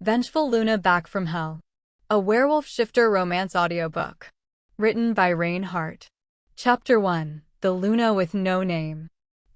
Vengeful Luna Back from Hell. A Werewolf Shifter Romance Audiobook. Written by Rain Hart. Chapter 1. The Luna with No Name.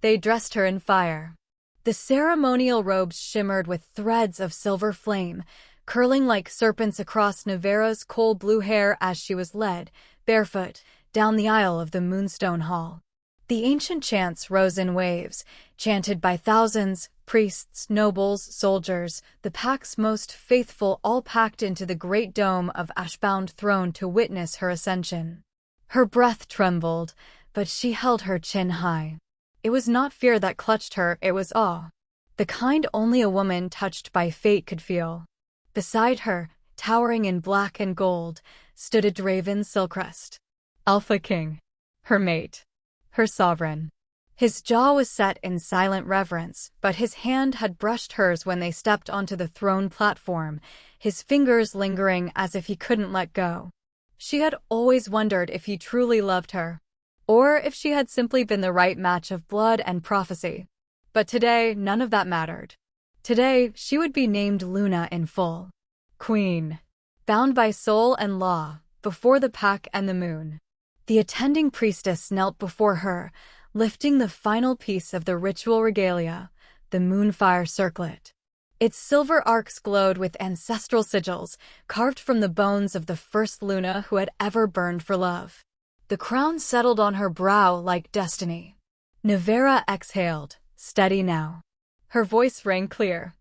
They dressed her in fire. The ceremonial robes shimmered with threads of silver flame, curling like serpents across Nevara's coal blue hair as she was led, barefoot, down the aisle of the Moonstone Hall. The ancient chants rose in waves, chanted by thousands, priests, nobles, soldiers, the Pact's most faithful, all packed into the great dome of ash-bound throne to witness her ascension. Her breath trembled, but she held her chin high. It was not fear that clutched her, it was awe. The kind only a woman touched by fate could feel. Beside her, towering in black and gold, stood Edraven Silchrest. Alpha King. Her mate. Her sovereign. His jaw was set in silent reverence, but his hand had brushed hers when they stepped onto the throne platform, his fingers lingering as if he couldn't let go. She had always wondered if he truly loved her, or if she had simply been the right match of blood and prophecy. But today, none of that mattered. Today, she would be named Luna in full. Queen. Bound by soul and law, before the pack and the moon. The attending priestess knelt before her, lifting the final piece of the ritual regalia, the moonfire circlet. Its silver arcs glowed with ancestral sigils, carved from the bones of the first Luna who had ever burned for love. The crown settled on her brow like destiny. Nevara exhaled, steady now. Her voice rang clear.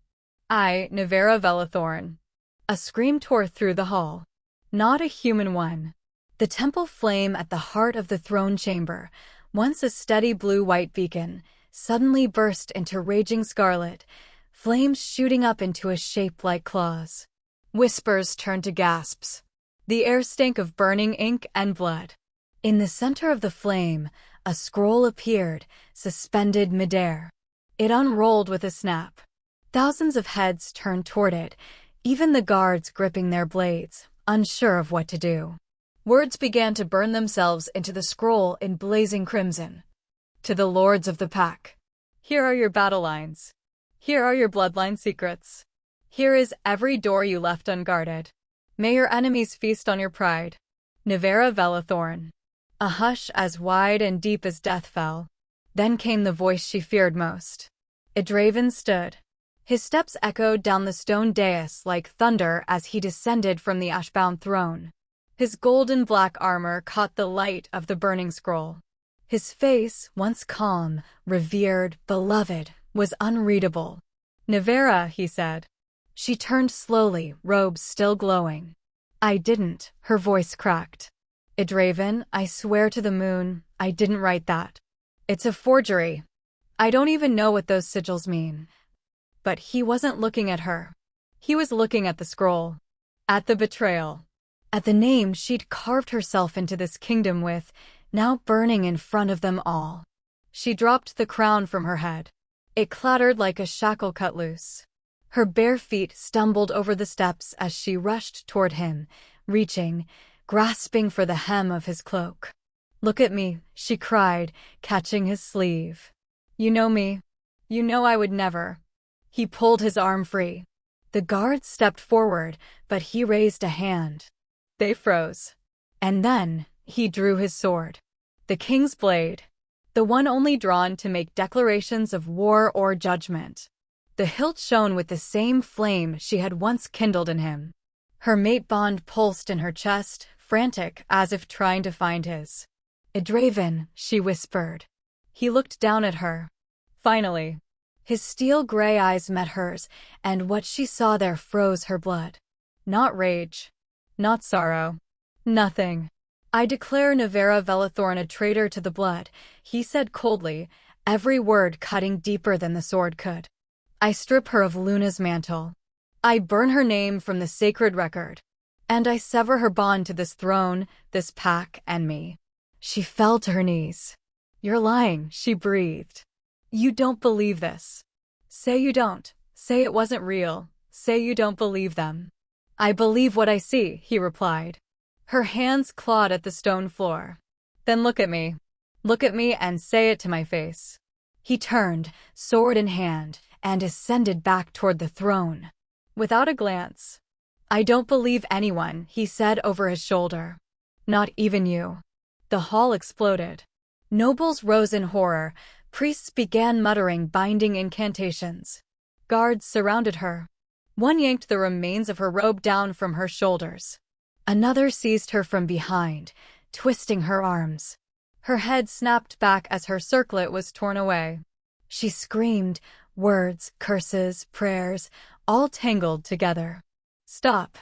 I, Nevara Vellithorn. A scream tore through the hall. Not a human one. The temple flame at the heart of the throne chamber, once a steady blue-white beacon, suddenly burst into raging scarlet, flames shooting up into a shape like claws. Whispers turned to gasps. The air stank of burning ink and blood. In the center of the flame, a scroll appeared, suspended midair. It unrolled with a snap. Thousands of heads turned toward it, even the guards gripping their blades, unsure of what to do. Words began to burn themselves into the scroll in blazing crimson. To the lords of the pack. Here are your battle lines. Here are your bloodline secrets. Here is every door you left unguarded. May your enemies feast on your pride. Nevara Vellithorn. A hush as wide and deep as death fell. Then came the voice she feared most. Edraven stood. His steps echoed down the stone dais like thunder as he descended from the ash-bound throne. His golden black armor caught the light of the burning scroll. His face, once calm, revered, beloved, was unreadable. Nevara, he said. She turned slowly, robes still glowing. I didn't, her voice cracked. Edraven, I swear to the moon, I didn't write that. It's a forgery. I don't even know what those sigils mean. But he wasn't looking at her. He was looking at the scroll. At the betrayal. At the name she'd carved herself into this kingdom with, now burning in front of them all. She dropped the crown from her head. It clattered like a shackle cut loose. Her bare feet stumbled over the steps as she rushed toward him, reaching, grasping for the hem of his cloak. Look at me, she cried, catching his sleeve. You know me. You know I would never. He pulled his arm free. The guards stepped forward, but he raised a hand. They froze. And then, he drew his sword. The king's blade. The one only drawn to make declarations of war or judgment. The hilt shone with the same flame she had once kindled in him. Her mate bond pulsed in her chest, frantic as if trying to find his. Edraven, she whispered. He looked down at her. Finally. His steel-gray eyes met hers, and what she saw there froze her blood. Not rage. Not sorrow. Nothing. I declare Nevara Vellithorn a traitor to the blood, he said coldly, every word cutting deeper than the sword could. I strip her of Luna's mantle. I burn her name from the sacred record. And I sever her bond to this throne, this pack, and me. She fell to her knees. You're lying, she breathed. You don't believe this. Say you don't. Say it wasn't real. Say you don't believe them. I believe what I see, he replied. Her hands clawed at the stone floor. Then look at me. Look at me and say it to my face. He turned, sword in hand, and ascended back toward the throne. without a glance. "I don't believe anyone," he said over his shoulder. "Not even you." The hall exploded. Nobles rose in horror. Priests began muttering binding incantations. Guards surrounded her. One yanked the remains of her robe down from her shoulders. Another seized her from behind, twisting her arms. Her head snapped back as her circlet was torn away. She screamed, words, curses, prayers, all tangled together. "Stop.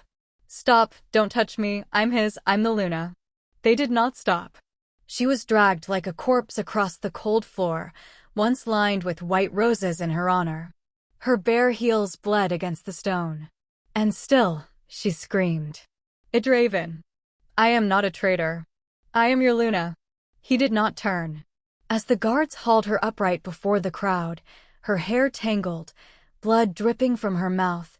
Stop, don't touch me, I'm the Luna." They did not stop. She was dragged like a corpse across the cold floor, once lined with white roses in her honor. Her bare heels bled against the stone. And still, she screamed. "Edraven, I am not a traitor. I am your Luna." He did not turn. As the guards hauled her upright before the crowd, her hair tangled, blood dripping from her mouth,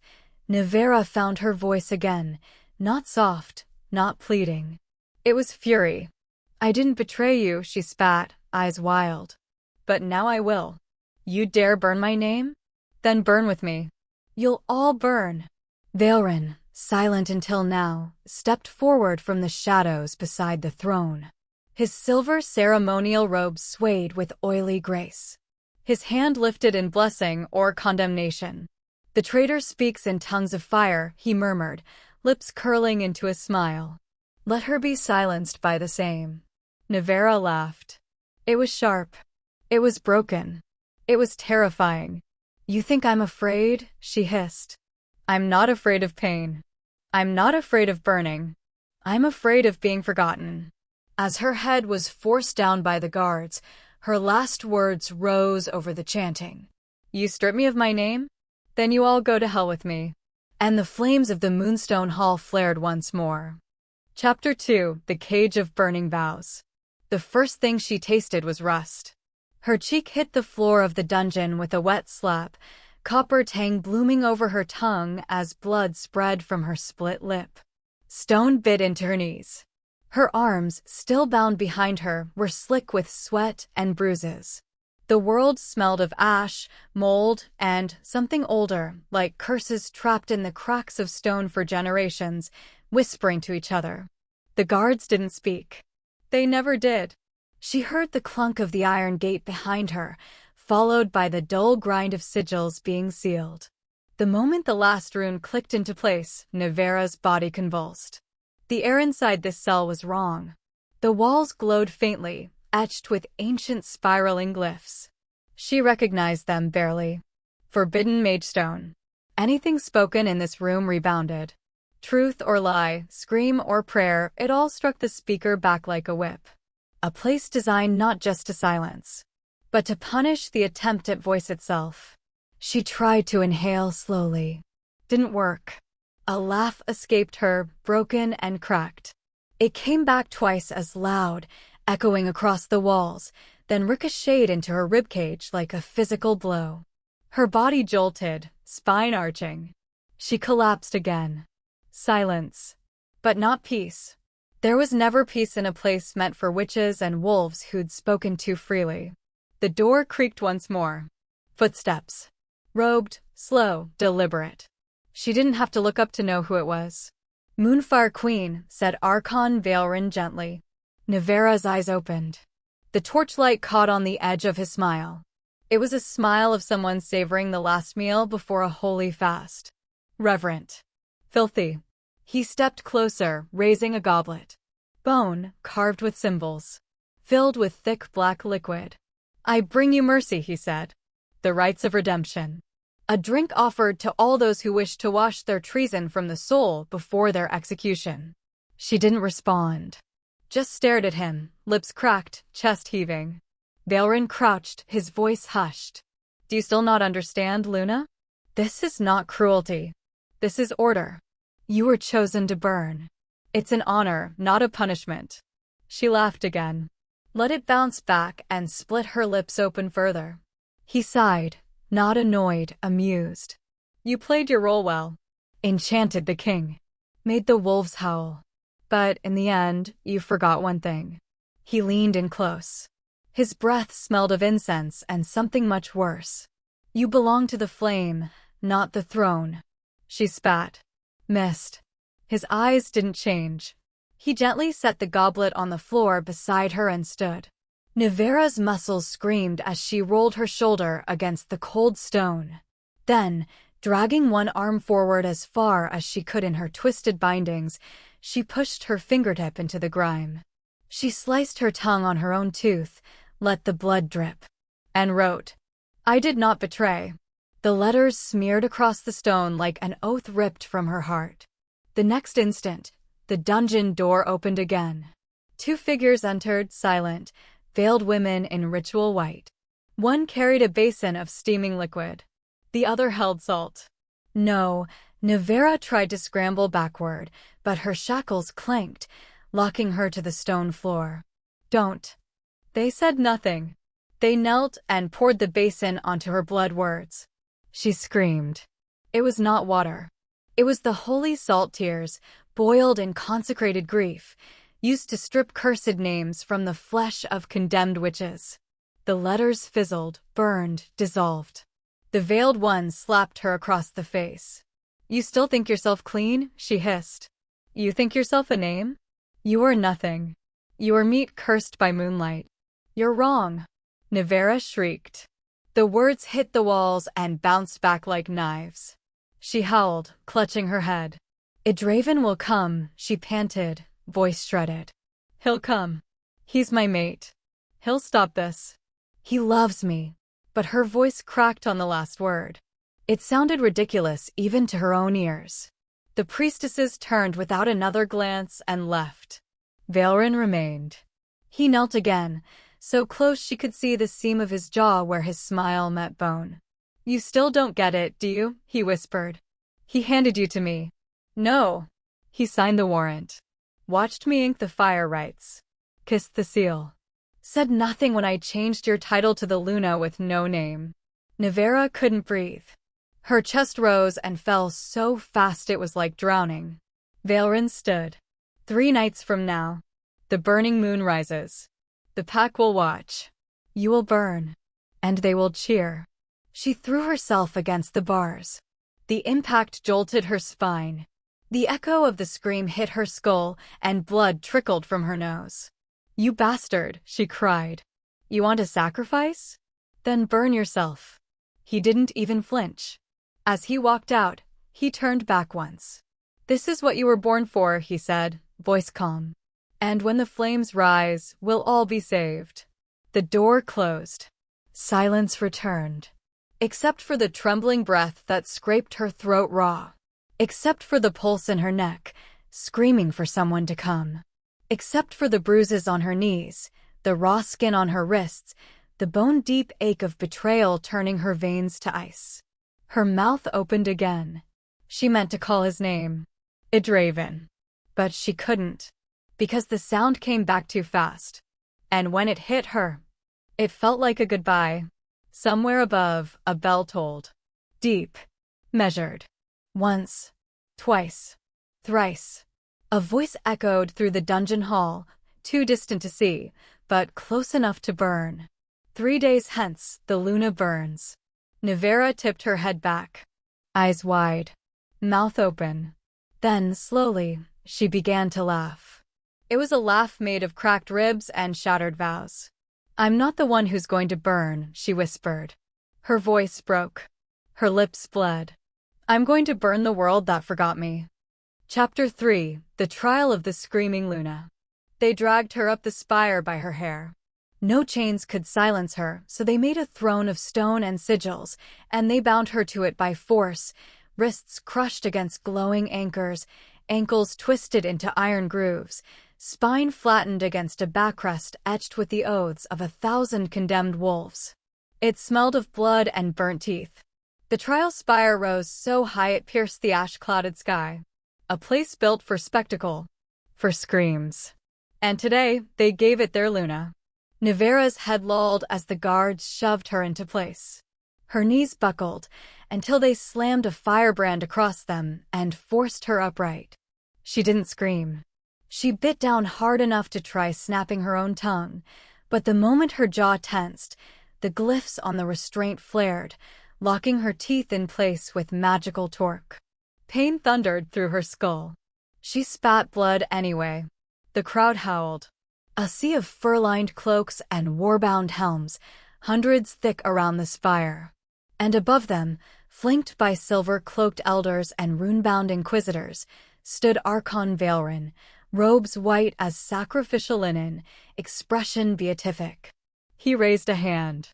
Nevara found her voice again, not soft, not pleading. It was fury. "I didn't betray you," she spat, eyes wild. "But now I will. You dare burn my name? Then burn with me. You'll all burn." Vellithorn, silent until now, stepped forward from the shadows beside the throne. His silver ceremonial robe swayed with oily grace. His hand lifted in blessing or condemnation. "The traitor speaks in tongues of fire," he murmured, lips curling into a smile. "Let her be silenced by the same." Nevara laughed. It was sharp. It was broken. It was terrifying. "You think I'm afraid?" she hissed. "I'm not afraid of pain. I'm not afraid of burning. I'm afraid of being forgotten." As her head was forced down by the guards, her last words rose over the chanting. "You strip me of my name? Then you all go to hell with me." And the flames of the Moonstone Hall flared once more. Chapter 2: The Cage of Burning Vows. The first thing she tasted was rust. Her cheek hit the floor of the dungeon with a wet slap, copper tang blooming over her tongue as blood spread from her split lip. Stone bit into her knees. Her arms, still bound behind her, were slick with sweat and bruises. The world smelled of ash, mold, and something older, like curses trapped in the cracks of stone for generations, whispering to each other. The guards didn't speak. They never did. She heard the clunk of the iron gate behind her, followed by the dull grind of sigils being sealed. The moment the last rune clicked into place, Nevara's body convulsed. The air inside this cell was wrong. The walls glowed faintly, etched with ancient spiraling glyphs. She recognized them barely. Forbidden Magestone. Anything spoken in this room rebounded. Truth or lie, scream or prayer, it all struck the speaker back like a whip. A place designed not just to silence, but to punish the attempt at voice itself. She tried to inhale slowly. Didn't work. A laugh escaped her, broken and cracked. It came back twice as loud, echoing across the walls, then ricocheted into her ribcage like a physical blow. Her body jolted, spine arching. She collapsed again. Silence. But not peace. There was never peace in a place meant for witches and wolves who'd spoken too freely. The door creaked once more. Footsteps. Robed, slow, deliberate. She didn't have to look up to know who it was. "Moonfire Queen," said Archon Vellithorn gently. Nevara's eyes opened. The torchlight caught on the edge of his smile. It was a smile of someone savoring the last meal before a holy fast. Reverent. Filthy. He stepped closer, raising a goblet. Bone, carved with symbols. Filled with thick black liquid. "I bring you mercy," he said. "The rites of redemption. A drink offered to all those who wish to wash their treason from the soul before their execution." She didn't respond. Just stared at him, lips cracked, chest heaving. Vellithorn crouched, his voice hushed. "Do you still not understand, Luna? This is not cruelty. This is order. You were chosen to burn. It's an honor, not a punishment." She laughed again. Let it bounce back and split her lips open further. He sighed, not annoyed, amused. "You played your role well. Enchanted the king. Made the wolves howl. But in the end, you forgot one thing." He leaned in close. His breath smelled of incense and something much worse. "You belong to the flame, not the throne." She spat. Missed. His eyes didn't change. He gently set the goblet on the floor beside her and stood. Nevara's muscles screamed as she rolled her shoulder against the cold stone. Then, dragging one arm forward as far as she could in her twisted bindings, she pushed her fingertip into the grime. She sliced her tongue on her own tooth, let the blood drip, and wrote, "I did not betray." The letters smeared across the stone like an oath ripped from her heart. The next instant, the dungeon door opened again. Two figures entered, silent, veiled women in ritual white. One carried a basin of steaming liquid. The other held salt. No, Nevara tried to scramble backward, but her shackles clanked, locking her to the stone floor. "Don't." They said nothing. They knelt and poured the basin onto her blood words. She screamed. It was not water. It was the holy salt tears, boiled in consecrated grief, used to strip cursed names from the flesh of condemned witches. The letters fizzled, burned, dissolved. The veiled one slapped her across the face. "You still think yourself clean?" she hissed. "You think yourself a name? You are nothing. You are meat cursed by moonlight. You're wrong." Nevara shrieked. The words hit the walls and bounced back like knives. She howled, clutching her head. "Edraven will come," she panted, voice shredded. "He'll come. He's my mate. He'll stop this. He loves me." But her voice cracked on the last word. It sounded ridiculous even to her own ears. The priestesses turned without another glance and left. Vellithorn remained. He knelt again, so close she could see the seam of his jaw where his smile met bone. "You still don't get it, do you?" he whispered. "He handed you to me." "No." He signed the warrant. "Watched me ink the fire rites. Kissed the seal. Said nothing when I changed your title to the Luna with no name." Nevara couldn't breathe. Her chest rose and fell so fast it was like drowning. Vellithorn stood. 3 nights from now. The burning moon rises. The pack will watch. You will burn. And they will cheer. She threw herself against the bars. The impact jolted her spine. The echo of the scream hit her skull, and blood trickled from her nose. "You bastard," she cried. "You want a sacrifice? Then burn yourself." He didn't even flinch. As he walked out, he turned back once. "This is what you were born for," he said, voice calm. "And when the flames rise, we'll all be saved." The door closed. Silence returned. Except for the trembling breath that scraped her throat raw. Except for the pulse in her neck, screaming for someone to come. Except for the bruises on her knees, the raw skin on her wrists, the bone-deep ache of betrayal turning her veins to ice. Her mouth opened again. She meant to call his name. Edraven. But she couldn't. Because the sound came back too fast. And when it hit her, it felt like a goodbye. Somewhere above, a bell tolled. Deep. Measured. Once. Twice. Thrice. A voice echoed through the dungeon hall, too distant to see, but close enough to burn. 3 days hence, the Luna burns. Nevara tipped her head back. Eyes wide. Mouth open. Then, slowly, she began to laugh. It was a laugh made of cracked ribs and shattered vows. "I'm not the one who's going to burn," she whispered. Her voice broke. Her lips bled. "I'm going to burn the world that forgot me." Chapter 3: The Trial of the Screaming Luna. They dragged her up the spire by her hair. No chains could silence her, so they made a throne of stone and sigils, and they bound her to it by force, wrists crushed against glowing anchors, ankles twisted into iron grooves, spine flattened against a backrest etched with the oaths of 1,000 condemned wolves. It smelled of blood and burnt teeth. The trial spire rose so high it pierced the ash-clouded sky. A place built for spectacle, for screams. And today, they gave it their Luna. Nevara's head lolled as the guards shoved her into place. Her knees buckled, until they slammed a firebrand across them and forced her upright. She didn't scream. She bit down hard enough to try snapping her own tongue, but the moment her jaw tensed, the glyphs on the restraint flared, locking her teeth in place with magical torque. Pain thundered through her skull. She spat blood anyway. The crowd howled. A sea of fur-lined cloaks and war-bound helms, hundreds thick around the spire. And above them, flanked by silver-cloaked elders and rune-bound inquisitors, stood Archon Valerin, robes white as sacrificial linen, expression beatific. He raised a hand.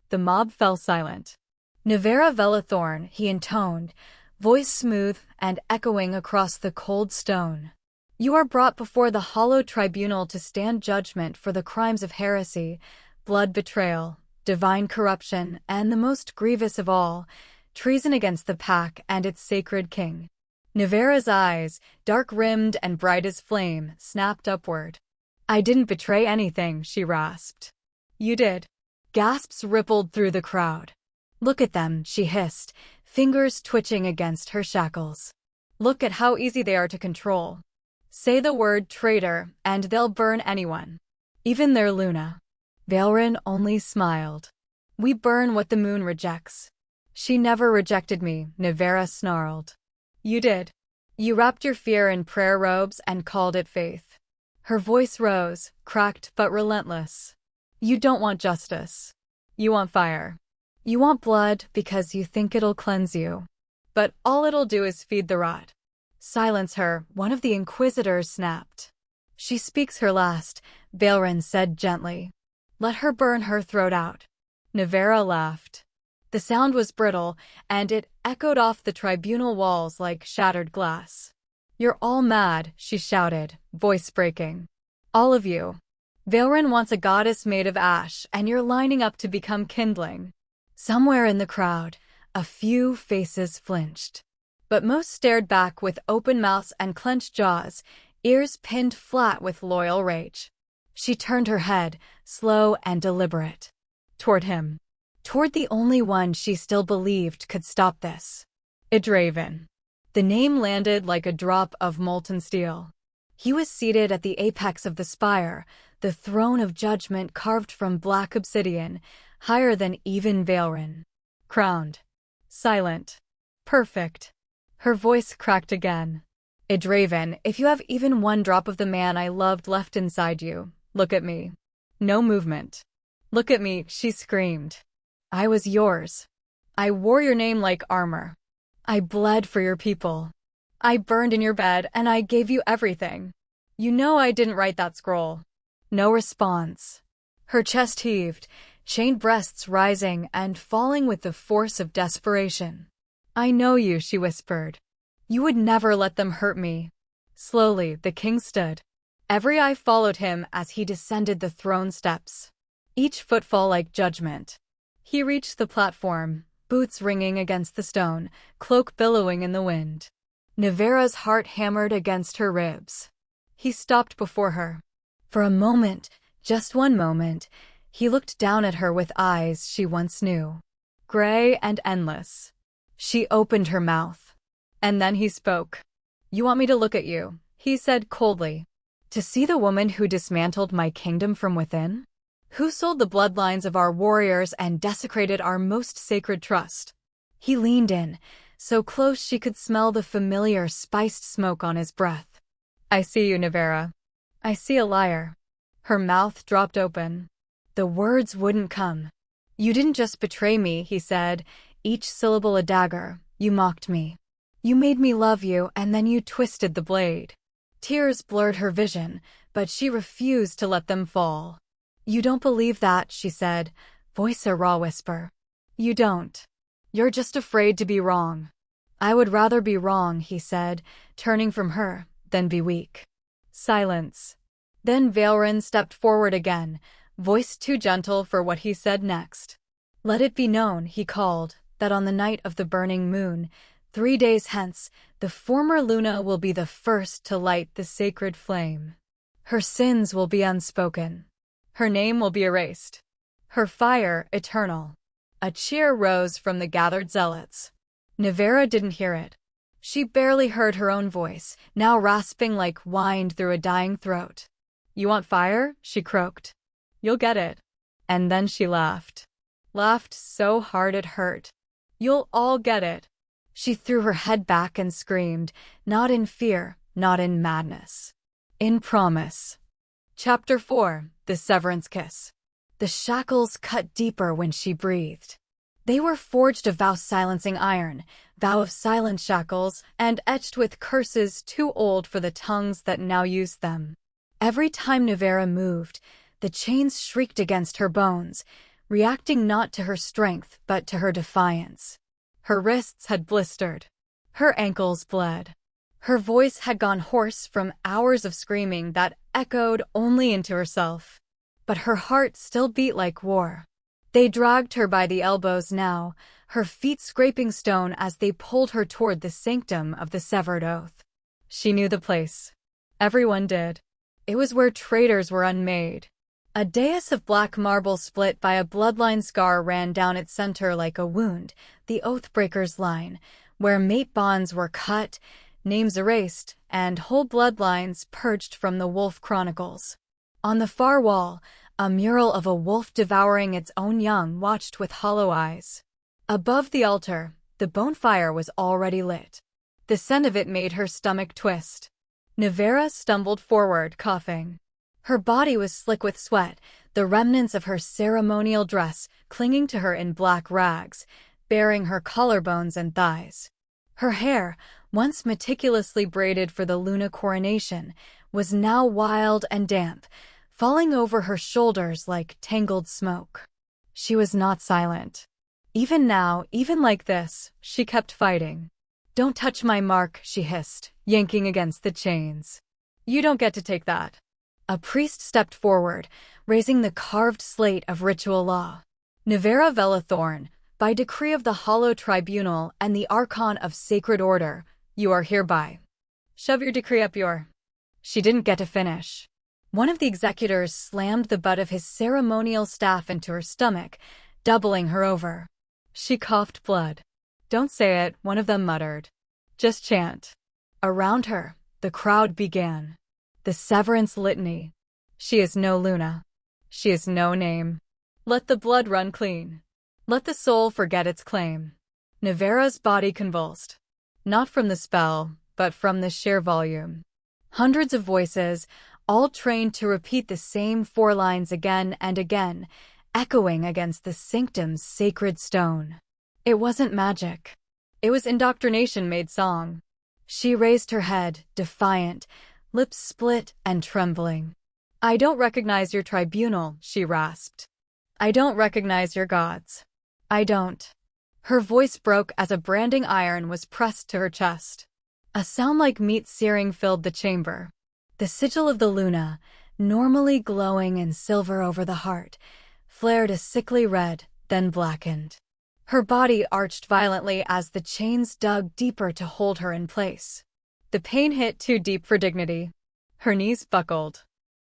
The mob fell silent. Nevara Vellithorn, he intoned, voice smooth and echoing across the cold stone. You are brought before the hollow tribunal to stand judgment for the crimes of heresy, blood betrayal, divine corruption, and the most grievous of all, treason against the pact and its sacred king. Nevara's eyes, dark-rimmed and bright as flame, snapped upward. I didn't betray anything, she rasped. You did. Gasps rippled through the crowd. Look at them, she hissed, fingers twitching against her shackles. Look at how easy they are to control. Say the word traitor, and they'll burn anyone. Even their Luna. Valerin only smiled. We burn what the moon rejects. She never rejected me, Nevara snarled. You did. You wrapped your fear in prayer robes and called it faith. Her voice rose, cracked but relentless. You don't want justice. You want fire. You want blood because you think it'll cleanse you. But all it'll do is feed the rot. Silence her, one of the inquisitors snapped. She speaks her last, Valerin said gently. Let her burn her throat out. Nevara laughed. The sound was brittle, and it echoed off the tribunal walls like shattered glass. You're all mad, she shouted, voice breaking. All of you. Valerin wants a goddess made of ash, and you're lining up to become kindling. Somewhere in the crowd, a few faces flinched. But most stared back with open mouths and clenched jaws, ears pinned flat with loyal rage. She turned her head, slow and deliberate. Toward him. Toward the only one she still believed could stop this. Edraven. The name landed like a drop of molten steel. He was seated at the apex of the spire, the throne of judgment carved from black obsidian, higher than even Valerin. Crowned. Silent. Perfect. Her voice cracked again. Edraven, if you have even one drop of the man I loved left inside you, look at me. No movement. Look at me, she screamed. I was yours. I wore your name like armor. I bled for your people. I burned in your bed and I gave you everything. You know I didn't write that scroll. No response. Her chest heaved, chained breasts rising and falling with the force of desperation. I know you, she whispered. You would never let them hurt me. Slowly, the king stood. Every eye followed him as he descended the throne steps. Each footfall like judgment. He reached the platform, boots ringing against the stone, cloak billowing in the wind. Nevara's heart hammered against her ribs. He stopped before her. For a moment, just one moment, he looked down at her with eyes she once knew. Gray and endless. She opened her mouth. And then he spoke. You want me to look at you, he said coldly. To see the woman who dismantled my kingdom from within? Who sold the bloodlines of our warriors and desecrated our most sacred trust? He leaned in, so close she could smell the familiar spiced smoke on his breath. I see you, Nevara. I see a liar. Her mouth dropped open. The words wouldn't come. You didn't just betray me, he said, each syllable a dagger. You mocked me. You made me love you, and then you twisted the blade. Tears blurred her vision, but she refused to let them fall. You don't believe that, she said, voice a raw whisper. You don't. You're just afraid to be wrong. I would rather be wrong, he said, turning from her, than be weak. Silence. Then Valerin stepped forward again, voice too gentle for what he said next. Let it be known, he called, that on the night of the burning moon, 3 days hence, the former Luna will be the first to light the sacred flame. Her sins will be unspoken. Her name will be erased. Her fire eternal. A cheer rose from the gathered zealots. Nevara didn't hear it. She barely heard her own voice, now rasping like wine through a dying throat. You want fire? She croaked. You'll get it. And then she laughed. Laughed so hard it hurt. You'll all get it. She threw her head back and screamed, not in fear, not in madness. In promise. Chapter 4. The Severance Kiss. The shackles cut deeper when she breathed. They were forged of vow-silencing iron, vow of silent shackles, and etched with curses too old for the tongues that now used them. Every time Nevara moved, the chains shrieked against her bones, reacting not to her strength but to her defiance. Her wrists had blistered. Her ankles bled. Her voice had gone hoarse from hours of screaming that echoed only into herself. But her heart still beat like war. They dragged her by the elbows now, her feet scraping stone as they pulled her toward the sanctum of the severed oath. She knew the place. Everyone did. It was where traitors were unmade. A dais of black marble split by a bloodline scar ran down its center like a wound, the Oathbreaker's line, where mate bonds were cut, names erased, and whole bloodlines purged from the wolf chronicles. On the far wall, a mural of a wolf devouring its own young watched with hollow eyes. Above the altar, the bonfire was already lit. The scent of it made her stomach twist. Nevara stumbled forward, coughing. Her body was slick with sweat, the remnants of her ceremonial dress clinging to her in black rags, baring her collarbones and thighs. Her hair, once meticulously braided for the Luna coronation, was now wild and damp, falling over her shoulders like tangled smoke. She was not silent. Even now, even like this, she kept fighting. "Don't touch my mark," she hissed, yanking against the chains. "You don't get to take that." A priest stepped forward, raising the carved slate of ritual law. Nevara Vellithorn, by decree of the Hollow Tribunal and the Archon of Sacred Order, you are hereby. Shove your decree up your... She didn't get to finish. One of the executors slammed the butt of his ceremonial staff into her stomach, doubling her over. She coughed blood. "Don't say it," one of them muttered. "Just chant." Around her, the crowd began. The Severance Litany. She is no Luna. She is no name. Let the blood run clean. Let the soul forget its claim. Nevara's body convulsed. Not from the spell, but from the sheer volume. Hundreds of voices, all trained to repeat the same 4 lines again and again, echoing against the sanctum's sacred stone. It wasn't magic. It was indoctrination made song. She raised her head, defiant, lips split and trembling. "I don't recognize your tribunal," she rasped. "I don't recognize your gods. I don't." Her voice broke as a branding iron was pressed to her chest. A sound like meat searing filled the chamber. The sigil of the Luna, normally glowing in silver over the heart, flared a sickly red, then blackened. Her body arched violently as the chains dug deeper to hold her in place. The pain hit too deep for dignity. Her knees buckled.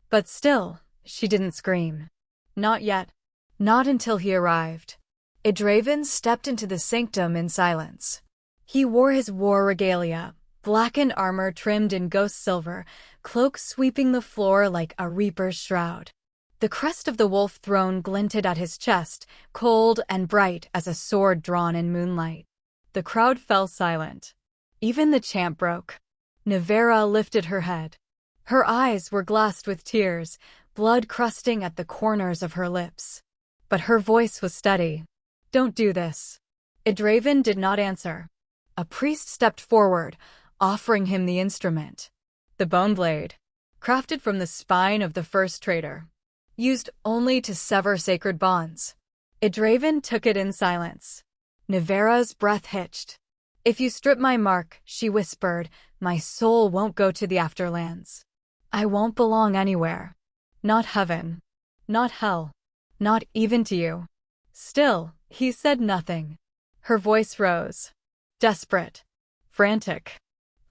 But still, she didn't scream. Not yet. Not until he arrived. Edraven stepped into the sanctum in silence. He wore his war regalia, blackened armor trimmed in ghost silver, cloak sweeping the floor like a reaper's shroud. The crest of the wolf throne glinted at his chest, cold and bright as a sword drawn in moonlight. The crowd fell silent. Even the chant broke. Nevara lifted her head. Her eyes were glassed with tears, blood crusting at the corners of her lips. But her voice was steady. "Don't do this." Edraven did not answer. A priest stepped forward, offering him the instrument. The bone blade, crafted from the spine of the first traitor, used only to sever sacred bonds. Edraven took it in silence. Nevara's breath hitched. "If you strip my mark," she whispered, "my soul won't go to the afterlands. I won't belong anywhere. Not heaven. Not hell. Not even to you." Still, he said nothing. Her voice rose. Desperate. Frantic.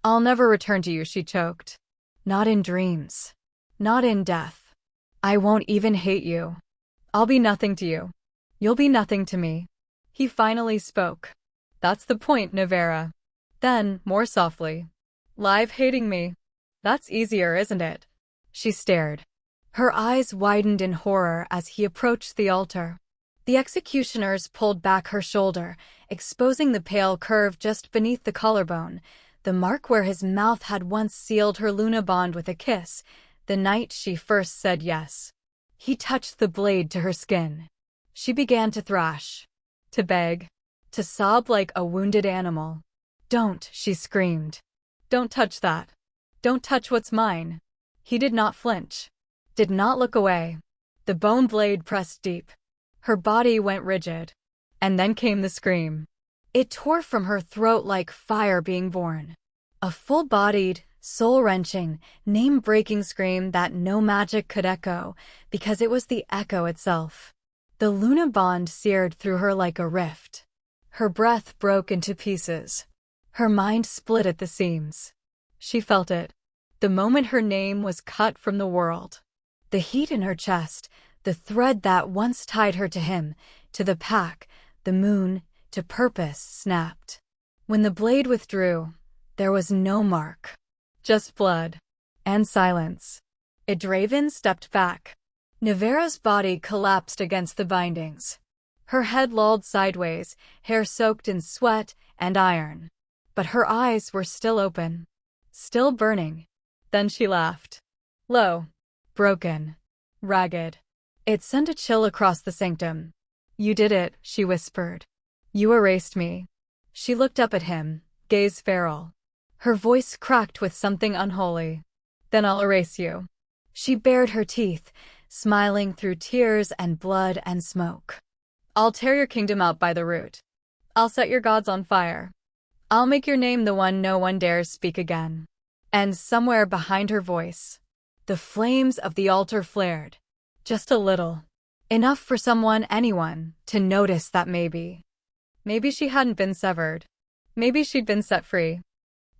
"I'll never return to you," she choked. "Not in dreams. Not in death. I won't even hate you. I'll be nothing to you. You'll be nothing to me." He finally spoke. "That's the point, Nevara." Then, more softly, "Live hating me. That's easier, isn't it?" She stared. Her eyes widened in horror as he approached the altar. The executioners pulled back her shoulder, exposing the pale curve just beneath the collarbone, the mark where his mouth had once sealed her Luna bond with a kiss, the night she first said yes. He touched the blade to her skin. She began to thrash, to beg, to sob like a wounded animal. "Don't," she screamed. "Don't touch that. Don't touch what's mine." He did not flinch, did not look away. The bone blade pressed deep. Her body went rigid. And then came the scream. It tore from her throat like fire being born. A full-bodied, soul-wrenching, name-breaking scream that no magic could echo, because it was the echo itself. The Luna bond seared through her like a rift. Her breath broke into pieces. Her mind split at the seams. She felt it, the moment her name was cut from the world. The heat in her chest, the thread that once tied her to him, to the pack, the moon, to purpose, snapped. When the blade withdrew, there was no mark. Just blood. And silence. Edraven stepped back. Nevara's body collapsed against the bindings. Her head lolled sideways, hair soaked in sweat and iron. But her eyes were still open. Still burning. Then she laughed. Low. Broken. Ragged. It sent a chill across the sanctum. "You did it," she whispered. "You erased me." She looked up at him, gaze feral. Her voice cracked with something unholy. "Then I'll erase you." She bared her teeth, smiling through tears and blood and smoke. "I'll tear your kingdom out by the root. I'll set your gods on fire. I'll make your name the one no one dares speak again." And somewhere behind her voice, the flames of the altar flared. Just a little. Enough for anyone, to notice that maybe she hadn't been severed. Maybe she'd been set free.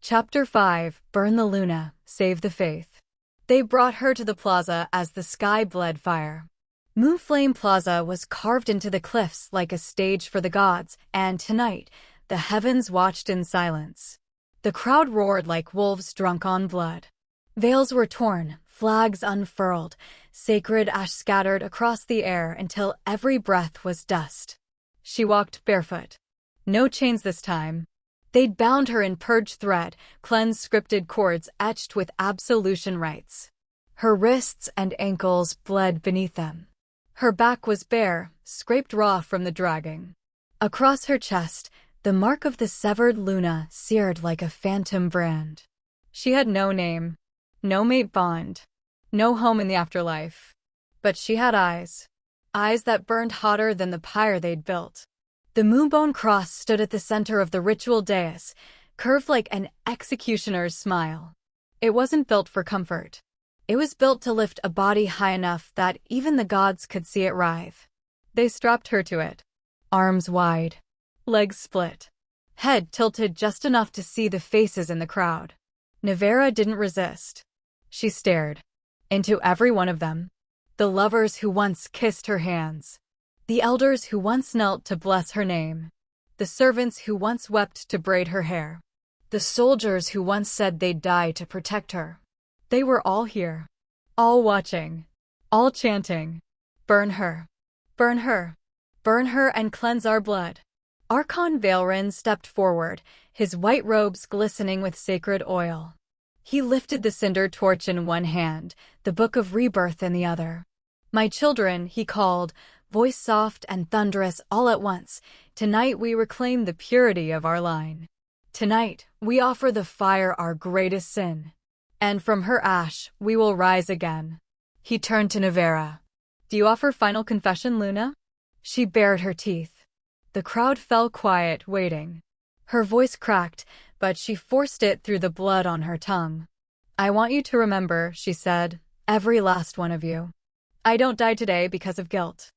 Chapter 5, Burn the Luna, Save the Faith. They brought her to the plaza as the sky bled fire. Moonflame Plaza was carved into the cliffs like a stage for the gods, and tonight, the heavens watched in silence. The crowd roared like wolves drunk on blood. Veils were torn, flags unfurled, sacred ash scattered across the air until every breath was dust. She walked barefoot. No chains this time. They'd bound her in purge thread, cleansed scripted cords etched with absolution rites. Her wrists and ankles bled beneath them. Her back was bare, scraped raw from the dragging. Across her chest, the mark of the severed Luna seared like a phantom brand. She had no name, no mate bond, no home in the afterlife. But she had eyes. Eyes that burned hotter than the pyre they'd built. The moonbone cross stood at the center of the ritual dais, curved like an executioner's smile. It wasn't built for comfort. It was built to lift a body high enough that even the gods could see it writhe. They strapped her to it. Arms wide. Legs split. Head tilted just enough to see the faces in the crowd. Nevara didn't resist. She stared. Into every one of them. The lovers who once kissed her hands. The elders who once knelt to bless her name. The servants who once wept to braid her hair. The soldiers who once said they'd die to protect her. They were all here. All watching. All chanting. Burn her. Burn her. Burn her and cleanse our blood. Archon Valerin stepped forward, his white robes glistening with sacred oil. He lifted the cinder torch in one hand, the book of rebirth in the other. "My children," he called, voice soft and thunderous all at once, "tonight we reclaim the purity of our line. Tonight, we offer the fire our greatest sin. And from her ash, we will rise again." He turned to Nevara. "Do you offer final confession, Luna?" She bared her teeth. The crowd fell quiet, waiting. Her voice cracked, but she forced it through the blood on her tongue. "I want you to remember," she said, "every last one of you. I don't die today because of guilt.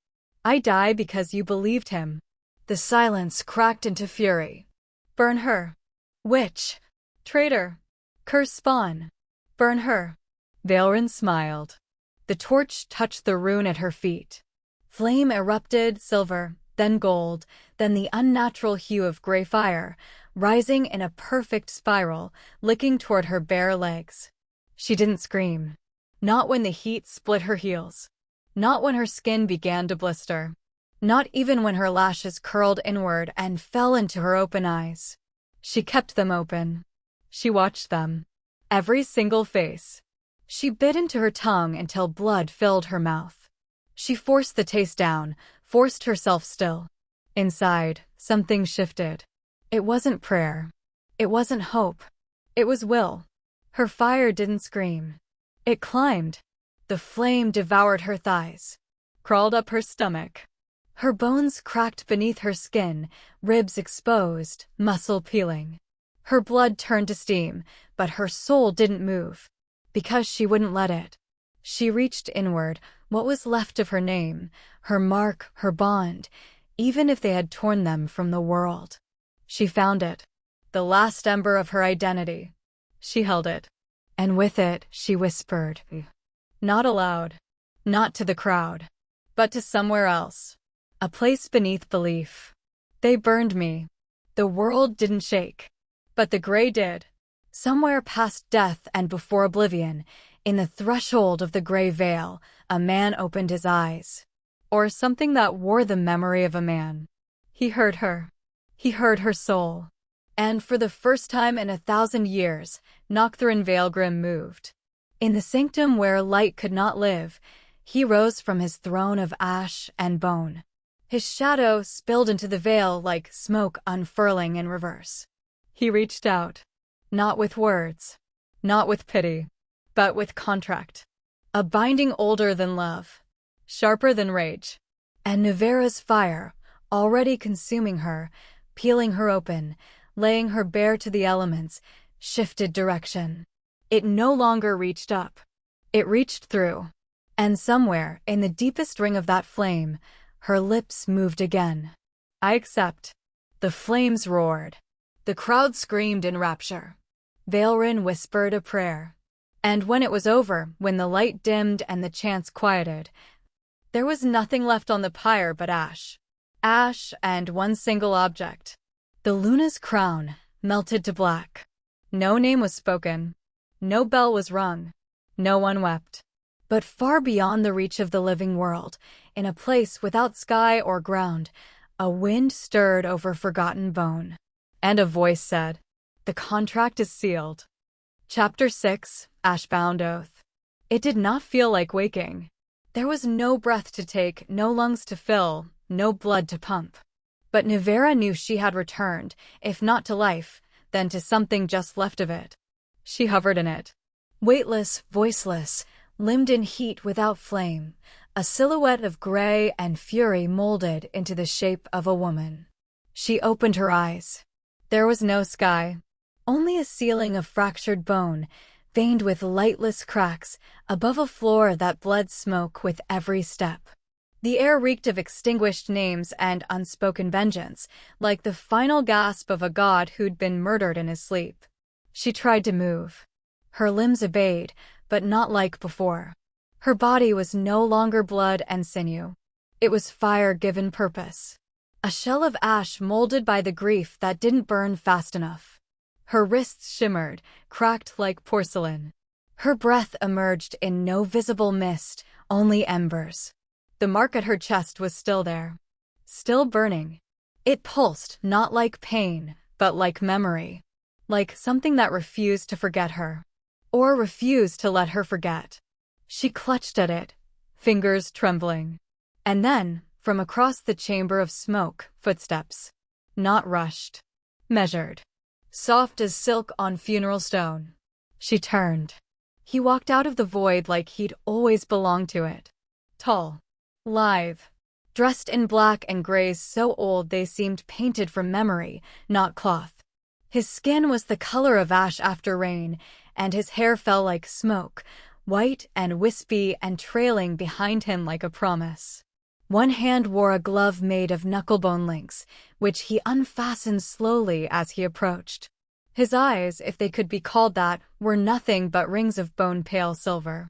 I die because you believed him." The silence cracked into fury. "Burn her. Witch. Traitor. Curse spawn. Burn her." Valerin smiled. The torch touched the rune at her feet. Flame erupted, silver, then gold, then the unnatural hue of gray fire, rising in a perfect spiral, licking toward her bare legs. She didn't scream. Not when the heat split her heels. Not when her skin began to blister. Not even when her lashes curled inward and fell into her open eyes. She kept them open. She watched them. Every single face. She bit into her tongue until blood filled her mouth. She forced the taste down, forced herself still. Inside, something shifted. It wasn't prayer. It wasn't hope. It was will. Her fire didn't scream. It climbed. The flame devoured her thighs, crawled up her stomach. Her bones cracked beneath her skin, ribs exposed, muscle peeling. Her blood turned to steam, but her soul didn't move. Because she wouldn't let it. She reached inward, what was left of her name, her mark, her bond, even if they had torn them from the world. She found it. The last ember of her identity. She held it. And with it, she whispered. Not aloud. Not to the crowd. But to somewhere else. A place beneath belief. They burned me. The world didn't shake. But the gray did. Somewhere past death and before oblivion, in the threshold of the gray veil, a man opened his eyes. Or something that wore the memory of a man. He heard her. He heard her soul. And for the first time in 1,000 years, Noctherin Veilgrim moved. In the sanctum where light could not live, he rose from his throne of ash and bone. His shadow spilled into the veil like smoke unfurling in reverse. He reached out. Not with words. Not with pity. But with contract. A binding older than love. Sharper than rage. And Nevara's fire, already consuming her, peeling her open, laying her bare to the elements, shifted direction. It no longer reached up. It reached through. And somewhere, in the deepest ring of that flame, her lips moved again. I accept. The flames roared. The crowd screamed in rapture. Veilrin whispered a prayer. And when it was over, when the light dimmed and the chants quieted, there was nothing left on the pyre but ash. Ash and one single object. The Luna's crown, melted to black. No name was spoken. No bell was rung. No one wept. But far beyond the reach of the living world, in a place without sky or ground, a wind stirred over forgotten bone. And a voice said, "The contract is sealed." Chapter 6, Ashbound Oath. It did not feel like waking. There was no breath to take, no lungs to fill, no blood to pump. But Nevara knew she had returned, if not to life, then to something just left of it. She hovered in it. Weightless, voiceless, limbed in heat without flame, a silhouette of gray and fury molded into the shape of a woman. She opened her eyes. There was no sky. Only a ceiling of fractured bone, veined with lightless cracks, above a floor that bled smoke with every step. The air reeked of extinguished names and unspoken vengeance, like the final gasp of a god who'd been murdered in his sleep. She tried to move. Her limbs obeyed, but not like before. Her body was no longer blood and sinew. It was fire given purpose. A shell of ash molded by the grief that didn't burn fast enough. Her wrists shimmered, cracked like porcelain. Her breath emerged in no visible mist, only embers. The mark at her chest was still there. Still burning. It pulsed, not like pain, but like memory. Like something that refused to forget her. Or refused to let her forget. She clutched at it, fingers trembling. And then, from across the chamber of smoke, footsteps. Not rushed. Measured. Soft as silk on funeral stone. She turned. He walked out of the void like he'd always belonged to it. Tall. Lithe. Dressed in black and grays so old they seemed painted from memory, not cloth. His skin was the color of ash after rain, and his hair fell like smoke, white and wispy and trailing behind him like a promise. One hand wore a glove made of knucklebone links, which he unfastened slowly as he approached. His eyes, if they could be called that, were nothing but rings of bone-pale silver.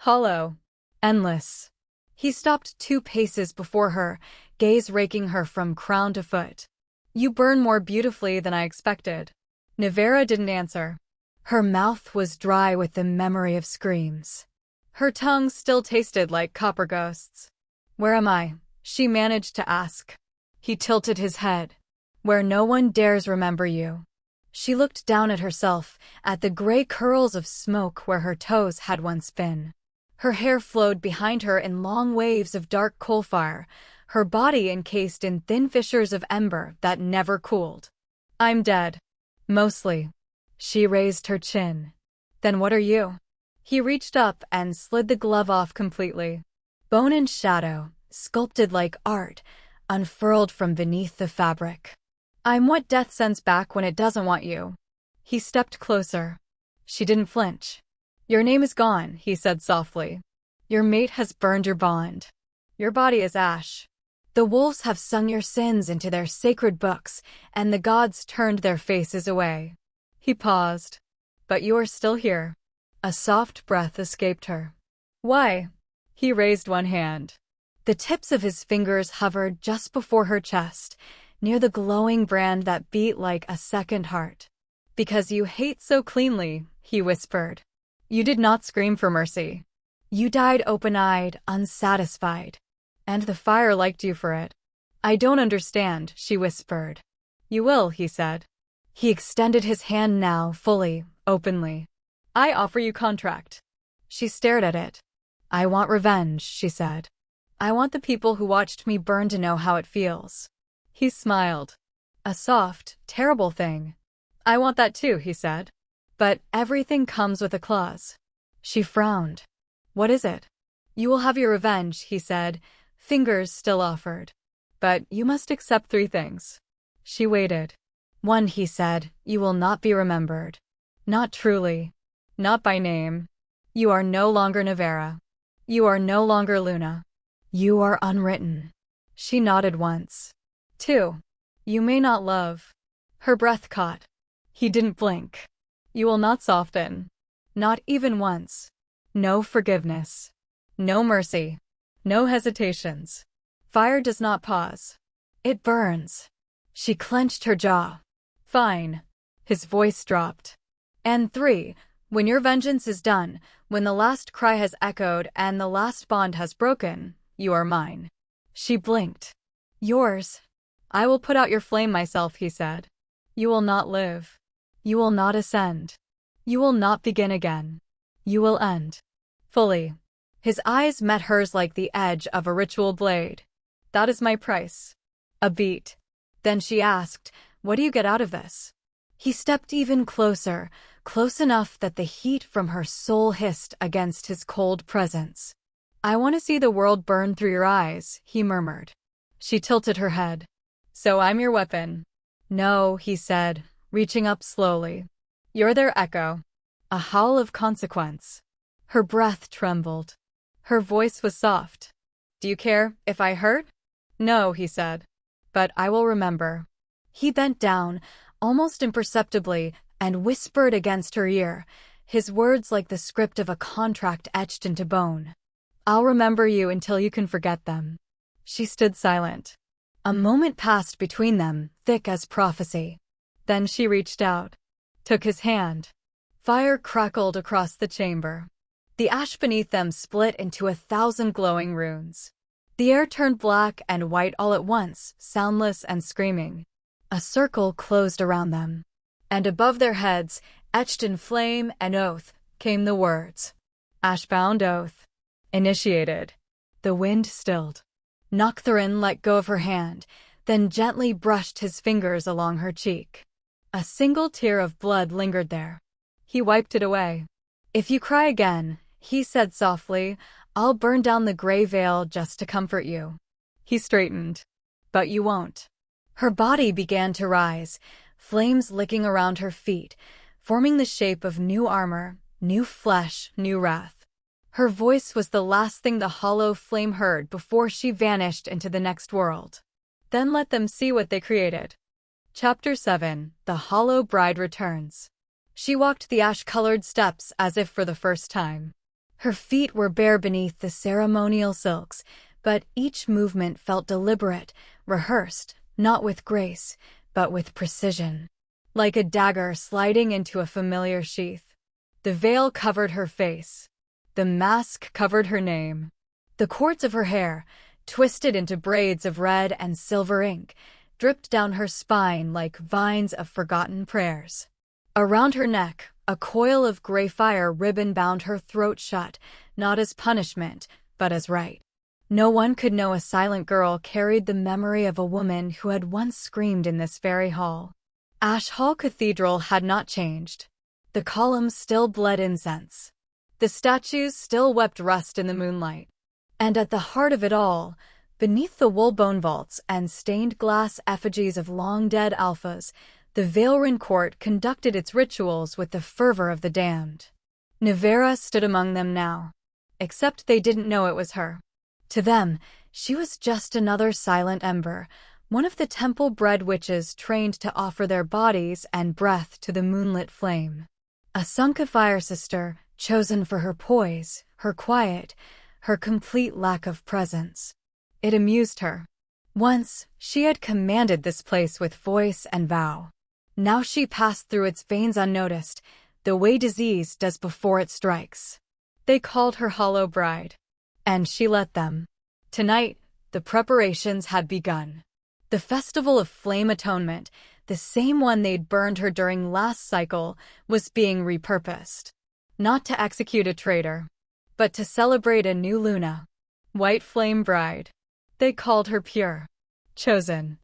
Hollow. Endless. He stopped 2 paces before her, gaze raking her from crown to foot. "You burn more beautifully than I expected." Nevara didn't answer. Her mouth was dry with the memory of screams. Her tongue still tasted like copper ghosts. "Where am I?" she managed to ask. He tilted his head. Where no one dares remember you. She looked down at herself, at the gray curls of smoke where her toes had once been. Her hair flowed behind her in long waves of dark coal fire, her body encased in thin fissures of ember that never cooled. I'm dead. Mostly. She raised her chin. Then what are you? He reached up and slid the glove off completely. Bone and shadow, sculpted like art, unfurled from beneath the fabric. I'm what death sends back when it doesn't want you. He stepped closer. She didn't flinch. Your name is gone, he said softly. Your mate has burned your bond. Your body is ash. The wolves have sung your sins into their sacred books, and the gods turned their faces away. He paused. But you are still here. A soft breath escaped her. Why? He raised one hand. The tips of his fingers hovered just before her chest, near the glowing brand that beat like a second heart. Because you hate so cleanly, he whispered. You did not scream for mercy. You died open-eyed, unsatisfied. And the fire liked you for it. I don't understand, she whispered. You will, he said. He extended his hand now, fully, openly. I offer you contract. She stared at it. I want revenge, she said. I want the people who watched me burn to know how it feels. He smiled. A soft, terrible thing. I want that too, he said. But everything comes with a clause. She frowned. What is it? You will have your revenge, he said, fingers still offered. But you must accept 3 things. She waited. 1, he said, you will not be remembered. Not truly. Not by name. You are no longer Nevara. You are no longer Luna. You are unwritten. She nodded once. 2. You may not love. Her breath caught. He didn't blink. You will not soften. Not even once. No forgiveness. No mercy. No hesitations. Fire does not pause. It burns. She clenched her jaw. Fine. His voice dropped. And 3. When your vengeance is done, when the last cry has echoed and the last bond has broken, you are mine. She blinked. Yours. I will put out your flame myself, he said. You will not live. You will not ascend. You will not begin again. You will end. Fully. His eyes met hers like the edge of a ritual blade. That is my price. A beat. Then she asked, what do you get out of this? He stepped even closer, close enough that the heat from her soul hissed against his cold presence. I want to see the world burn through your eyes, he murmured. She tilted her head. So I'm your weapon. No, he said, reaching up slowly. You're their echo. A howl of consequence. Her breath trembled. Her voice was soft. Do you care if I hurt? No, he said. But I will remember. He bent down, almost imperceptibly, and whispered against her ear, his words like the script of a contract etched into bone. I'll remember you until you can forget them. She stood silent. A moment passed between them, thick as prophecy. Then she reached out, took his hand. Fire crackled across the chamber. The ash beneath them split into 1,000 glowing runes. The air turned black and white all at once, soundless and screaming. A circle closed around them. And above their heads, etched in flame and oath, came the words. Ashbound oath. Initiated. The wind stilled. Noctherin let go of her hand, then gently brushed his fingers along her cheek. A single tear of blood lingered there. He wiped it away. If you cry again, he said softly, I'll burn down the gray veil just to comfort you. He straightened. But you won't. Her body began to rise, flames licking around her feet, forming the shape of new armor, new flesh, new wrath. Her voice was the last thing the hollow flame heard before she vanished into the next world. Then let them see what they created. Chapter 7. The Hollow Bride Returns. She walked the ash-colored steps as if for the first time. Her feet were bare beneath the ceremonial silks, but each movement felt deliberate, rehearsed, not with grace, but with precision. Like a dagger sliding into a familiar sheath. The veil covered her face. The mask covered her name. The cords of her hair, twisted into braids of red and silver ink, dripped down her spine like vines of forgotten prayers. Around her neck, a coil of gray fire ribbon bound her throat shut, not as punishment, but as right. No one could know a silent girl carried the memory of a woman who had once screamed in this very hall. Ash Hall Cathedral had not changed. The columns still bled incense. The statues still wept rust in the moonlight. And at the heart of it all, beneath the wool-bone vaults and stained glass effigies of long-dead alphas, the Vellithorn court conducted its rituals with the fervor of the damned. Nevara stood among them now. Except they didn't know it was her. To them, she was just another silent ember, one of the temple-bred witches trained to offer their bodies and breath to the moonlit flame. A Sunka fire sister, chosen for her poise, her quiet, her complete lack of presence. It amused her. Once, she had commanded this place with voice and vow. Now she passed through its veins unnoticed, the way disease does before it strikes. They called her Hollow Bride. And she let them. Tonight, the preparations had begun. The festival of flame atonement, the same one they'd burned her during last cycle, was being repurposed. Not to execute a traitor, but to celebrate a new Luna. White Flame Bride. They called her pure, chosen,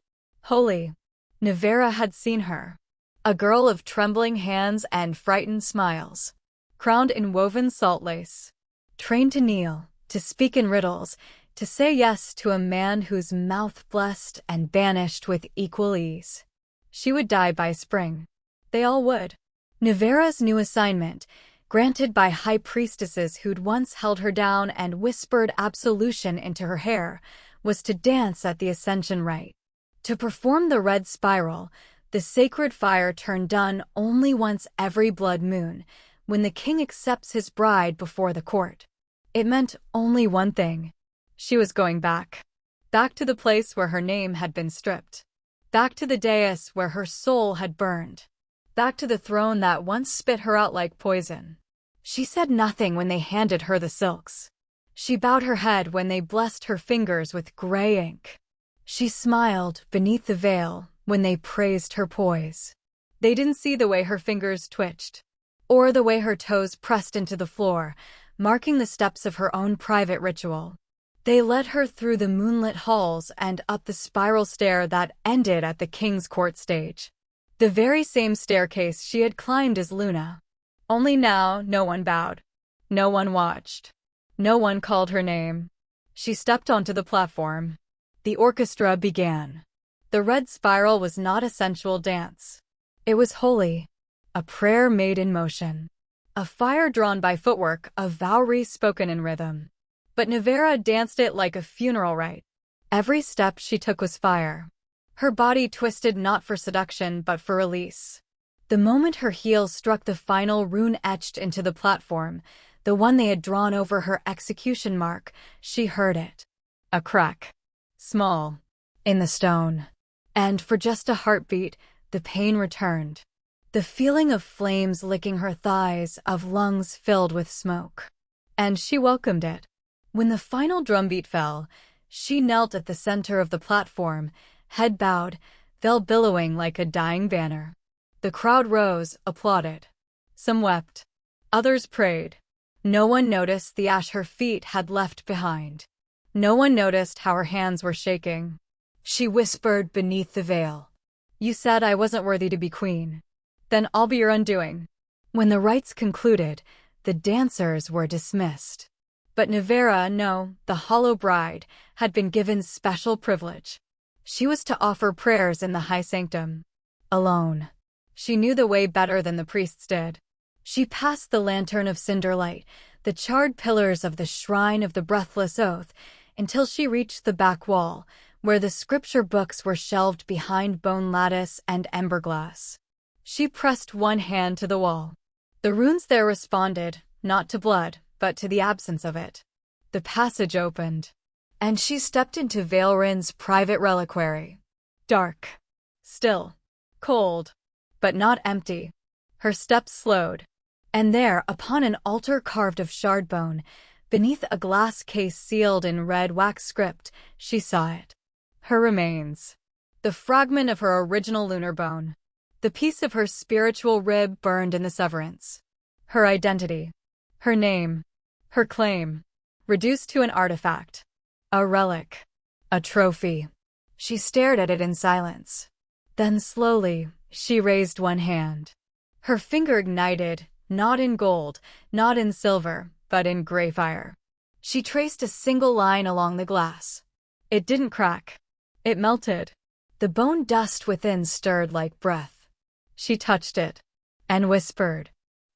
holy. Nevara had seen her. A girl of trembling hands and frightened smiles, crowned in woven salt lace, trained to kneel, to speak in riddles, to say yes to a man whose mouth blessed and banished with equal ease. She would die by spring. They all would. Nevara's new assignment, granted by high priestesses who'd once held her down and whispered absolution into her hair, was to dance at the Ascension rite. To perform the red spiral, the sacred fire turned done only once every blood moon, when the king accepts his bride before the court. It meant only one thing. She was going back. Back to the place where her name had been stripped. Back to the dais where her soul had burned. Back to the throne that once spit her out like poison. She said nothing when they handed her the silks. She bowed her head when they blessed her fingers with gray ink. She smiled beneath the veil when they praised her poise. They didn't see the way her fingers twitched, or the way her toes pressed into the floor, marking the steps of her own private ritual. They led her through the moonlit halls and up the spiral stair that ended at the king's court stage. The very same staircase she had climbed as Luna. Only now, no one bowed. No one watched. No one called her name. She stepped onto the platform. The orchestra began. The red spiral was not a sensual dance. It was holy. A prayer made in motion. A fire drawn by footwork, a vow spoken in rhythm. But Nevara danced it like a funeral rite. Every step she took was fire. Her body twisted not for seduction but for release. The moment her heels struck the final rune etched into the platform, the one they had drawn over her execution mark, she heard it. A crack. Small. In the stone. And for just a heartbeat, the pain returned. The feeling of flames licking her thighs, of lungs filled with smoke. And she welcomed it. When the final drumbeat fell, she knelt at the center of the platform, head bowed, veil billowing like a dying banner. The crowd rose, applauded. Some wept. Others prayed. No one noticed the ash her feet had left behind. No one noticed how her hands were shaking. She whispered beneath the veil. "You said I wasn't worthy to be queen. Then I'll be your undoing." When the rites concluded, the dancers were dismissed. But Nevara, no, the Hollow Bride, had been given special privilege. She was to offer prayers in the high sanctum. Alone. She knew the way better than the priests did. She passed the lantern of cinderlight, the charred pillars of the shrine of the breathless oath, until she reached the back wall, where the scripture books were shelved behind bone lattice and ember glass. She pressed one hand to the wall. The runes there responded, not to blood, but to the absence of it. The passage opened, and she stepped into Vellithorn's private reliquary. Dark. Still. Cold. But not empty. Her steps slowed. And there, upon an altar carved of shard bone, Beneath a glass case sealed in red wax script, she saw it. Her remains. The fragment of her original lunar bone. The piece of her spiritual rib burned in the severance. Her identity. Her name. Her claim. Reduced to an artifact. A relic. A trophy. She stared at it in silence. Then slowly, she raised one hand. Her finger ignited, not in gold, not in silver, but in gray fire. She traced a single line along the glass. It didn't crack. It melted. The bone dust within stirred like breath. She touched it and whispered,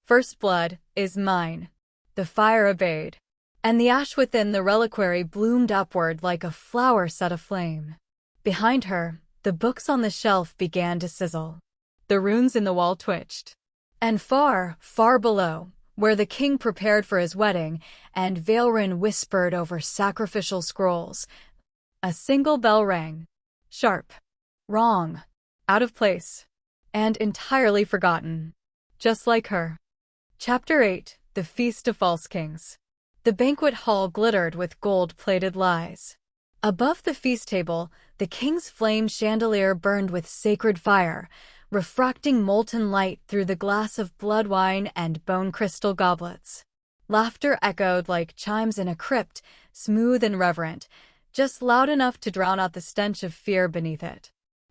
"First blood is mine." The fire obeyed, and the ash within the reliquary bloomed upward like a flower set aflame. Behind her, the books on the shelf began to sizzle. The runes in the wall twitched. And far, far below, where the king prepared for his wedding, and Vellithorn whispered over sacrificial scrolls, a single bell rang. Sharp. Wrong. Out of place. And entirely forgotten. Just like her. Chapter 8. The Feast of False Kings. The banquet hall glittered with gold-plated lies. Above the feast table, the king's flame chandelier burned with sacred fire, refracting molten light through the glass of blood wine and bone crystal goblets. Laughter echoed like chimes in a crypt, smooth and reverent, just loud enough to drown out the stench of fear beneath it.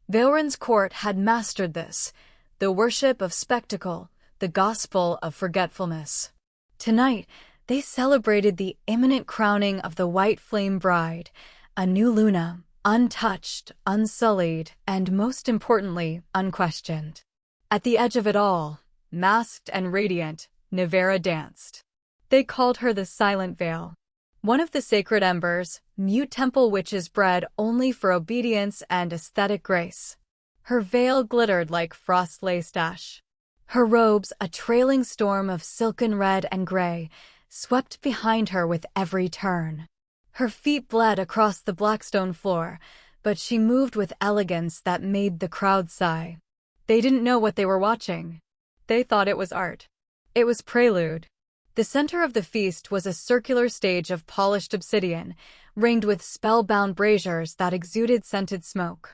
Vellithorn's court had mastered this, the worship of spectacle, the gospel of forgetfulness. Tonight, they celebrated the imminent crowning of the white flame bride, a new Luna, untouched, unsullied, and most importantly, unquestioned. At the edge of it all, masked and radiant, Nevara danced. They called her the Silent Veil. One of the sacred embers, mute temple witches bred only for obedience and aesthetic grace. Her veil glittered like frost-laced ash. Her robes, a trailing storm of silken red and gray, swept behind her with every turn. Her feet bled across the blackstone floor, but she moved with elegance that made the crowd sigh. They didn't know what they were watching. They thought it was art. It was prelude. The center of the feast was a circular stage of polished obsidian, ringed with spellbound braziers that exuded scented smoke.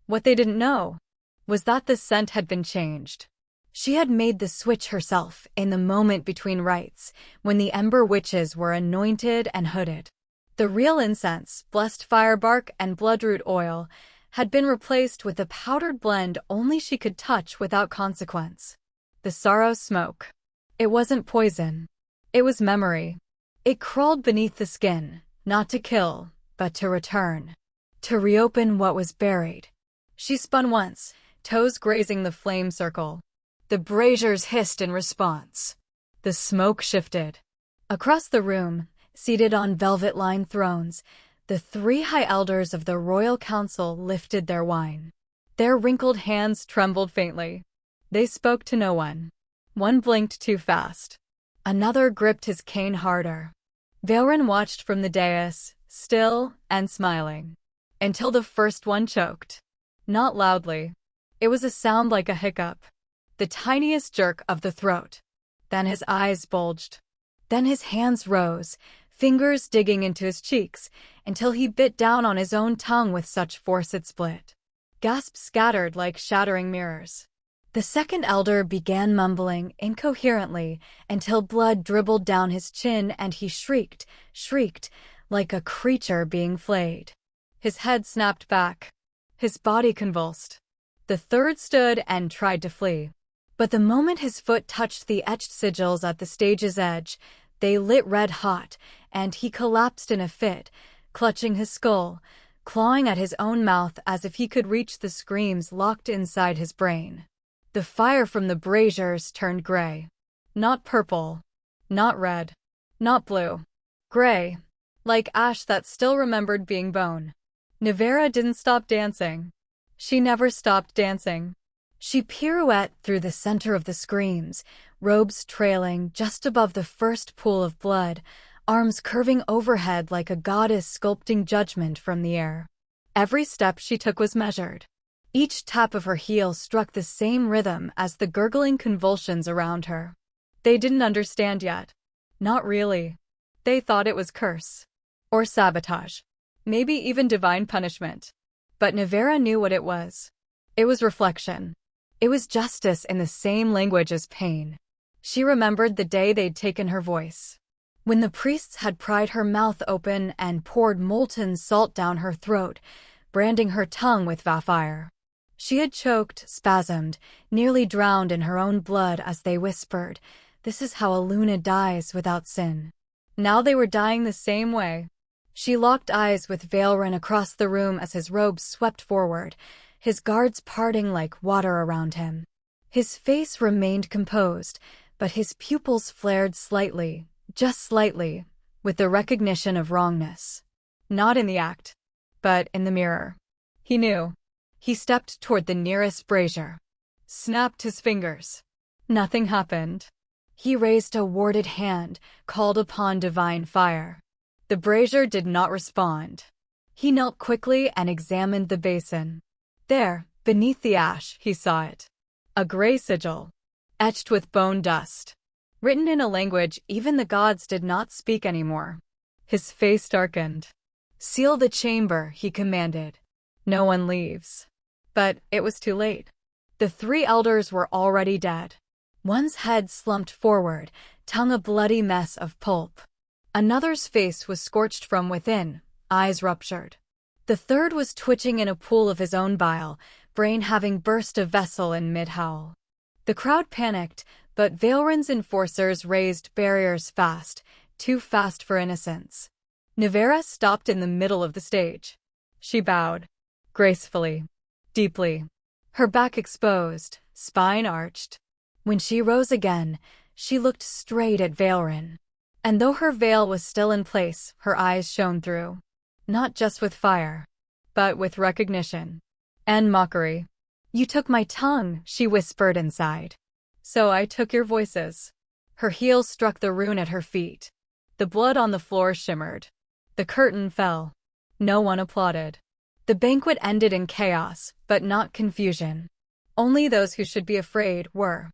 What they didn't know was that the scent had been changed. She had made the switch herself in the moment between rites, when the ember witches were anointed and hooded. The real incense, blessed firebark and bloodroot oil, had been replaced with a powdered blend only she could touch without consequence. The sorrow smoke. It wasn't poison. It was memory. It crawled beneath the skin, not to kill, but to return. To reopen what was buried. She spun once, toes grazing the flame circle. The braziers hissed in response. The smoke shifted. Across the room, seated on velvet-lined thrones, the three high elders of the royal council lifted their wine. Their wrinkled hands trembled faintly. They spoke to no one. One blinked too fast. Another gripped his cane harder. Vellithorn watched from the dais, still and smiling, until the first one choked. Not loudly. It was a sound like a hiccup. The tiniest jerk of the throat. Then his eyes bulged. Then his hands rose, fingers digging into his cheeks, until he bit down on his own tongue with such force it split. Gasps scattered like shattering mirrors. The second elder began mumbling incoherently until blood dribbled down his chin and he shrieked, like a creature being flayed. His head snapped back. His body convulsed. The third stood and tried to flee. But the moment his foot touched the etched sigils at the stage's edge, they lit red hot, and he collapsed in a fit, clutching his skull, clawing at his own mouth as if he could reach the screams locked inside his brain. The fire from the braziers turned gray. Not purple. Not red. Not blue. Gray. Like ash that still remembered being bone. Nevara didn't stop dancing. She never stopped dancing. She pirouetted through the center of the screams, robes trailing just above the first pool of blood, arms curving overhead like a goddess sculpting judgment from the air. Every step she took was measured. Each tap of her heel struck the same rhythm as the gurgling convulsions around her. They didn't understand yet. Not really. They thought it was curse. Or sabotage. Maybe even divine punishment. But Nevara knew what it was. It was reflection. It was justice in the same language as pain. She remembered the day they'd taken her voice. When the priests had pried her mouth open and poured molten salt down her throat, branding her tongue with fire. She had choked, spasmed, nearly drowned in her own blood as they whispered, "This is how a Luna dies without sin." Now they were dying the same way. She locked eyes with Vellithorn across the room as his robes swept forward, his guards parting like water around him. His face remained composed, but his pupils flared slightly, just slightly, with the recognition of wrongness. Not in the act, but in the mirror. He knew. He stepped toward the nearest brazier. Snapped his fingers. Nothing happened. He raised a warded hand, called upon divine fire. The brazier did not respond. He knelt quickly and examined the basin. There, beneath the ash, he saw it. A gray sigil, etched with bone dust. Written in a language even the gods did not speak anymore. His face darkened. "Seal the chamber," he commanded. "No one leaves." But it was too late. The 3 elders were already dead. One's head slumped forward, tongue a bloody mess of pulp. Another's face was scorched from within, eyes ruptured. The third was twitching in a pool of his own bile, brain having burst a vessel in mid-howl. The crowd panicked, but Vellithorn's enforcers raised barriers fast, too fast for innocence. Nevara stopped in the middle of the stage. She bowed. Gracefully. Deeply. Her back exposed, spine arched. When she rose again, she looked straight at Vellithorn. And though her veil was still in place, her eyes shone through. Not just with fire, but with recognition. And mockery. "You took my tongue," she whispered inside. "So I took your voices." Her heels struck the rune at her feet. The blood on the floor shimmered. The curtain fell. No one applauded. The banquet ended in chaos, but not confusion. Only those who should be afraid were.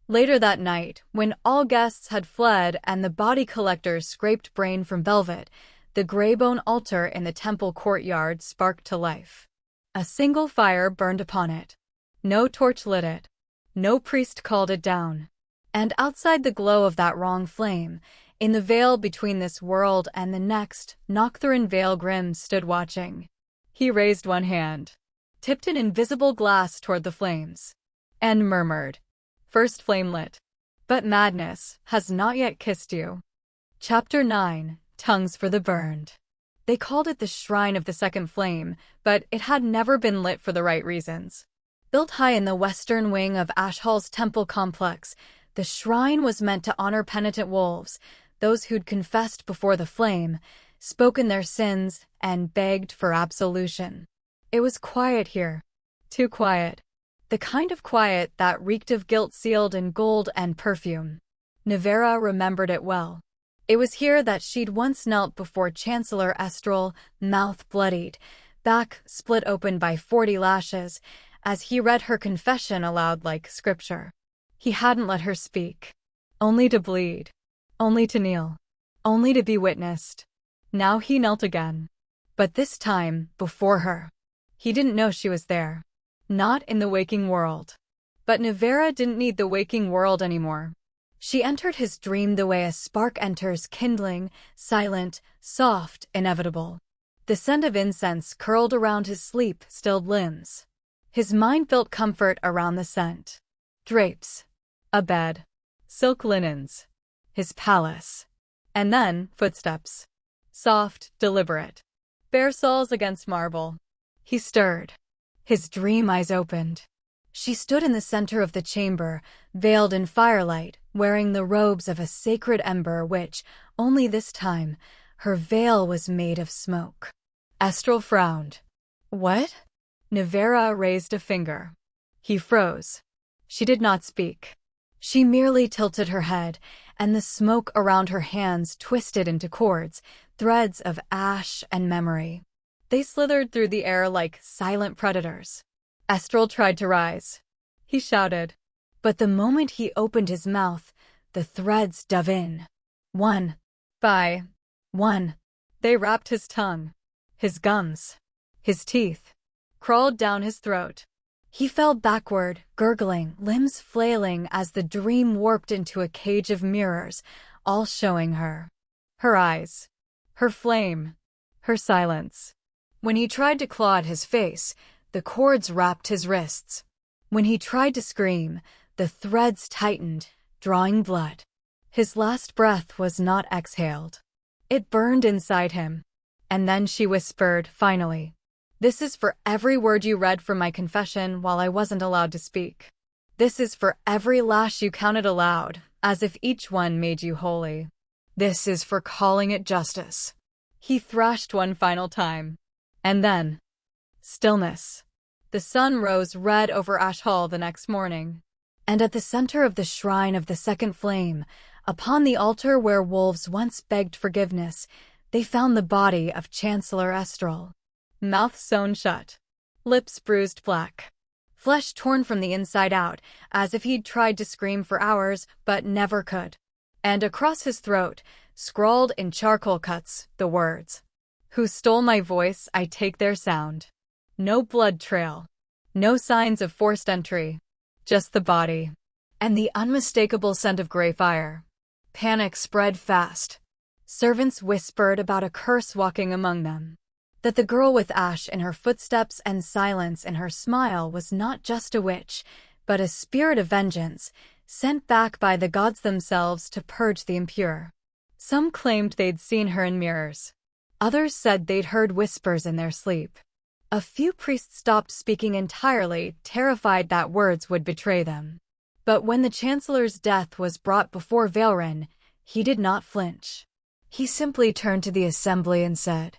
Later that night, when all guests had fled and the body collectors scraped brain from velvet, the gray-bone altar in the temple courtyard sparked to life. A single fire burned upon it. No torch lit it. No priest called it down. And outside the glow of that wrong flame, in the veil between this world and the next, Noctherin Vale stood watching. He raised one hand, tipped an invisible glass toward the flames, and murmured, "First flame lit. But madness has not yet kissed you." Chapter 9, Tongues for the Burned. They called it the Shrine of the Second Flame, but it had never been lit for the right reasons. Built high in the western wing of Ashhall's temple complex, the shrine was meant to honor penitent wolves, those who'd confessed before the flame, spoken their sins, and begged for absolution. It was quiet here. Too quiet. The kind of quiet that reeked of guilt sealed in gold and perfume. Nevara remembered it well. It was here that she'd once knelt before Chancellor Estrel, mouth bloodied, back split open by 40 lashes, as he read her confession aloud like scripture. He hadn't let her speak. Only to bleed. Only to kneel. Only to be witnessed. Now he knelt again. But this time, before her. He didn't know she was there. Not in the waking world. But Nevara didn't need the waking world anymore. She entered his dream the way a spark enters, kindling, silent, soft, inevitable. The scent of incense curled around his sleep-stilled limbs. His mind felt comfort around the scent. Drapes. A bed. Silk linens. His palace. And then, footsteps. Soft, deliberate. Bare soles against marble. He stirred. His dream eyes opened. She stood in the center of the chamber, veiled in firelight, wearing the robes of a sacred ember which, only this time, her veil was made of smoke. Estrel frowned. "What?" Nevara raised a finger. He froze. She did not speak. She merely tilted her head, and the smoke around her hands twisted into cords, threads of ash and memory. They slithered through the air like silent predators. Estrel tried to rise. He shouted. But the moment he opened his mouth, the threads dove in. One. By 1. They wrapped his tongue, his gums, his teeth, crawled down his throat. He fell backward, gurgling, limbs flailing as the dream warped into a cage of mirrors, all showing her. Her eyes, her flame, her silence. When he tried to claw at his face, the cords wrapped his wrists. When he tried to scream, the threads tightened, drawing blood. His last breath was not exhaled. It burned inside him. And then she whispered, finally, "This is for every word you read from my confession while I wasn't allowed to speak. This is for every lash you counted aloud, as if each one made you holy. This is for calling it justice." He thrashed one final time. And then, stillness. The sun rose red over Ash Hall the next morning. And at the center of the shrine of the second flame, upon the altar where wolves once begged forgiveness, they found the body of Chancellor Estral. Mouth sewn shut, lips bruised black, flesh torn from the inside out, as if he'd tried to scream for hours but never could. And across his throat, scrawled in charcoal cuts, the words, "Who stole my voice, I take their sound." No blood trail, no signs of forced entry, just the body, and the unmistakable scent of gray fire. Panic spread fast. Servants whispered about a curse walking among them, that the girl with ash in her footsteps and silence in her smile was not just a witch, but a spirit of vengeance, sent back by the gods themselves to purge the impure. Some claimed they'd seen her in mirrors. Others said they'd heard whispers in their sleep. A few priests stopped speaking entirely, terrified that words would betray them. But when the Chancellor's death was brought before Vellithorn, he did not flinch. He simply turned to the assembly and said,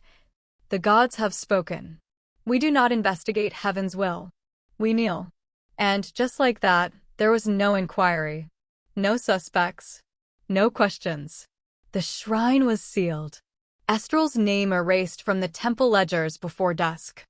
"The gods have spoken. We do not investigate heaven's will. We kneel." And just like that, there was no inquiry, no suspects, no questions. The shrine was sealed, Estral's name erased from the temple ledgers before dusk.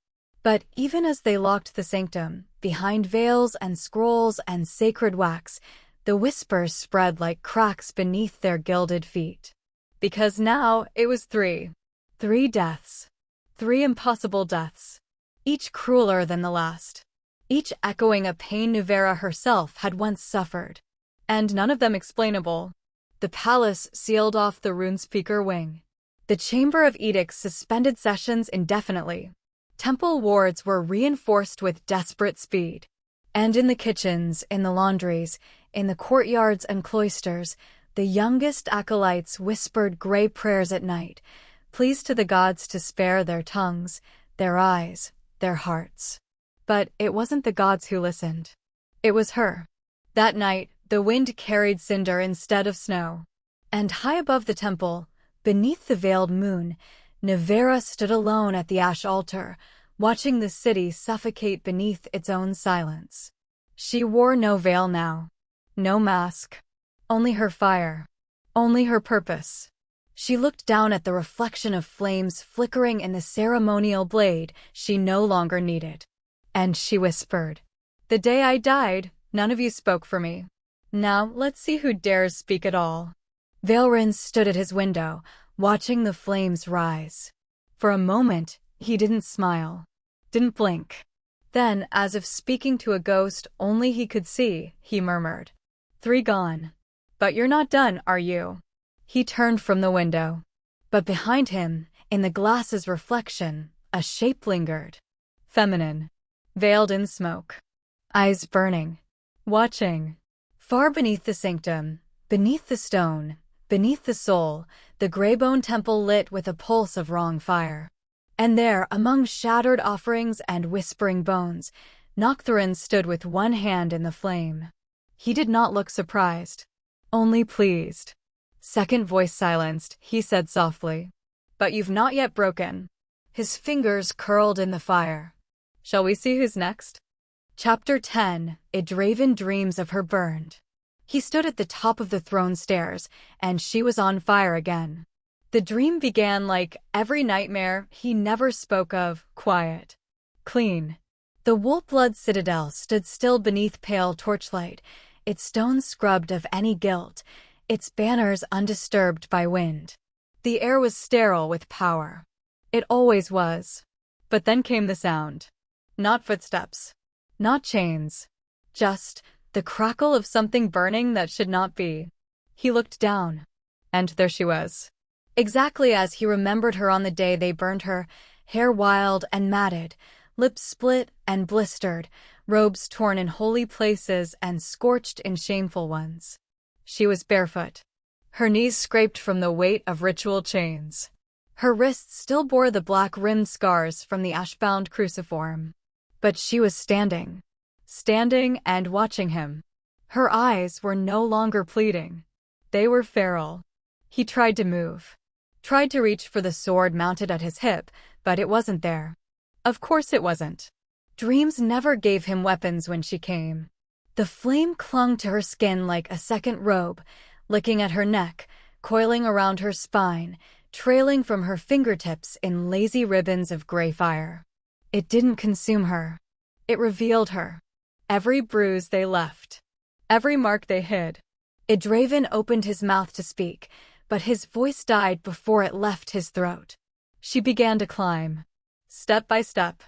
But even as they locked the sanctum, behind veils and scrolls and sacred wax, the whispers spread like cracks beneath their gilded feet. Because now it was three deaths. 3 impossible deaths. Each crueler than the last. Each echoing a pain Nevara herself had once suffered. And none of them explainable. The palace sealed off the rune-speaker wing. The Chamber of Edicts suspended sessions indefinitely. Temple wards were reinforced with desperate speed. And in the kitchens, in the laundries, in the courtyards and cloisters, the youngest acolytes whispered gray prayers at night, pleas to the gods to spare their tongues, their eyes, their hearts. But it wasn't the gods who listened. It was her. That night, the wind carried cinder instead of snow. And high above the temple, beneath the veiled moon, Nevara stood alone at the ash altar, watching the city suffocate beneath its own silence. She wore no veil now, no mask, only her fire, only her purpose. She looked down at the reflection of flames flickering in the ceremonial blade she no longer needed. And she whispered, "The day I died, none of you spoke for me. Now let's see who dares speak at all." Vellithorn stood at his window, watching the flames rise. For a moment, he didn't smile, didn't blink. Then, as if speaking to a ghost only he could see, he murmured, "3 gone. But you're not done, are you?" He turned from the window. But behind him, in the glass's reflection, a shape lingered. Feminine, veiled in smoke, eyes burning, watching. Far beneath the sanctum, beneath the stone, beneath the soul, the gray-bone temple lit with a pulse of wrong fire. And there, among shattered offerings and whispering bones, Noctherin stood with one hand in the flame. He did not look surprised, only pleased. Second voice silenced, he said softly, "But you've not yet broken." His fingers curled in the fire. Shall we see who's next? Chapter 10, Edraven dreams of her burned. He stood at the top of the throne stairs, and she was on fire again. The dream began like every nightmare he never spoke of, quiet, clean. The wool-blood citadel stood still beneath pale torchlight, its stones scrubbed of any guilt, its banners undisturbed by wind. The air was sterile with power. It always was. But then came the sound. Not footsteps. Not chains. Just the crackle of something burning that should not be. He looked down. And there she was. Exactly as he remembered her on the day they burned her, hair wild and matted, lips split and blistered, robes torn in holy places and scorched in shameful ones. She was barefoot. Her knees scraped from the weight of ritual chains. Her wrists still bore the black-rimmed scars from the ash-bound cruciform. But she was standing. Standing and watching him. Her eyes were no longer pleading. They were feral. He tried to move. Tried to reach for the sword mounted at his hip, but it wasn't there. Of course it wasn't. Dreams never gave him weapons when she came. The flame clung to her skin like a second robe, licking at her neck, coiling around her spine, trailing from her fingertips in lazy ribbons of gray fire. It didn't consume her. It revealed her. Every bruise they left. Every mark they hid. Edraven opened his mouth to speak, but his voice died before it left his throat. She began to climb. Step by step.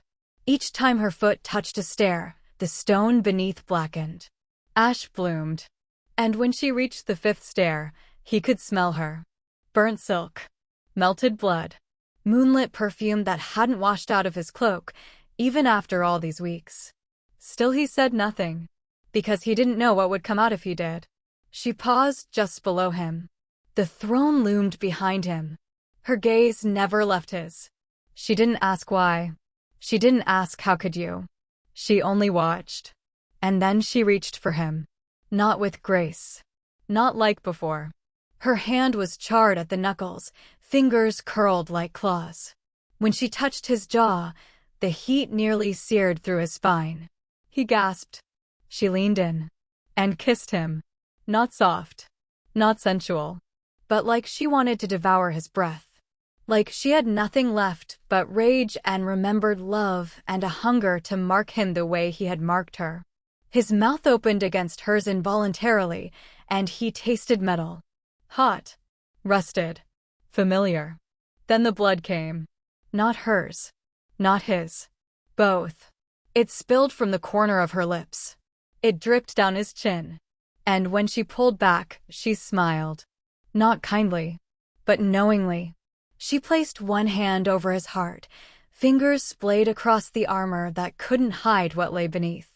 Each time her foot touched a stair, the stone beneath blackened. Ash bloomed. And when she reached the fifth stair, he could smell her. Burnt silk. Melted blood. Moonlit perfume that hadn't washed out of his cloak, even after all these weeks. Still he said nothing. Because he didn't know what would come out if he did. She paused just below him. The throne loomed behind him. Her gaze never left his. She didn't ask why. She didn't ask how could you. She only watched. And then she reached for him. Not with grace. Not like before. Her hand was charred at the knuckles, fingers curled like claws. When she touched his jaw, the heat nearly seared through his spine. He gasped. She leaned in. And kissed him. Not soft. Not sensual. But like she wanted to devour his breath. Like she had nothing left but rage and remembered love and a hunger to mark him the way he had marked her. His mouth opened against hers involuntarily, and he tasted metal. Hot. Rusted. Familiar. Then the blood came. Not hers. Not his. Both. It spilled from the corner of her lips. It dripped down his chin. And when she pulled back, she smiled. Not kindly, but knowingly. She placed one hand over his heart, fingers splayed across the armor that couldn't hide what lay beneath.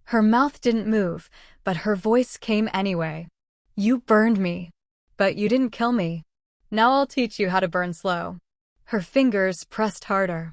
Her mouth didn't move, but her voice came anyway. You burned me. But you didn't kill me. Now I'll teach you how to burn slow. Her fingers pressed harder.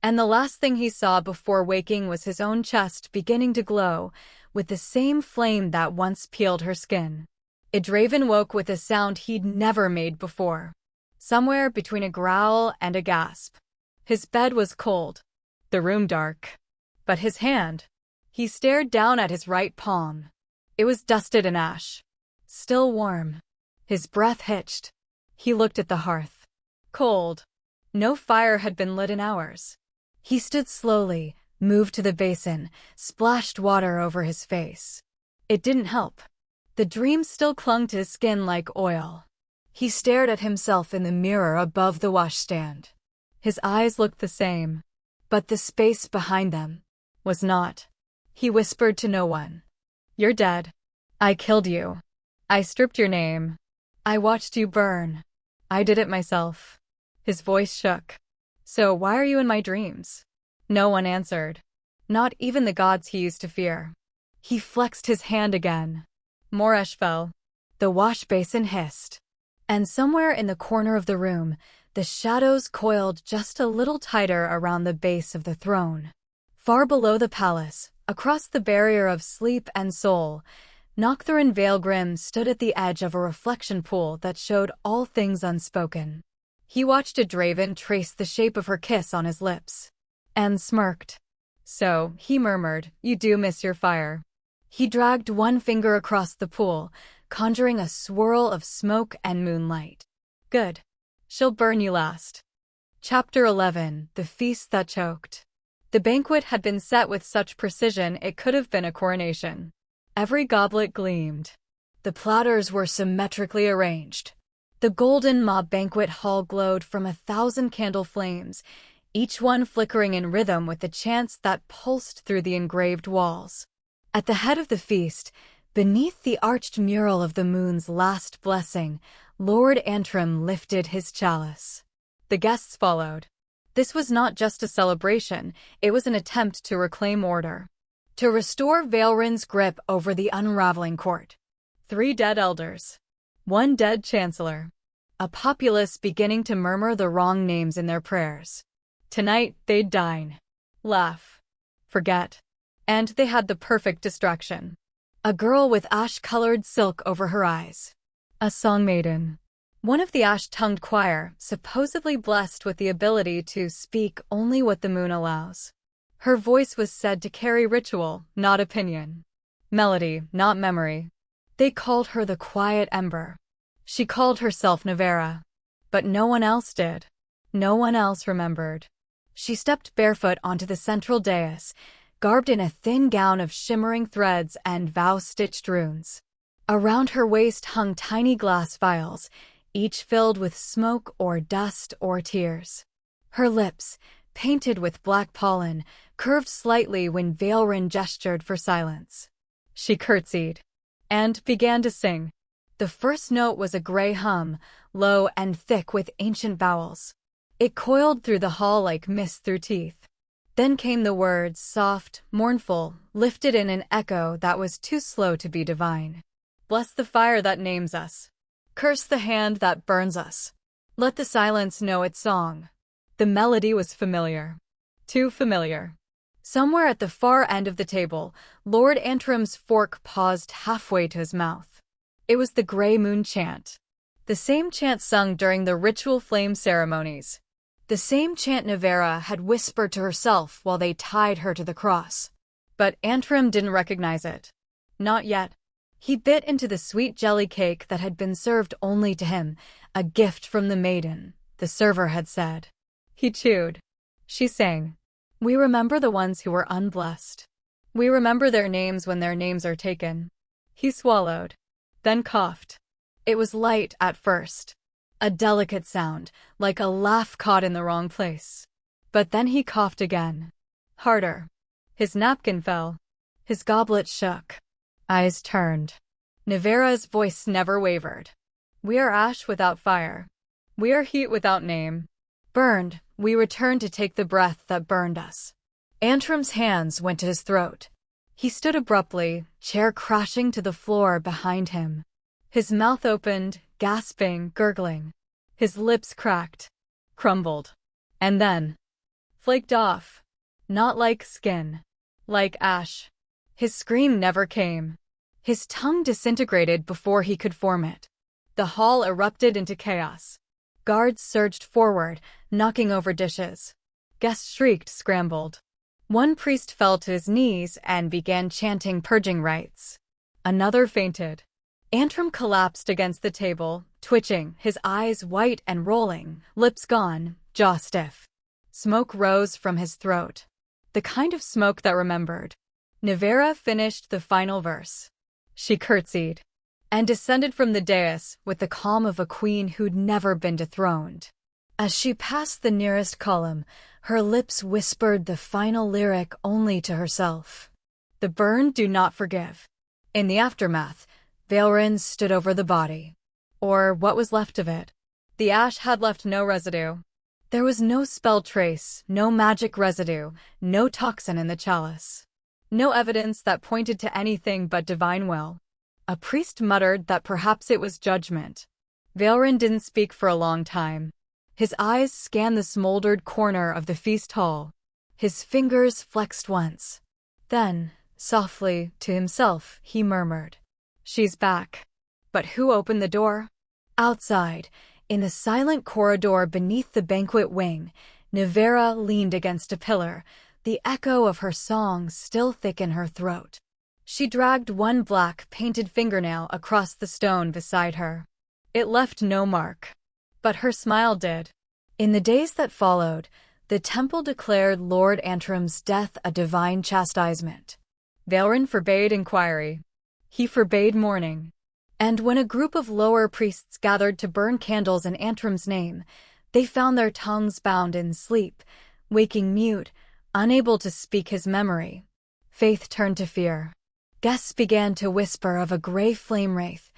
And the last thing he saw before waking was his own chest beginning to glow, with the same flame that once peeled her skin. Edraven woke with a sound he'd never made before. Somewhere between a growl and a gasp. His bed was cold. The room dark. But his hand. He stared down at his right palm. It was dusted in ash. Still warm. His breath hitched. He looked at the hearth. Cold. No fire had been lit in hours. He stood slowly, moved to the basin, splashed water over his face. It didn't help. The dream still clung to his skin like oil. He stared at himself in the mirror above the washstand. His eyes looked the same, but the space behind them was not. He whispered to no one. You're dead. I killed you. I stripped your name. I watched you burn. I did it myself. His voice shook. So why are you in my dreams? No one answered. Not even the gods he used to fear. He flexed his hand again. More ash fell. The wash basin hissed. And somewhere in the corner of the room, the shadows coiled just a little tighter around the base of the throne. Far below the palace, across the barrier of sleep and soul, Noctherin Veilgrim stood at the edge of a reflection pool that showed all things unspoken. He watched Edraven trace the shape of her kiss on his lips. And smirked. So, he murmured, you do miss your fire. He dragged one finger across the pool, conjuring a swirl of smoke and moonlight. Good. She'll burn you last. Chapter 11, The Feast That Choked. The banquet had been set with such precision it could have been a coronation. Every goblet gleamed. The platters were symmetrically arranged. The golden mob banquet hall glowed from 1,000 candle flames, each one flickering in rhythm with the chants that pulsed through the engraved walls. At the head of the feast, beneath the arched mural of the moon's last blessing, Lord Antrim lifted his chalice. The guests followed. This was not just a celebration, it was an attempt to reclaim order, to restore Valeren's grip over the unraveling court. 3 dead elders. 1 dead chancellor. A populace beginning to murmur the wrong names in their prayers. Tonight, they'd dine, laugh, forget. And they had the perfect distraction. A girl with ash-colored silk over her eyes. A song maiden. One of the ash-tongued choir, supposedly blessed with the ability to speak only what the moon allows. Her voice was said to carry ritual, not opinion. Melody, not memory. They called her the Quiet Ember. She called herself Nevara. But no one else did. No one else remembered. She stepped barefoot onto the central dais, garbed in a thin gown of shimmering threads and vow-stitched runes. Around her waist hung tiny glass vials, each filled with smoke or dust or tears. Her lips, painted with black pollen, curved slightly when Valeren gestured for silence. She curtsied and began to sing. The first note was a gray hum, low and thick with ancient vowels. It coiled through the hall like mist through teeth. Then came the words, soft, mournful, lifted in an echo that was too slow to be divine. Bless the fire that names us. Curse the hand that burns us. Let the silence know its song. The melody was familiar. Too familiar. Somewhere at the far end of the table, Lord Antrim's fork paused halfway to his mouth. It was the Grey Moon chant. The same chant sung during the ritual flame ceremonies. The same chant Nevara had whispered to herself while they tied her to the cross. But Antrim didn't recognize it. Not yet. He bit into the sweet jelly cake that had been served only to him, a gift from the maiden, the server had said. He chewed. She sang. We remember the ones who were unblessed. We remember their names when their names are taken. He swallowed. Then coughed. It was light at first. A delicate sound, like a laugh caught in the wrong place. But then he coughed again. Harder. His napkin fell. His goblet shook. Eyes turned. Nevara's voice never wavered. We are ash without fire. We are heat without name. Burned, we return to take the breath that burned us. Antrim's hands went to his throat. He stood abruptly, chair crashing to the floor behind him. His mouth opened, gasping, gurgling. His lips cracked, crumbled, and then flaked off. Not like skin. Like ash. His scream never came. His tongue disintegrated before he could form it. The hall erupted into chaos. Guards surged forward, knocking over dishes. Guests shrieked, scrambled. One priest fell to his knees and began chanting purging rites. Another fainted. Antrim collapsed against the table, twitching, his eyes white and rolling, lips gone, jaw stiff. Smoke rose from his throat. The kind of smoke that remembered. Nevara finished the final verse. She curtsied and descended from the dais with the calm of a queen who'd never been dethroned. As she passed the nearest column, her lips whispered the final lyric only to herself. The burned do not forgive. In the aftermath, Valeren stood over the body. Or what was left of it. The ash had left no residue. There was no spell trace, no magic residue, no toxin in the chalice. No evidence that pointed to anything but divine will. A priest muttered that perhaps it was judgment. Valeren didn't speak for a long time. His eyes scanned the smoldered corner of the feast hall. His fingers flexed once. Then, softly, to himself, he murmured, "She's back." But who opened the door? Outside, in the silent corridor beneath the banquet wing, Nevara leaned against a pillar, the echo of her song still thick in her throat. She dragged one black, painted fingernail across the stone beside her. It left no mark. But her smile did. In the days that followed, the temple declared Lord Antrim's death a divine chastisement. Valeren forbade inquiry. He forbade mourning. And when a group of lower priests gathered to burn candles in Antrim's name, they found their tongues bound in sleep, waking mute, unable to speak his memory. Faith turned to fear. Guests began to whisper of a gray flame wraith,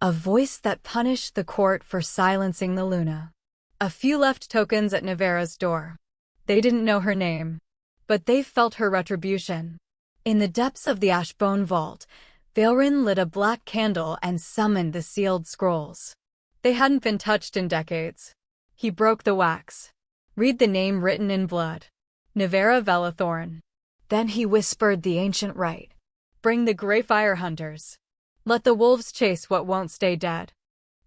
a voice that punished the court for silencing the Luna. A few left tokens at Nevara's door. They didn't know her name, but they felt her retribution. In the depths of the Ashbone Vault, Valerin lit a black candle and summoned the sealed scrolls. They hadn't been touched in decades. He broke the wax. Read the name written in blood. Nevara Vellithorn. Then he whispered the ancient rite. Bring the Grey Fire Hunters. Let the wolves chase what won't stay dead.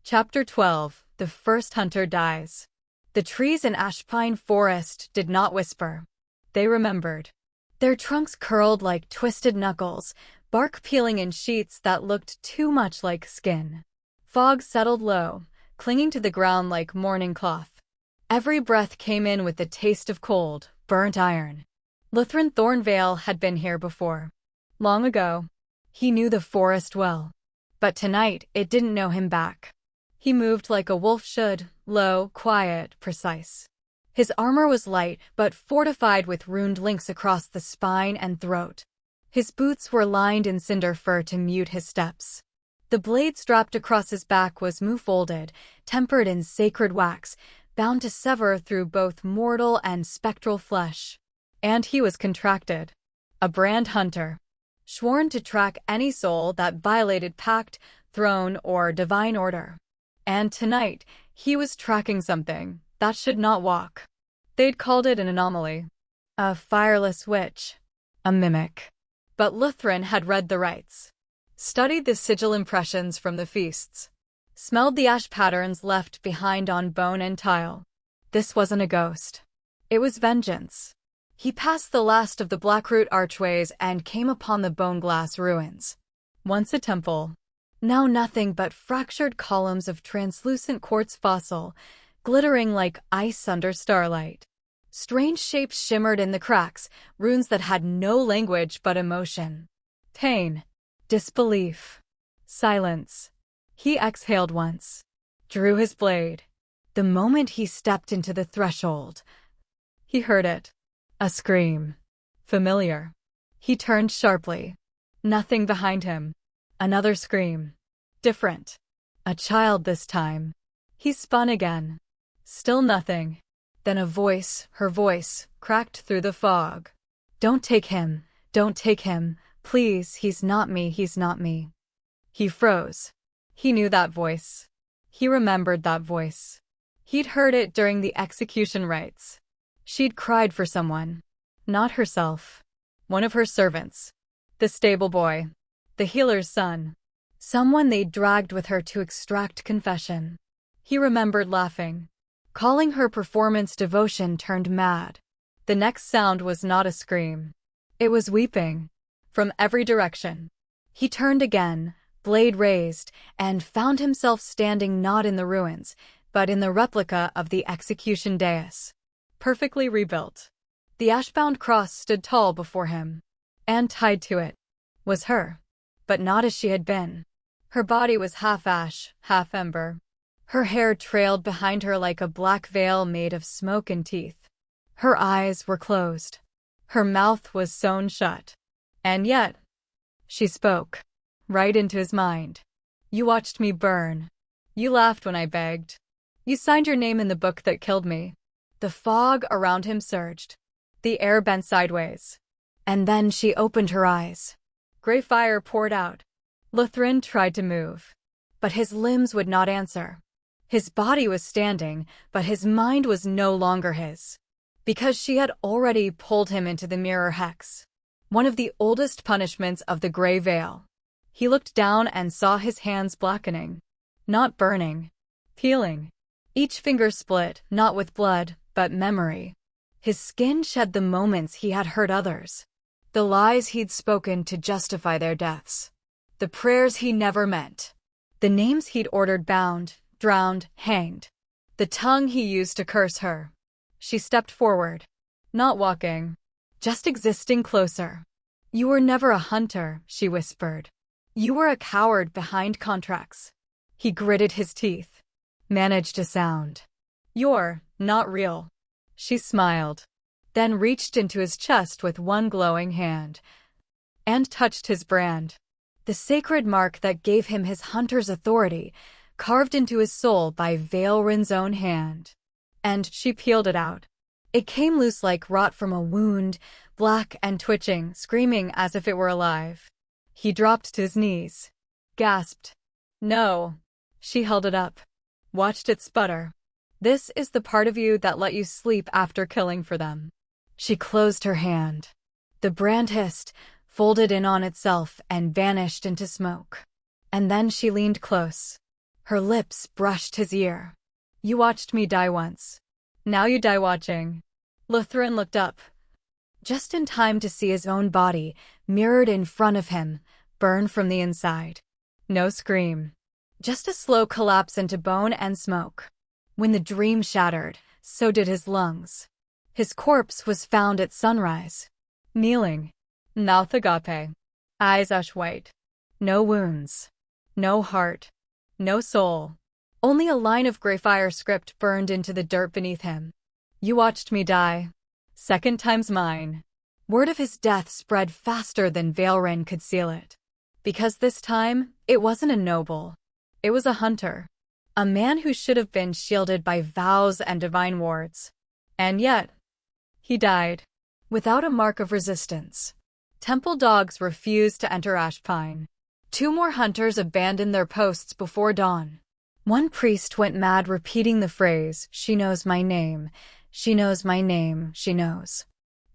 Chapter 12. The first hunter dies. The trees in Ashpine Forest did not whisper. They remembered. Their trunks curled like twisted knuckles, bark peeling in sheets that looked too much like skin. Fog settled low, clinging to the ground like mourning cloth. Every breath came in with the taste of cold, burnt iron. Lutheran Thornvale had been here before. Long ago. He knew the forest well. But tonight, it didn't know him back. He moved like a wolf should, low, quiet, precise. His armor was light, but fortified with runed links across the spine and throat. His boots were lined in cinder fur to mute his steps. The blade strapped across his back was mu-folded, tempered in sacred wax, bound to sever through both mortal and spectral flesh. And he was contracted. A brand hunter. Sworn to track any soul that violated pact, throne, or divine order. And tonight, he was tracking something that should not walk. They'd called it an anomaly. A fireless witch. A mimic. But Lutheran had read the rites. Studied the sigil impressions from the feasts. Smelled the ash patterns left behind on bone and tile. This wasn't a ghost. It was vengeance. He passed the last of the blackroot archways and came upon the bone-glass ruins. Once a temple. Now nothing but fractured columns of translucent quartz fossil, glittering like ice under starlight. Strange shapes shimmered in the cracks, runes that had no language but emotion. Pain. Disbelief. Silence. He exhaled once. Drew his blade. The moment he stepped into the threshold, he heard it. A scream. Familiar. He turned sharply. Nothing behind him. Another scream. Different. A child this time. He spun again. Still nothing. Then a voice, her voice, cracked through the fog. Don't take him. Don't take him. Please, he's not me, he's not me. He froze. He knew that voice. He remembered that voice. He'd heard it during the execution rites. She'd cried for someone. Not herself. One of her servants. The stable boy. The healer's son. Someone they'd dragged with her to extract confession. He remembered laughing. Calling her performance devotion turned mad. The next sound was not a scream. It was weeping. From every direction. He turned again, blade raised, and found himself standing not in the ruins, but in the replica of the execution dais. Perfectly rebuilt. The ash-bound cross stood tall before him. And tied to it was her. But not as she had been. Her body was half ash, half ember. Her hair trailed behind her like a black veil made of smoke and teeth. Her eyes were closed. Her mouth was sewn shut. And yet, she spoke. Right into his mind. You watched me burn. You laughed when I begged. You signed your name in the book that killed me. The fog around him surged. The air bent sideways. And then she opened her eyes. Gray fire poured out. Lutheran tried to move. But his limbs would not answer. His body was standing, but his mind was no longer his. Because she had already pulled him into the mirror hex. One of the oldest punishments of the Grey Veil. He looked down and saw his hands blackening. Not burning. Peeling. Each finger split, not with blood, but memory. His skin shed the moments he had hurt others. The lies he'd spoken to justify their deaths. The prayers he never meant. The names he'd ordered bound, drowned, hanged. The tongue he used to curse her. She stepped forward. Not walking. Just existing closer. You were never a hunter, she whispered. You were a coward behind contracts. He gritted his teeth. Managed a sound. You're not real. She smiled, then reached into his chest with one glowing hand and touched his brand. The sacred mark that gave him his hunter's authority, carved into his soul by Valeren's own hand. And she peeled it out. It came loose like rot from a wound, black and twitching, screaming as if it were alive. He dropped to his knees. Gasped. No. She held it up. Watched it sputter. This is the part of you that let you sleep after killing for them. She closed her hand. The brand hissed, folded in on itself, and vanished into smoke. And then she leaned close. Her lips brushed his ear. You watched me die once. Now you die watching. Noctherin looked up, just in time to see his own body, mirrored in front of him, burn from the inside. No scream. Just a slow collapse into bone and smoke. When the dream shattered, so did his lungs. His corpse was found at sunrise. Kneeling. Mouth agape. Eyes ash white. No wounds. No heart. No soul. Only a line of gray fire script burned into the dirt beneath him. You watched me die. Second time's mine. Word of his death spread faster than Valeren could seal it. Because this time, it wasn't a noble. It was a hunter. A man who should have been shielded by vows and divine wards. And yet, he died. Without a mark of resistance. Temple dogs refused to enter Ashpine. 2 more hunters abandoned their posts before dawn. One priest went mad repeating the phrase, "She knows my name. She knows my name, she knows."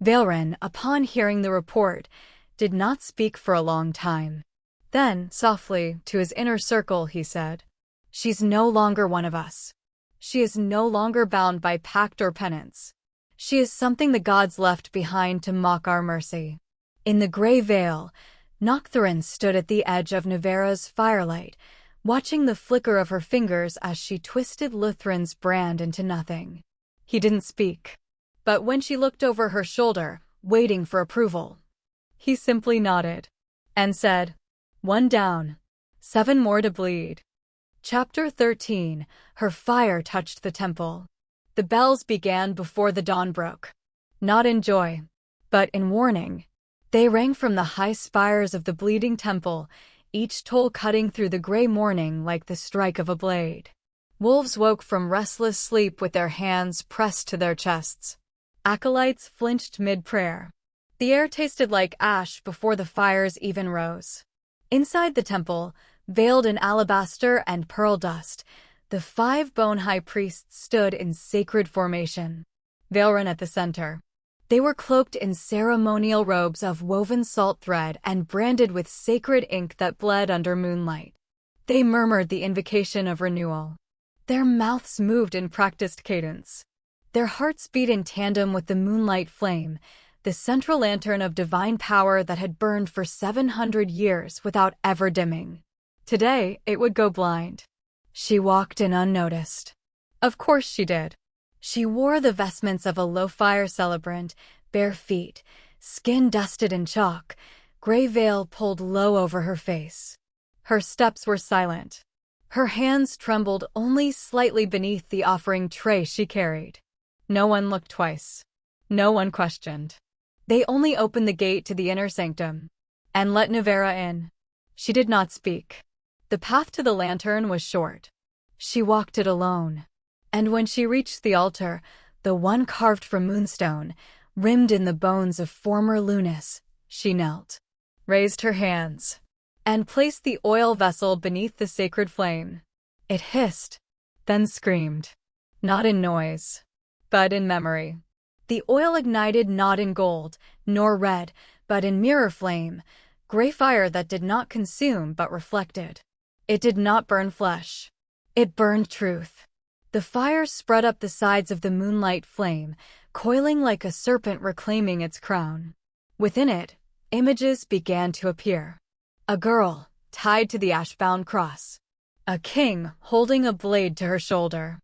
Valeren, upon hearing the report, did not speak for a long time. Then, softly, to his inner circle, he said, "She's no longer one of us. She is no longer bound by pact or penance. She is something the gods left behind to mock our mercy." In the gray veil, Noctherin stood at the edge of Nevara's firelight, watching the flicker of her fingers as she twisted Noctherin's brand into nothing. He didn't speak. But when she looked over her shoulder, waiting for approval, he simply nodded and said, "1 down. 7 more to bleed." Chapter 13. Her fire touched the temple. The bells began before the dawn broke. Not in joy, but in warning. They rang from the high spires of the bleeding temple, each toll cutting through the gray morning like the strike of a blade. Wolves woke from restless sleep with their hands pressed to their chests. Acolytes flinched mid-prayer. The air tasted like ash before the fires even rose. Inside the temple, veiled in alabaster and pearl dust, the 5 bone high priests stood in sacred formation. Valeren at the center. They were cloaked in ceremonial robes of woven salt thread and branded with sacred ink that bled under moonlight. They murmured the invocation of renewal. Their mouths moved in practiced cadence. Their hearts beat in tandem with the moonlight flame, the central lantern of divine power that had burned for 700 years without ever dimming. Today, it would go blind. She walked in unnoticed. Of course she did. She wore the vestments of a low-fire celebrant, bare feet, skin dusted in chalk, gray veil pulled low over her face. Her steps were silent. Her hands trembled only slightly beneath the offering tray she carried. No one looked twice. No one questioned. They only opened the gate to the inner sanctum and let Nevara in. She did not speak. The path to the lantern was short. She walked it alone. And when she reached the altar, the one carved from moonstone, rimmed in the bones of former Lunas, she knelt, raised her hands, and placed the oil vessel beneath the sacred flame. It hissed, then screamed. Not in noise, but in memory. The oil ignited not in gold, nor red, but in mirror flame, gray fire that did not consume but reflected. It did not burn flesh. It burned truth. The fire spread up the sides of the moonlight flame, coiling like a serpent reclaiming its crown. Within it, images began to appear. A girl, tied to the ash-bound cross. A king, holding a blade to her shoulder.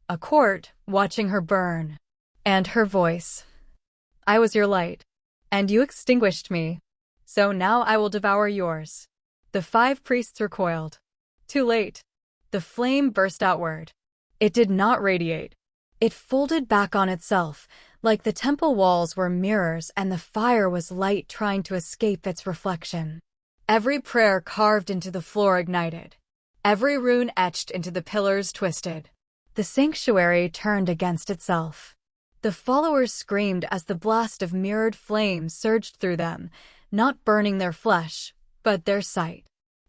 A court, watching her burn. And her voice. "I was your light, and you extinguished me. So now I will devour yours." The 5 priests recoiled. Too late. The flame burst outward. It did not radiate. It folded back on itself, like the temple walls were mirrors and the fire was light trying to escape its reflection. Every prayer carved into the floor ignited. Every rune etched into the pillars twisted. The sanctuary turned against itself. The followers screamed as the blast of mirrored flame surged through them, not burning their flesh, but their sight.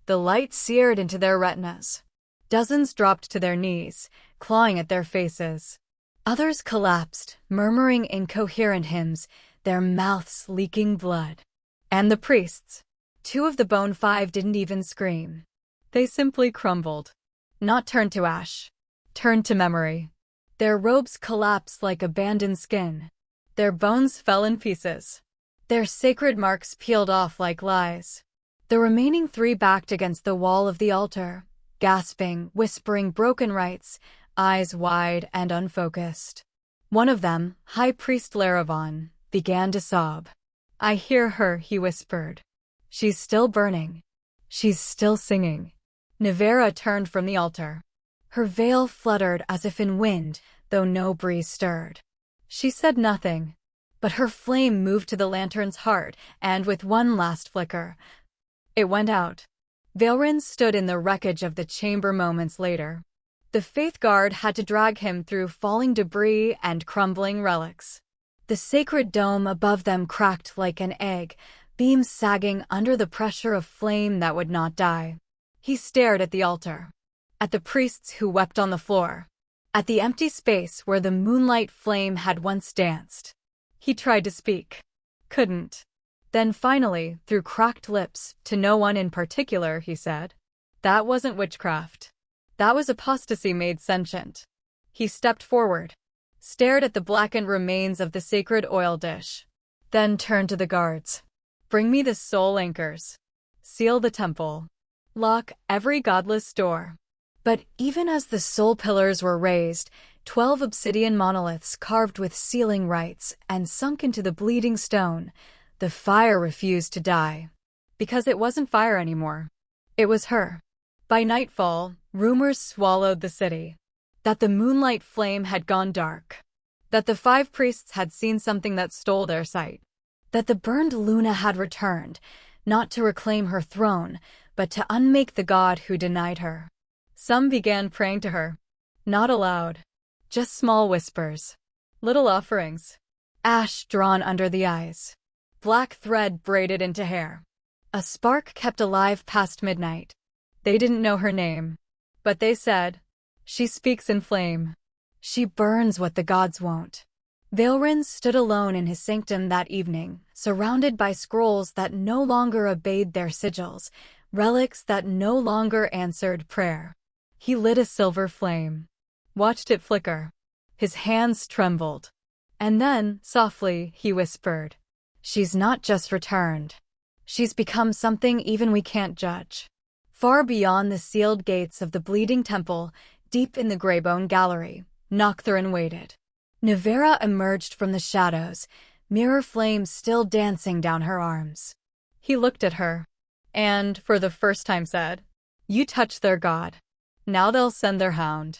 The light seared into their retinas. Dozens dropped to their knees, clawing at their faces. Others collapsed, murmuring incoherent hymns, their mouths leaking blood. And the priests. 2 of the Bone 5 didn't even scream. They simply crumbled. Not turned to ash. Turned to memory. Their robes collapsed like abandoned skin. Their bones fell in pieces. Their sacred marks peeled off like lies. The remaining 3 backed against the wall of the altar, gasping, whispering broken rites, eyes wide and unfocused. One of them, High Priest Laravan, began to sob. "I hear her," he whispered. "She's still burning. She's still singing." Nevara turned from the altar. Her veil fluttered as if in wind, though no breeze stirred. She said nothing, but her flame moved to the lantern's heart, and with one last flicker, it went out. Vellithorn stood in the wreckage of the chamber moments later. The Faith Guard had to drag him through falling debris and crumbling relics. The sacred dome above them cracked like an egg, beams sagging under the pressure of flame that would not die. He stared at the altar, at the priests who wept on the floor, at the empty space where the moonlight flame had once danced. He tried to speak. Couldn't. Then finally, through cracked lips, to no one in particular, he said, "That wasn't witchcraft. That was apostasy made sentient." He stepped forward, stared at the blackened remains of the sacred oil dish, then turned to the guards. "Bring me the soul anchors. Seal the temple. Lock every godless door." But even as the soul pillars were raised, 12 obsidian monoliths carved with sealing rites and sunk into the bleeding stone, the fire refused to die. Because it wasn't fire anymore. It was her. By nightfall, rumors swallowed the city. That the moonlight flame had gone dark. That the 5 priests had seen something that stole their sight. That the burned Luna had returned, not to reclaim her throne, but to unmake the god who denied her. Some began praying to her. Not aloud. Just small whispers. Little offerings. Ash drawn under the eyes. Black thread braided into hair. A spark kept alive past midnight. They didn't know her name. But they said, "She speaks in flame. She burns what the gods won't." Vellithorn stood alone in his sanctum that evening, surrounded by scrolls that no longer obeyed their sigils, relics that no longer answered prayer. He lit a silver flame. Watched it flicker. His hands trembled. And then, softly, he whispered, "She's not just returned. She's become something even we can't judge." Far beyond the sealed gates of the bleeding temple, deep in the Greybone Gallery, Noctherin waited. Nevara emerged from the shadows, mirror flames still dancing down her arms. He looked at her, and, for the first time said, "You touched their god. Now they'll send their hound."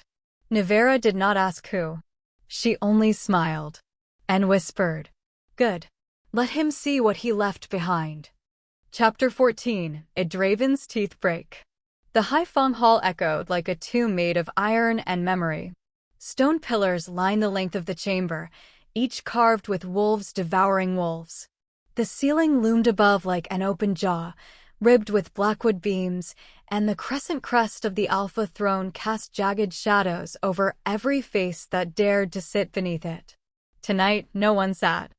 Nevara did not ask who. She only smiled, and whispered, "Good. Let him see what he left behind." Chapter 14. Edraven's Teeth Break. The High Fong Hall echoed like a tomb made of iron and memory. Stone pillars lined the length of the chamber, each carved with wolves devouring wolves. The ceiling loomed above like an open jaw, ribbed with blackwood beams, and the crescent crest of the Alpha throne cast jagged shadows over every face that dared to sit beneath it. Tonight, no one sat.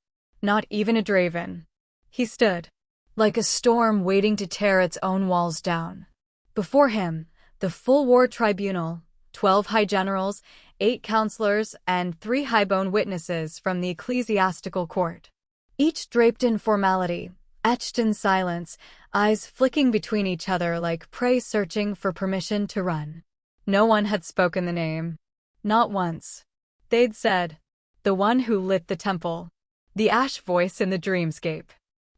Not even Edraven. He stood, like a storm waiting to tear its own walls down. Before him, the full war tribunal, 12 high generals, 8 counselors, and 3 highbone witnesses from the ecclesiastical court. Each draped in formality, etched in silence, eyes flicking between each other like prey searching for permission to run. No one had spoken the name. Not once. They'd said, "The one who lit the temple." The ash voice in the dreamscape.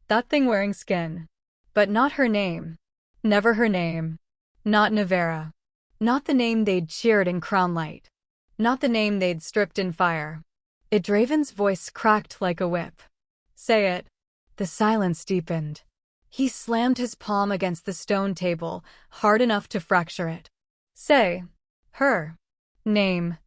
That thing wearing skin. But not her name. Never her name. Not Nevara. Not the name they'd cheered in Crownlight. Not the name they'd stripped in fire. Edraven's voice cracked like a whip. Say it. The silence deepened. He slammed his palm against the stone table, hard enough to fracture it. Say. Her. Name.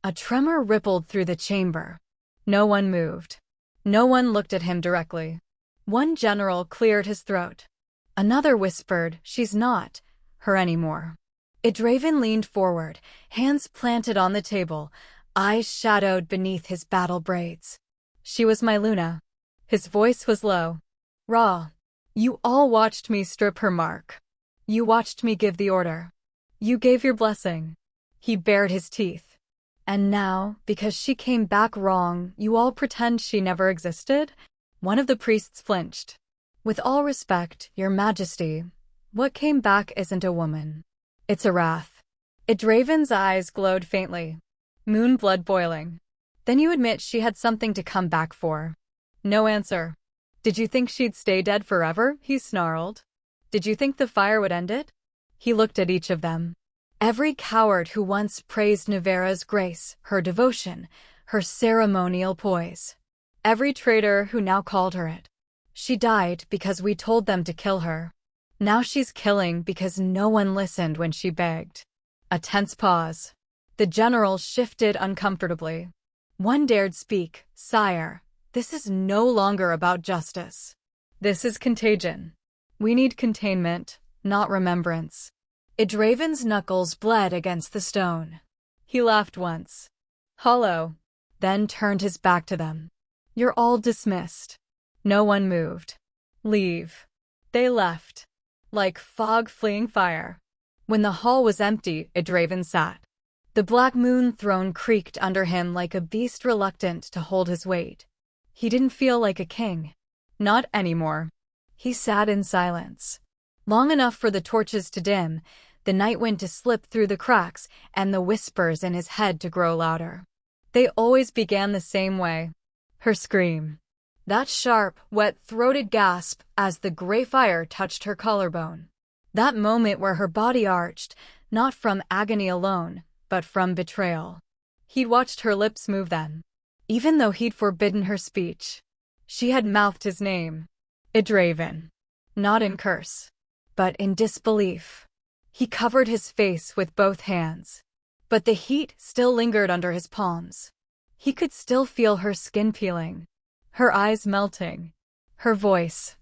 A tremor rippled through the chamber. No one moved. No one looked at him directly. One general cleared his throat. Another whispered, she's not her anymore. Edraven leaned forward, hands planted on the table, eyes shadowed beneath his battle braids. She was my Luna. His voice was low. Raw. You all watched me strip her mark. You watched me give the order. You gave your blessing. He bared his teeth. And now, because she came back wrong, you all pretend she never existed? One of the priests flinched. With all respect, your majesty, what came back isn't a woman. It's a wrath. Edraven's eyes glowed faintly. Moon blood boiling. Then you admit she had something to come back for. No answer. Did you think she'd stay dead forever? He snarled. Did you think the fire would end it? He looked at each of them. Every coward who once praised Nevara's grace, her devotion, her ceremonial poise. Every traitor who now called her it. She died because we told them to kill her. Now she's killing because no one listened when she begged. A tense pause. The general shifted uncomfortably. One dared speak. Sire, this is no longer about justice. This is contagion. We need containment, not remembrance. Edraven's knuckles bled against the stone. He laughed once. Hollow. Then turned his back to them. You're all dismissed. No one moved. Leave. They left. Like fog fleeing fire. When the hall was empty, Edraven sat. The black moon throne creaked under him like a beast reluctant to hold his weight. He didn't feel like a king. Not anymore. He sat in silence. Long enough for the torches to dim, the night wind to slip through the cracks, and the whispers in his head to grow louder. They always began the same way. Her scream. That sharp, wet-throated gasp as the gray fire touched her collarbone. That moment where her body arched, not from agony alone, but from betrayal. He'd watched her lips move then. Even though he'd forbidden her speech. She had mouthed his name. Edraven. Not in curse, but in disbelief. He covered his face with both hands. But the heat still lingered under his palms. He could still feel her skin peeling. Her eyes melting. Her voice.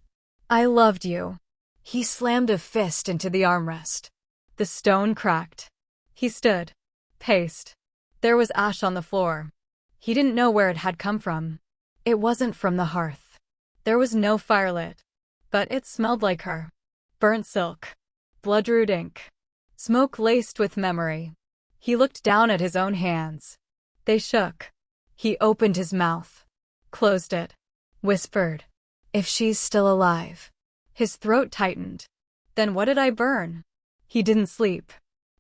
I loved you. He slammed a fist into the armrest. The stone cracked. He stood. Paced. There was ash on the floor. He didn't know where it had come from. It wasn't from the hearth. There was no fire lit. But it smelled like her. Burnt silk. Bloodroot ink. Smoke laced with memory. He looked down at his own hands. They shook. He opened his mouth. Closed it. Whispered. If she's still alive. His throat tightened. Then what did I burn? He didn't sleep.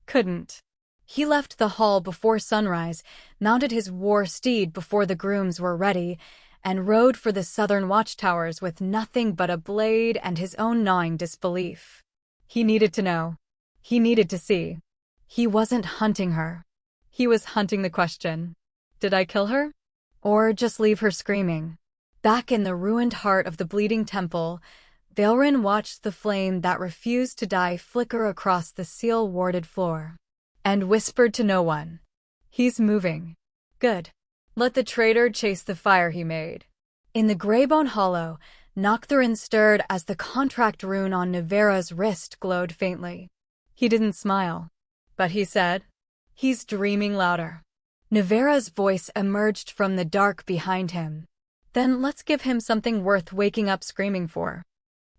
Couldn't. He left the hall before sunrise, mounted his war steed before the grooms were ready, and rode for the southern watchtowers with nothing but a blade and his own gnawing disbelief. He needed to know. He needed to see. He wasn't hunting her. He was hunting the question. Did I kill her? Or just leave her screaming? Back in the ruined heart of the bleeding temple, Vellithorn watched the flame that refused to die flicker across the seal-warded floor. And whispered to no one. He's moving. Good. Let the traitor chase the fire he made. In the Greybone Hollow, Noctherin stirred as the contract rune on Nevara's wrist glowed faintly. He didn't smile. But he said, he's dreaming louder. Nevara's voice emerged from the dark behind him. Then let's give him something worth waking up screaming for.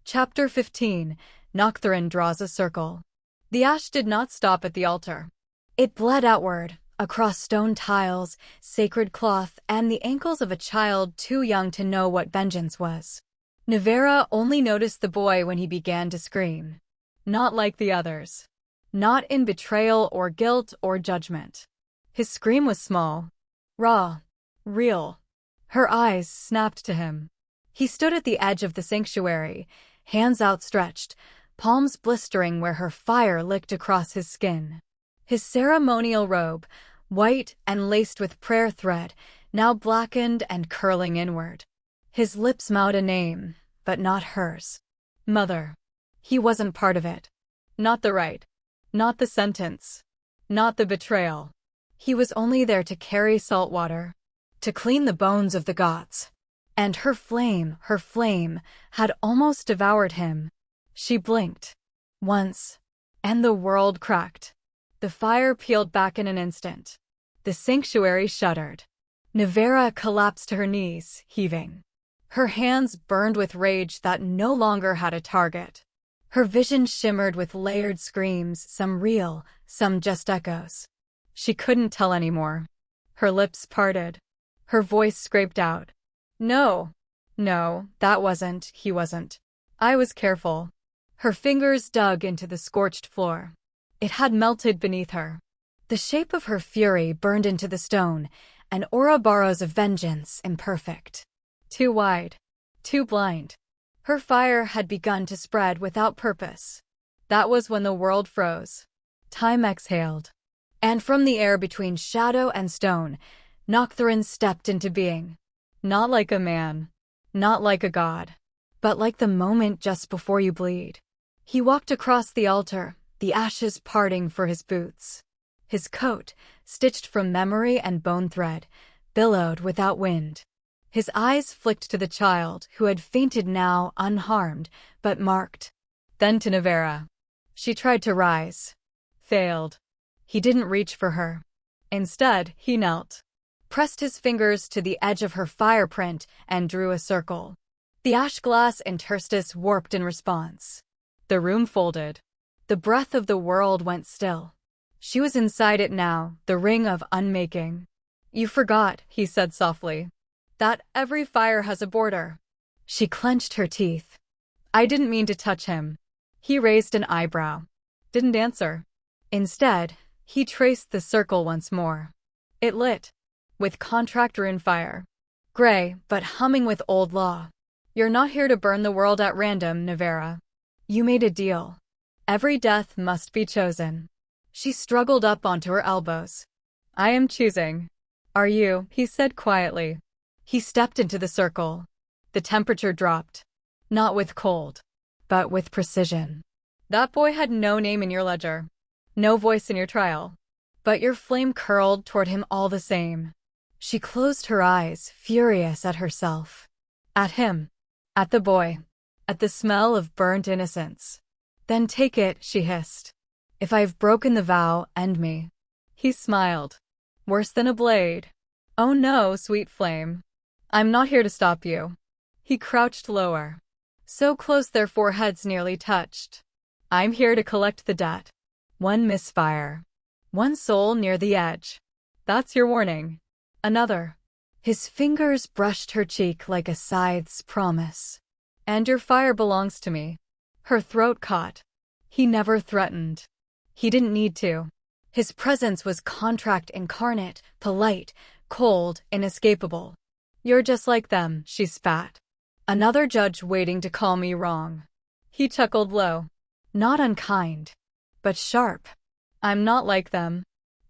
Chapter 15. Noctherin draws a circle. The ash did not stop at the altar. It bled outward, across stone tiles, sacred cloth, and the ankles of a child too young to know what vengeance was. Nevara only noticed the boy when he began to scream. Not like the others. Not in betrayal or guilt or judgment. His scream was small. Raw. Real. Her eyes snapped to him. He stood at the edge of the sanctuary, hands outstretched, palms blistering where her fire licked across his skin. His ceremonial robe, white and laced with prayer thread, now blackened and curling inward. His lips mouthed a name, but not hers. Mother. He wasn't part of it. Not the rite. Not the sentence. Not the betrayal. He was only there to carry salt water, to clean the bones of the gods. And her flame, had almost devoured him. She blinked. Once. And the world cracked. The fire peeled back in an instant. The sanctuary shuddered. Nevara collapsed to her knees, heaving. Her hands burned with rage that no longer had a target. Her vision shimmered with layered screams, some real, some just echoes. She couldn't tell anymore. Her lips parted. Her voice scraped out. No, he wasn't. I was careful. Her fingers dug into the scorched floor. It had melted beneath her. The shape of her fury burned into the stone, an Ouroboros of vengeance, imperfect. Too wide. Too blind. Her fire had begun to spread without purpose. That was when the world froze. Time exhaled. And from the air between shadow and stone, Noctherin stepped into being. Not like a man. Not like a god. But like the moment just before you bleed. He walked across the altar, the ashes parting for his boots. His coat, stitched from memory and bone thread, billowed without wind. His eyes flicked to the child, who had fainted now, unharmed, but marked. Then to Nevara. She tried to rise. Failed. He didn't reach for her. Instead, he knelt, pressed his fingers to the edge of her fireprint, and drew a circle. The ash glass interstice warped in response. The room folded. The breath of the world went still. She was inside it now, the ring of unmaking. You forgot, he said softly, that every fire has a border. She clenched her teeth. I didn't mean to touch him. He raised an eyebrow. Didn't answer. Instead, he traced the circle once more. It lit. With contract rune fire. Gray, but humming with old law. You're not here to burn the world at random, Nevara. You made a deal. Every death must be chosen. She struggled up onto her elbows. I am choosing. Are you? He said quietly. He stepped into the circle. The temperature dropped. Not with cold, but with precision. That boy had no name in your ledger. No voice in your trial. But your flame curled toward him all the same. She closed her eyes, furious at herself. At him. At the boy. At the smell of burnt innocence. Then take it, she hissed. If I've broken the vow, end me. He smiled. Worse than a blade. Oh no, sweet flame. I'm not here to stop you. He crouched lower. So close their foreheads nearly touched. I'm here to collect the debt. One misfire. One soul near the edge. That's your warning. Another. His fingers brushed her cheek like a scythe's promise. And your fire belongs to me. Her throat caught. He never threatened. He didn't need to. His presence was contract incarnate, polite, cold, inescapable. You're just like them, she spat. Another judge waiting to call me wrong. He chuckled low. Not unkind, but sharp. I'm not like them.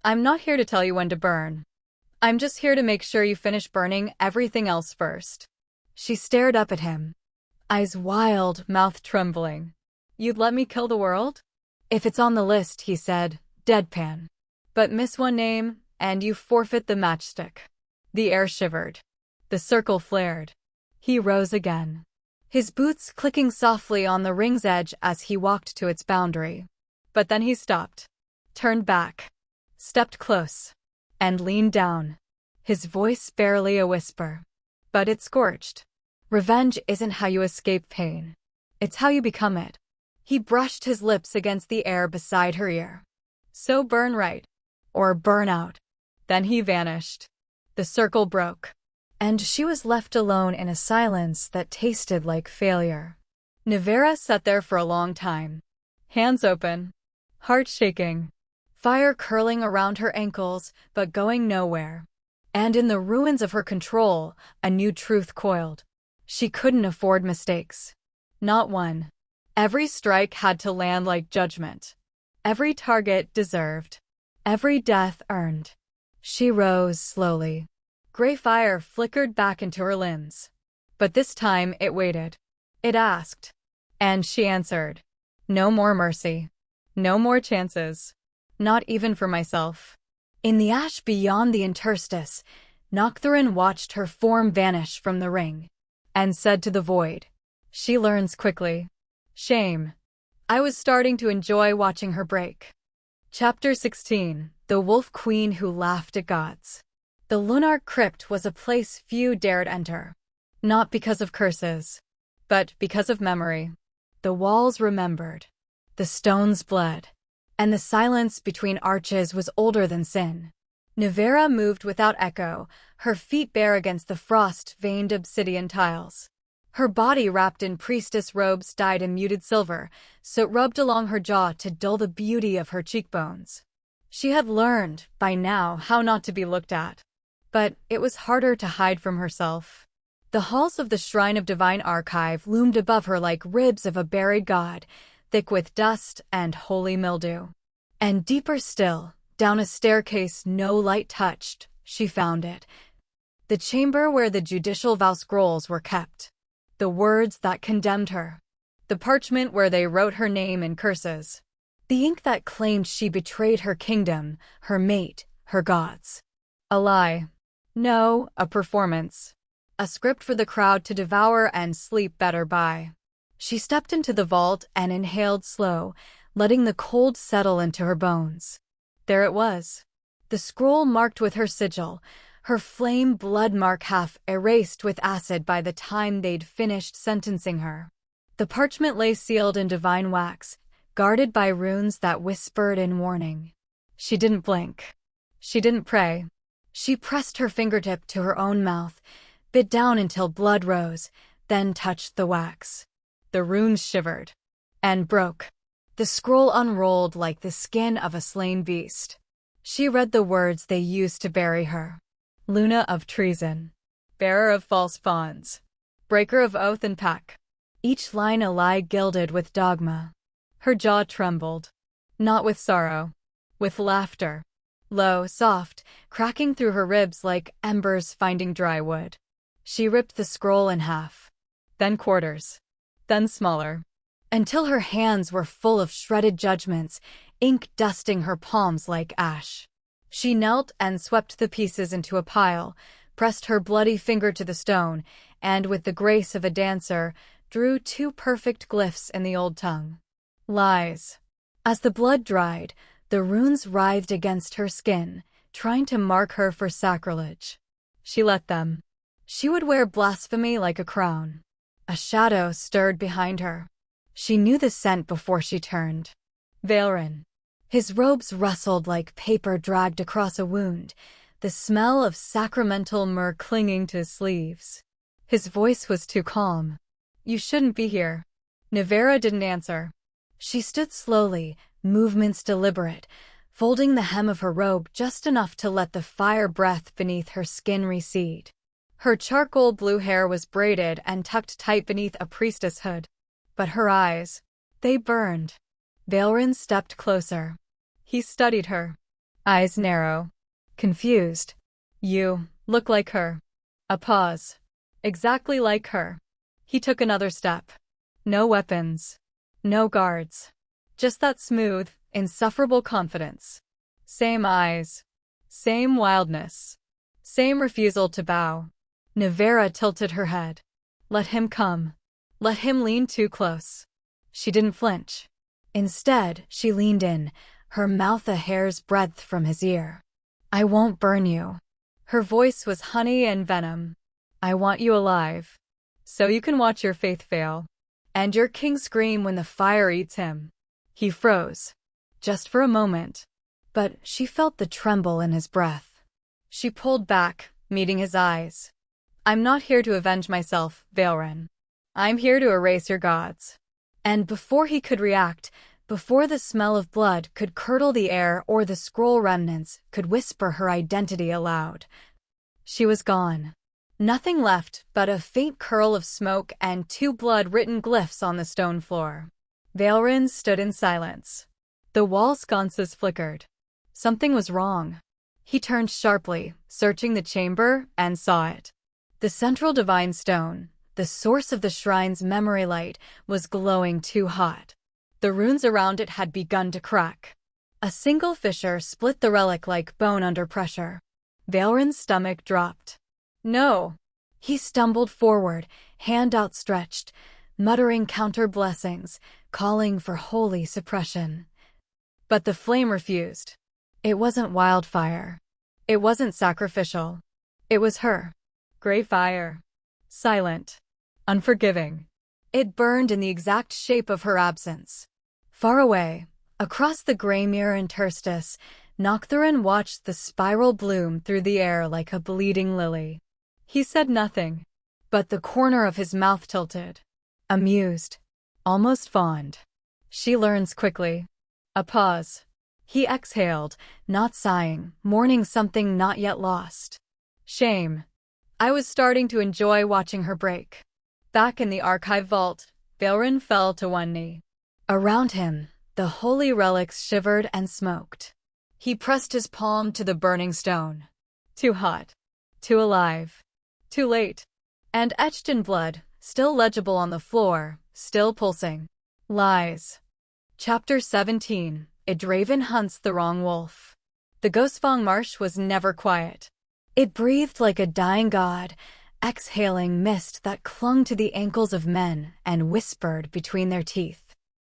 I'm not here to tell you when to burn. I'm just here to make sure you finish burning everything else first. She stared up at him. Eyes wild, mouth trembling. You'd let me kill the world? If it's on the list, he said, deadpan. But miss one name, and you forfeit the matchstick. The air shivered. The circle flared. He rose again. His boots clicking softly on the ring's edge as he walked to its boundary. But then he stopped. Turned back. Stepped close. And leaned down. His voice barely a whisper. But it scorched. Revenge isn't how you escape pain. It's how you become it. He brushed his lips against the air beside her ear. So burn right. Or burn out. Then he vanished. The circle broke. And she was left alone in a silence that tasted like failure. Nevara sat there for a long time. Hands open. Heart shaking. Fire curling around her ankles, but going nowhere. And in the ruins of her control, a new truth coiled. She couldn't afford mistakes. Not one. Every strike had to land like judgment. Every target deserved. Every death earned. She rose slowly. Gray fire flickered back into her limbs. But this time it waited. It asked. And she answered. No more mercy. No more chances. Not even for myself. In the ash beyond the interstice, Noctherin watched her form vanish from the ring, and said to the void, "She learns quickly. Shame." I was starting to enjoy watching her break. Chapter 16. The Wolf Queen Who Laughed at Gods. The lunar crypt was a place few dared enter. Not because of curses, but because of memory. The walls remembered. The stones bled. And the silence between arches was older than sin. Nevara moved without echo, her feet bare against the frost-veined obsidian tiles. Her body wrapped in priestess robes dyed in muted silver, soot rubbed along her jaw to dull the beauty of her cheekbones. She had learned, by now, how not to be looked at. But it was harder to hide from herself. The halls of the Shrine of Divine Archive loomed above her like ribs of a buried god, thick with dust and holy mildew. And deeper still, down a staircase no light touched, she found it. The chamber where the judicial vow scrolls were kept. The words that condemned her. The parchment where they wrote her name in curses. The ink that claimed she betrayed her kingdom, her mate, her gods. A lie. No, a performance. A script for the crowd to devour and sleep better by. She stepped into the vault and inhaled slow, letting the cold settle into her bones. There it was. The scroll marked with her sigil, her flame blood mark half erased with acid by the time they'd finished sentencing her. The parchment lay sealed in divine wax, guarded by runes that whispered in warning. She didn't blink. She didn't pray. She pressed her fingertip to her own mouth, bit down until blood rose, then touched the wax. The runes shivered. And broke. The scroll unrolled like the skin of a slain beast. She read the words they used to bury her. Luna of treason. Bearer of false fawns. Breaker of oath and pact. Each line a lie gilded with dogma. Her jaw trembled. Not with sorrow. With laughter. Low, soft, cracking through her ribs like embers finding dry wood. She ripped the scroll in half. Then quarters. Then smaller. Until her hands were full of shredded judgments, ink dusting her palms like ash. She knelt and swept the pieces into a pile, pressed her bloody finger to the stone, and with the grace of a dancer, drew two perfect glyphs in the old tongue. Lies. As the blood dried, the runes writhed against her skin, trying to mark her for sacrilege. She let them. She would wear blasphemy like a crown. A shadow stirred behind her. She knew the scent before she turned. Vellithorn. His robes rustled like paper dragged across a wound, the smell of sacramental myrrh clinging to his sleeves. His voice was too calm. You shouldn't be here. Nevara didn't answer. She stood slowly, movements deliberate, folding the hem of her robe just enough to let the fire breath beneath her skin recede. Her charcoal blue hair was braided and tucked tight beneath a priestess hood. But her eyes, they burned. Vellithorn stepped closer. He studied her. Eyes narrow. Confused. You look like her. A pause. Exactly like her. He took another step. No weapons. No guards. Just that smooth, insufferable confidence. Same eyes. Same wildness. Same refusal to bow. Nevara tilted her head. Let him come. Let him lean too close. She didn't flinch. Instead, she leaned in, her mouth a hair's breadth from his ear. I won't burn you. Her voice was honey and venom. I want you alive. So you can watch your faith fail. And your king scream when the fire eats him. He froze. Just for a moment. But she felt the tremble in his breath. She pulled back, meeting his eyes. I'm not here to avenge myself, Vellithorn. I'm here to erase your gods. And before he could react, before the smell of blood could curdle the air or the scroll remnants could whisper her identity aloud, she was gone. Nothing left but a faint curl of smoke and two blood-written glyphs on the stone floor. Valerin stood in silence. The wall sconces flickered. Something was wrong. He turned sharply, searching the chamber, and saw it. The central divine stone, the source of the shrine's memory light, was glowing too hot. The runes around it had begun to crack. A single fissure split the relic like bone under pressure. Valerin's stomach dropped. No! He stumbled forward, hand outstretched, muttering counter-blessings, calling for holy suppression. But the flame refused. It wasn't wildfire. It wasn't sacrificial. It was her. Gray fire. Silent. Unforgiving. It burned in the exact shape of her absence. Far away, across the gray mirror interstice, Noctherin watched the spiral bloom through the air like a bleeding lily. He said nothing, but the corner of his mouth tilted. Amused. Almost fond. She learns quickly. A pause. He exhaled, not sighing, mourning something not yet lost. Shame. I was starting to enjoy watching her break. Back in the archive vault, Valerin fell to one knee. Around him, the holy relics shivered and smoked. He pressed his palm to the burning stone. Too hot. Too alive. Too late. And etched in blood, still legible on the floor, still pulsing. Lies. Chapter 17. Edraven hunts the wrong wolf. The Ghostfang Marsh was never quiet. It breathed like a dying god, exhaling mist that clung to the ankles of men and whispered between their teeth.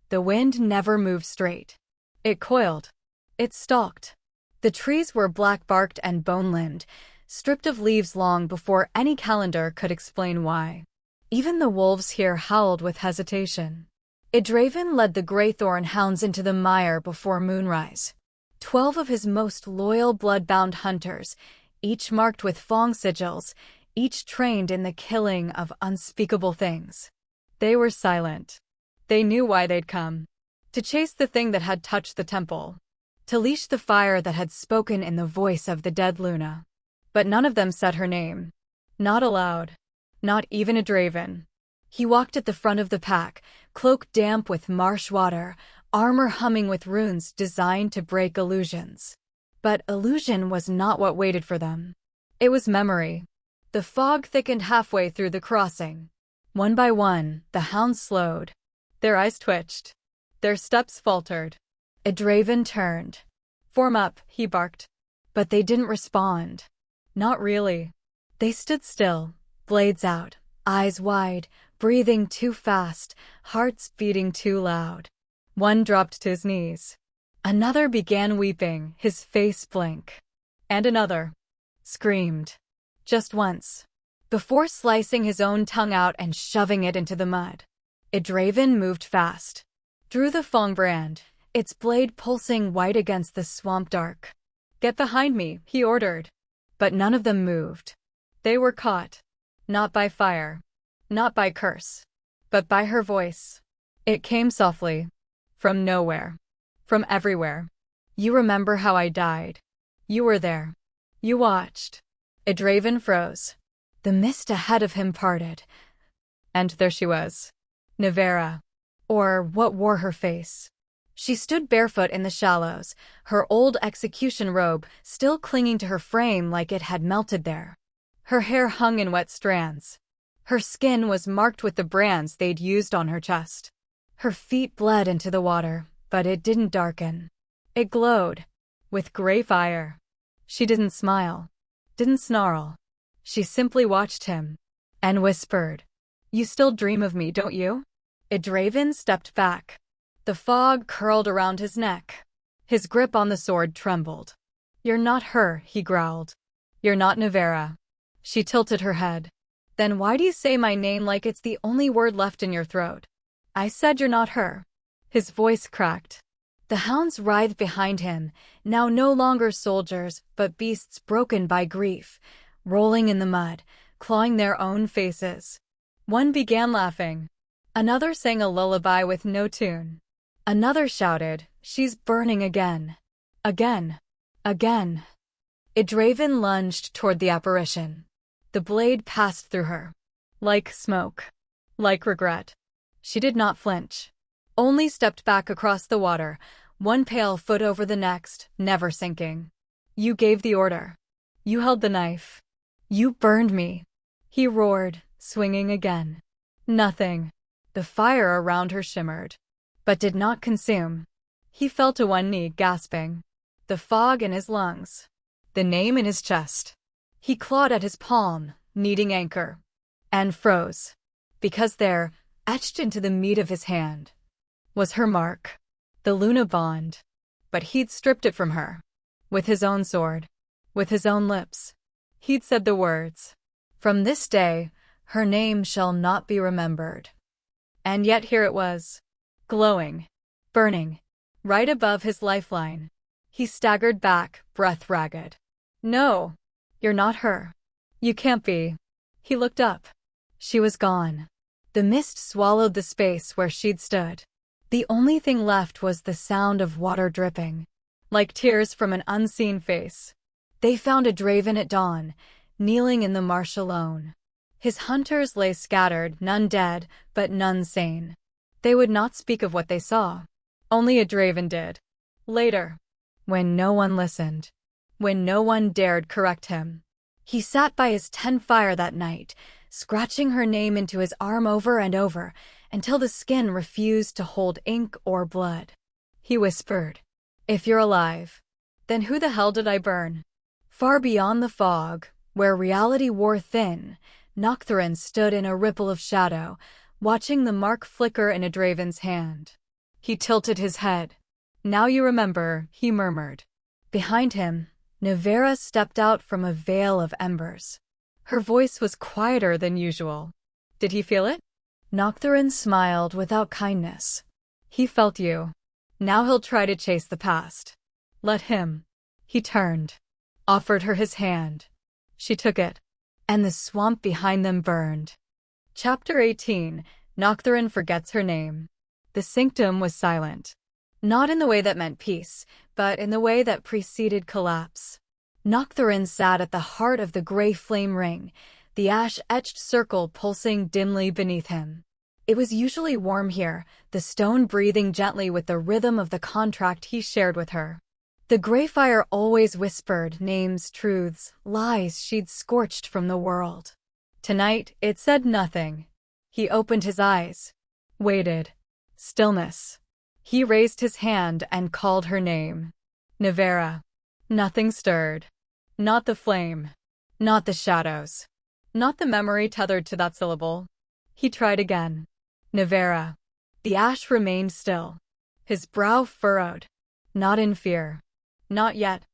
The wind never moved straight. It coiled. It stalked. The trees were black-barked and bone-limbed, stripped of leaves long before any calendar could explain why. Even the wolves here howled with hesitation. Edraven led the Greythorn hounds into the mire before moonrise. 12 of his most loyal blood-bound hunters, each marked with fang sigils, each trained in the killing of unspeakable things. They were silent. They knew why they'd come. To chase the thing that had touched the temple. To leash the fire that had spoken in the voice of the dead Luna. But none of them said her name. Not aloud. Not even Edraven. He walked at the front of the pack, cloak damp with marsh water, armor humming with runes designed to break illusions. But illusion was not what waited for them. It was memory. The fog thickened halfway through the crossing. One by one, the hounds slowed. Their eyes twitched. Their steps faltered. Edraven turned. Form up, he barked. But they didn't respond. Not really. They stood still, blades out, eyes wide, breathing too fast, hearts beating too loud. One dropped to his knees. Another began weeping, his face blank. And another screamed. Just once. Before slicing his own tongue out and shoving it into the mud. Edraven moved fast. Drew the fang brand, its blade pulsing white against the swamp dark. Get behind me, he ordered. But none of them moved. They were caught. Not by fire. Not by curse. But by her voice. It came softly. From nowhere. From everywhere. You remember how I died. You were there. You watched. Edraven froze. The mist ahead of him parted. And there she was. Nevara. Or what wore her face. She stood barefoot in the shallows, her old execution robe still clinging to her frame like it had melted there. Her hair hung in wet strands. Her skin was marked with the brands they'd used on her chest. Her feet bled into the water, but it didn't darken. It glowed. With gray fire. She didn't smile. Didn't snarl. She simply watched him. And whispered. You still dream of me, don't you? Edraven stepped back. The fog curled around his neck. His grip on the sword trembled. You're not her, he growled. You're not Nevara. She tilted her head. Then why do you say my name like it's the only word left in your throat? I said you're not her. His voice cracked. The hounds writhed behind him, now no longer soldiers, but beasts broken by grief, rolling in the mud, clawing their own faces. One began laughing. Another sang a lullaby with no tune. Another shouted, she's burning again. Again. Again. Edraven lunged toward the apparition. The blade passed through her. Like smoke. Like regret. She did not flinch. only stepped back across the water, one pale foot over the next, never sinking. You gave the order. You held the knife. You burned me. He roared, swinging again. Nothing. The fire around her shimmered, but did not consume. He fell to one knee, gasping. The fog in his lungs. The name in his chest. He clawed at his palm, needing anchor. And froze. Because there, etched into the meat of his hand, was her mark. The Luna bond. But he'd stripped it from her. With his own sword. With his own lips. He'd said the words. From this day, her name shall not be remembered. And yet here it was. Glowing. Burning. Right above his lifeline. He staggered back, breath ragged. No. You're not her. You can't be. He looked up. She was gone. The mist swallowed the space where she'd stood. The only thing left was the sound of water dripping. Like tears from an unseen face. They found Edraven at dawn, kneeling in the marsh alone. His hunters lay scattered, none dead, but none sane. They would not speak of what they saw. Only Edraven did. Later. When no one listened. When no one dared correct him. He sat by his tent fire that night, scratching her name into his arm over and over, until the skin refused to hold ink or blood. He whispered, "If you're alive, then who the hell did I burn?" Far beyond the fog, where reality wore thin, Noctherin stood in a ripple of shadow, watching the mark flicker in Edraven's hand. He tilted his head. "Now you remember," he murmured. Behind him, Nevara stepped out from a veil of embers. Her voice was quieter than usual. Did he feel it? Noctherin smiled without kindness. He felt you. Now he'll try to chase the past. Let him. He turned. Offered her his hand. She took it. And the swamp behind them burned. Chapter 18. Noctherin forgets her name. The sanctum was silent. Not in the way that meant peace, but in the way that preceded collapse. Noctherin sat at the heart of the gray flame ring, the ash-etched circle pulsing dimly beneath him. It was usually warm here, the stone breathing gently with the rhythm of the contract he shared with her. The gray fire always whispered names, truths, lies she'd scorched from the world. Tonight, it said nothing. He opened his eyes. Waited. Stillness. He raised his hand and called her name. Nevara. Nothing stirred. Not the flame. Not the shadows. Not the memory tethered to that syllable. He tried again. Nevara. The ash remained still. His brow furrowed. Not in fear. Not yet.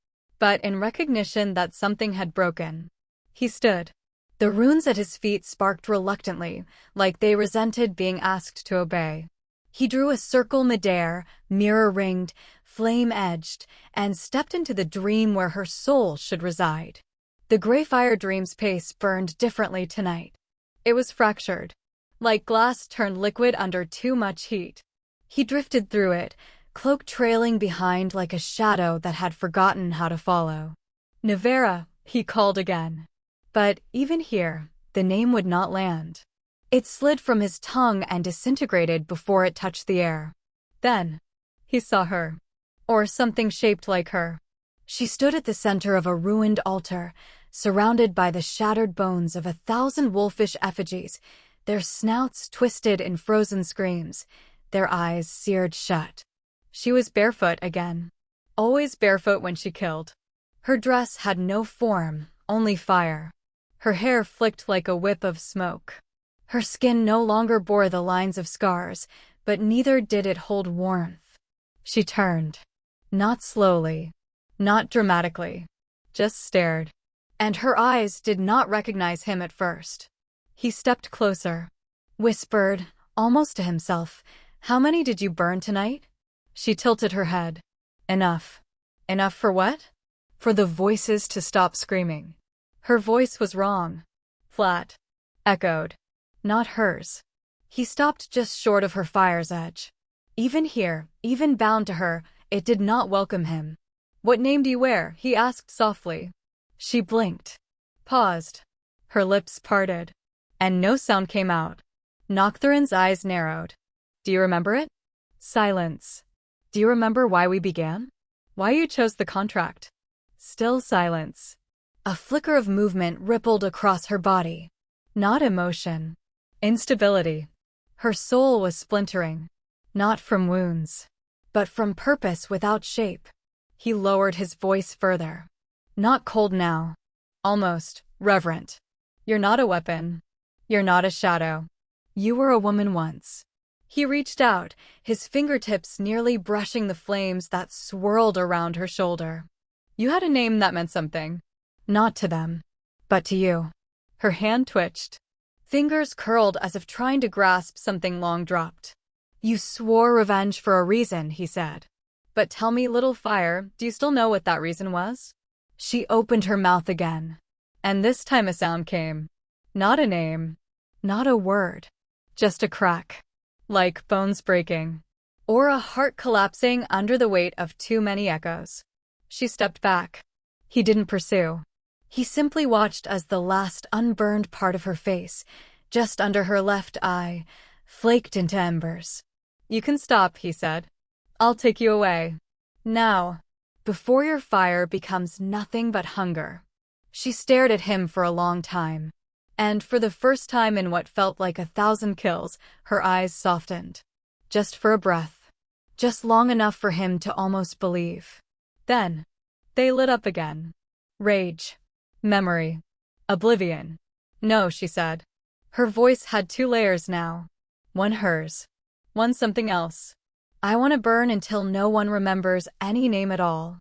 But in recognition that something had broken. He stood. The runes at his feet sparked reluctantly, like they resented being asked to obey. He drew a circle midair, mirror-ringed, flame-edged, and stepped into the dream where her soul should reside. The gray fire dream's pace burned differently tonight. It was fractured, like glass turned liquid under too much heat. He drifted through it, cloak trailing behind like a shadow that had forgotten how to follow. Nevara, he called again. But even here, the name would not land. It slid from his tongue and disintegrated before it touched the air. Then, he saw her. Or something shaped like her. She stood at the center of a ruined altar, surrounded by the shattered bones of 1,000 wolfish effigies, their snouts twisted in frozen screams, their eyes seared shut. She was barefoot again. Always barefoot when she killed. Her dress had no form, only fire. Her hair flicked like a whip of smoke. Her skin no longer bore the lines of scars, but neither did it hold warmth. She turned. Not slowly. Not dramatically. Just stared. And her eyes did not recognize him at first. He stepped closer. Whispered, almost to himself, "How many did you burn tonight?" She tilted her head. Enough. Enough for what? For the voices to stop screaming. Her voice was wrong. Flat. Echoed. Not hers. He stopped just short of her fire's edge. Even here, even bound to her, it did not welcome him. "What name do you wear?" he asked softly. She blinked. Paused. Her lips parted. And no sound came out. Noctherin's eyes narrowed. "Do you remember it?" Silence. Do you remember why we began? Why you chose the contract? Still silence. A flicker of movement rippled across her body. Not emotion. Instability. Her soul was splintering. Not from wounds, but from purpose without shape. He lowered his voice further. Not cold now. Almost reverent. You're not a weapon. You're not a shadow. You were a woman once. He reached out, his fingertips nearly brushing the flames that swirled around her shoulder. You had a name that meant something. Not to them, but to you. Her hand twitched. Fingers curled as if trying to grasp something long dropped. You swore revenge for a reason, he said. But tell me, little fire, do you still know what that reason was? She opened her mouth again. And this time a sound came. Not a name. Not a word. Just a crack. Like bones breaking. Or a heart collapsing under the weight of too many echoes. She stepped back. He didn't pursue. He simply watched as the last unburned part of her face, just under her left eye, flaked into embers. You can stop, he said. I'll take you away. Now, before your fire becomes nothing but hunger. She stared at him for a long time. And for the first time in what felt like 1,000 kills, her eyes softened. Just for a breath. Just long enough for him to almost believe. Then, they lit up again. Rage. Memory. Oblivion. No, she said. Her voice had 2 layers now. One hers. One something else. I want to burn until no one remembers any name at all.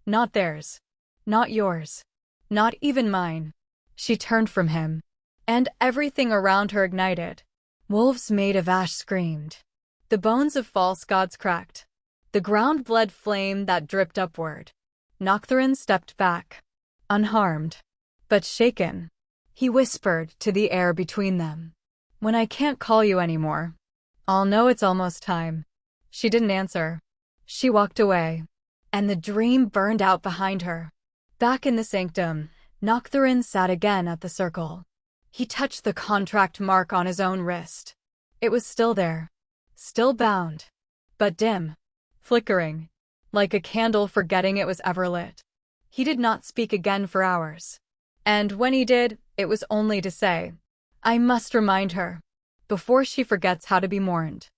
Not theirs. Not yours. Not even mine. She turned from him. And everything around her ignited. Wolves made of ash screamed. The bones of false gods cracked. The ground bled flame that dripped upward. Noctherin stepped back. Unharmed. But shaken. He whispered to the air between them. When I can't call you anymore, I'll know it's almost time. She didn't answer. She walked away. And the dream burned out behind her. Back in the sanctum, Noctherin sat again at the circle. He touched the contract mark on his own wrist. It was still there. Still bound. But dim. Flickering. Like a candle forgetting it was ever lit. He did not speak again for hours. And when he did, it was only to say, I must remind her. Before she forgets how to be mourned.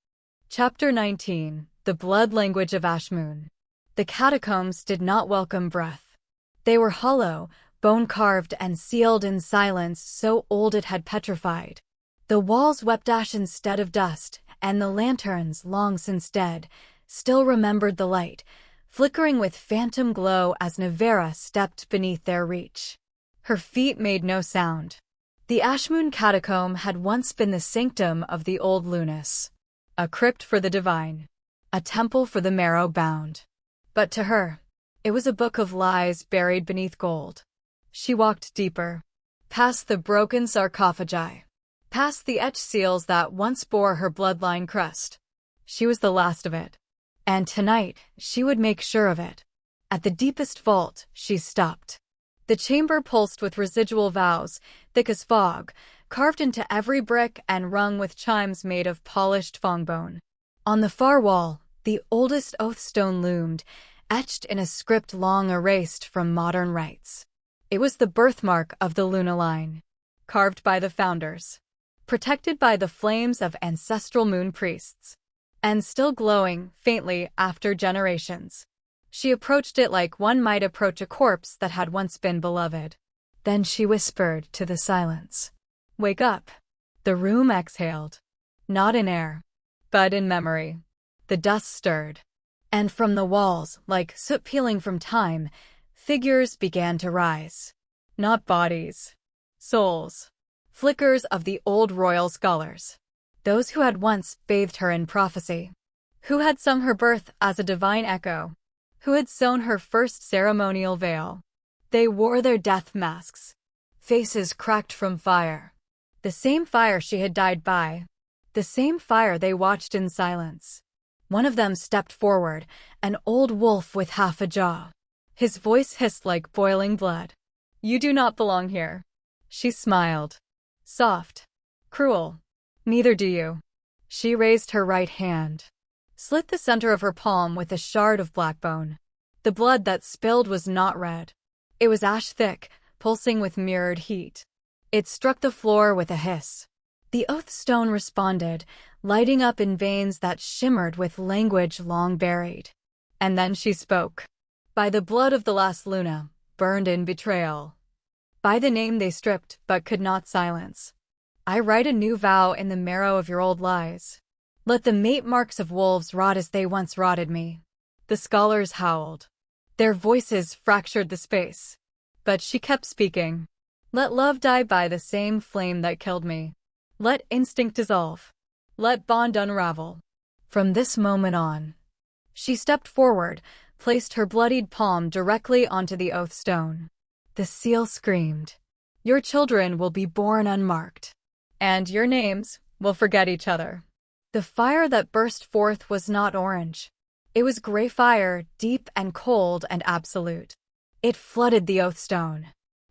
Chapter 19. The Blood Language of Ashmoon. The catacombs did not welcome breath. They were hollow, bone-carved and sealed in silence so old it had petrified. The walls wept ash instead of dust, and the lanterns, long since dead, still remembered the light, flickering with phantom glow as Nevara stepped beneath their reach. Her feet made no sound. The Ashmoon catacomb had once been the sanctum of the old Lunas. A crypt for the divine. A temple for the marrow-bound. But to her, it was a book of lies buried beneath gold. She walked deeper. Past the broken sarcophagi. Past the etched seals that once bore her bloodline crest. She was the last of it. And tonight, she would make sure of it. At the deepest vault, she stopped. The chamber pulsed with residual vows, thick as fog, carved into every brick and rung with chimes made of polished fongbone. On the far wall, the oldest oath stone loomed, etched in a script long erased from modern rites. It was the birthmark of the Luna line, carved by the founders, protected by the flames of ancestral moon priests, and still glowing faintly after generations. She approached it like one might approach a corpse that had once been beloved. Then she whispered to the silence. Wake up. The room exhaled. Not in air, but in memory. The dust stirred. And from the walls, like soot peeling from time, figures began to rise. Not bodies. Souls. Flickers of the old royal scholars. Those who had once bathed her in prophecy. Who had sung her birth as a divine echo. Who had sewn her first ceremonial veil. They wore their death masks. Faces cracked from fire. The same fire she had died by. The same fire they watched in silence. One of them stepped forward, an old wolf with half a jaw. His voice hissed like boiling blood. You do not belong here. She smiled. Soft. Cruel. Neither do you. She raised her right hand. slit the center of her palm with a shard of black bone. The blood that spilled was not red. It was ash-thick, pulsing with mirrored heat. It struck the floor with a hiss. The oath stone responded, lighting up in veins that shimmered with language long buried. And then she spoke. By the blood of the last Luna, burned in betrayal. By the name they stripped but could not silence. I write a new vow in the marrow of your old lies. Let the mate marks of wolves rot as they once rotted me. The scholars howled. Their voices fractured the space. But she kept speaking. Let love die by the same flame that killed me. Let instinct dissolve. Let bond unravel. From this moment on. She stepped forward, placed her bloodied palm directly onto the oath stone. The seal screamed. Your children will be born unmarked. And your names will forget each other. The fire that burst forth was not orange. It was gray fire, deep and cold and absolute. It flooded the oath stone.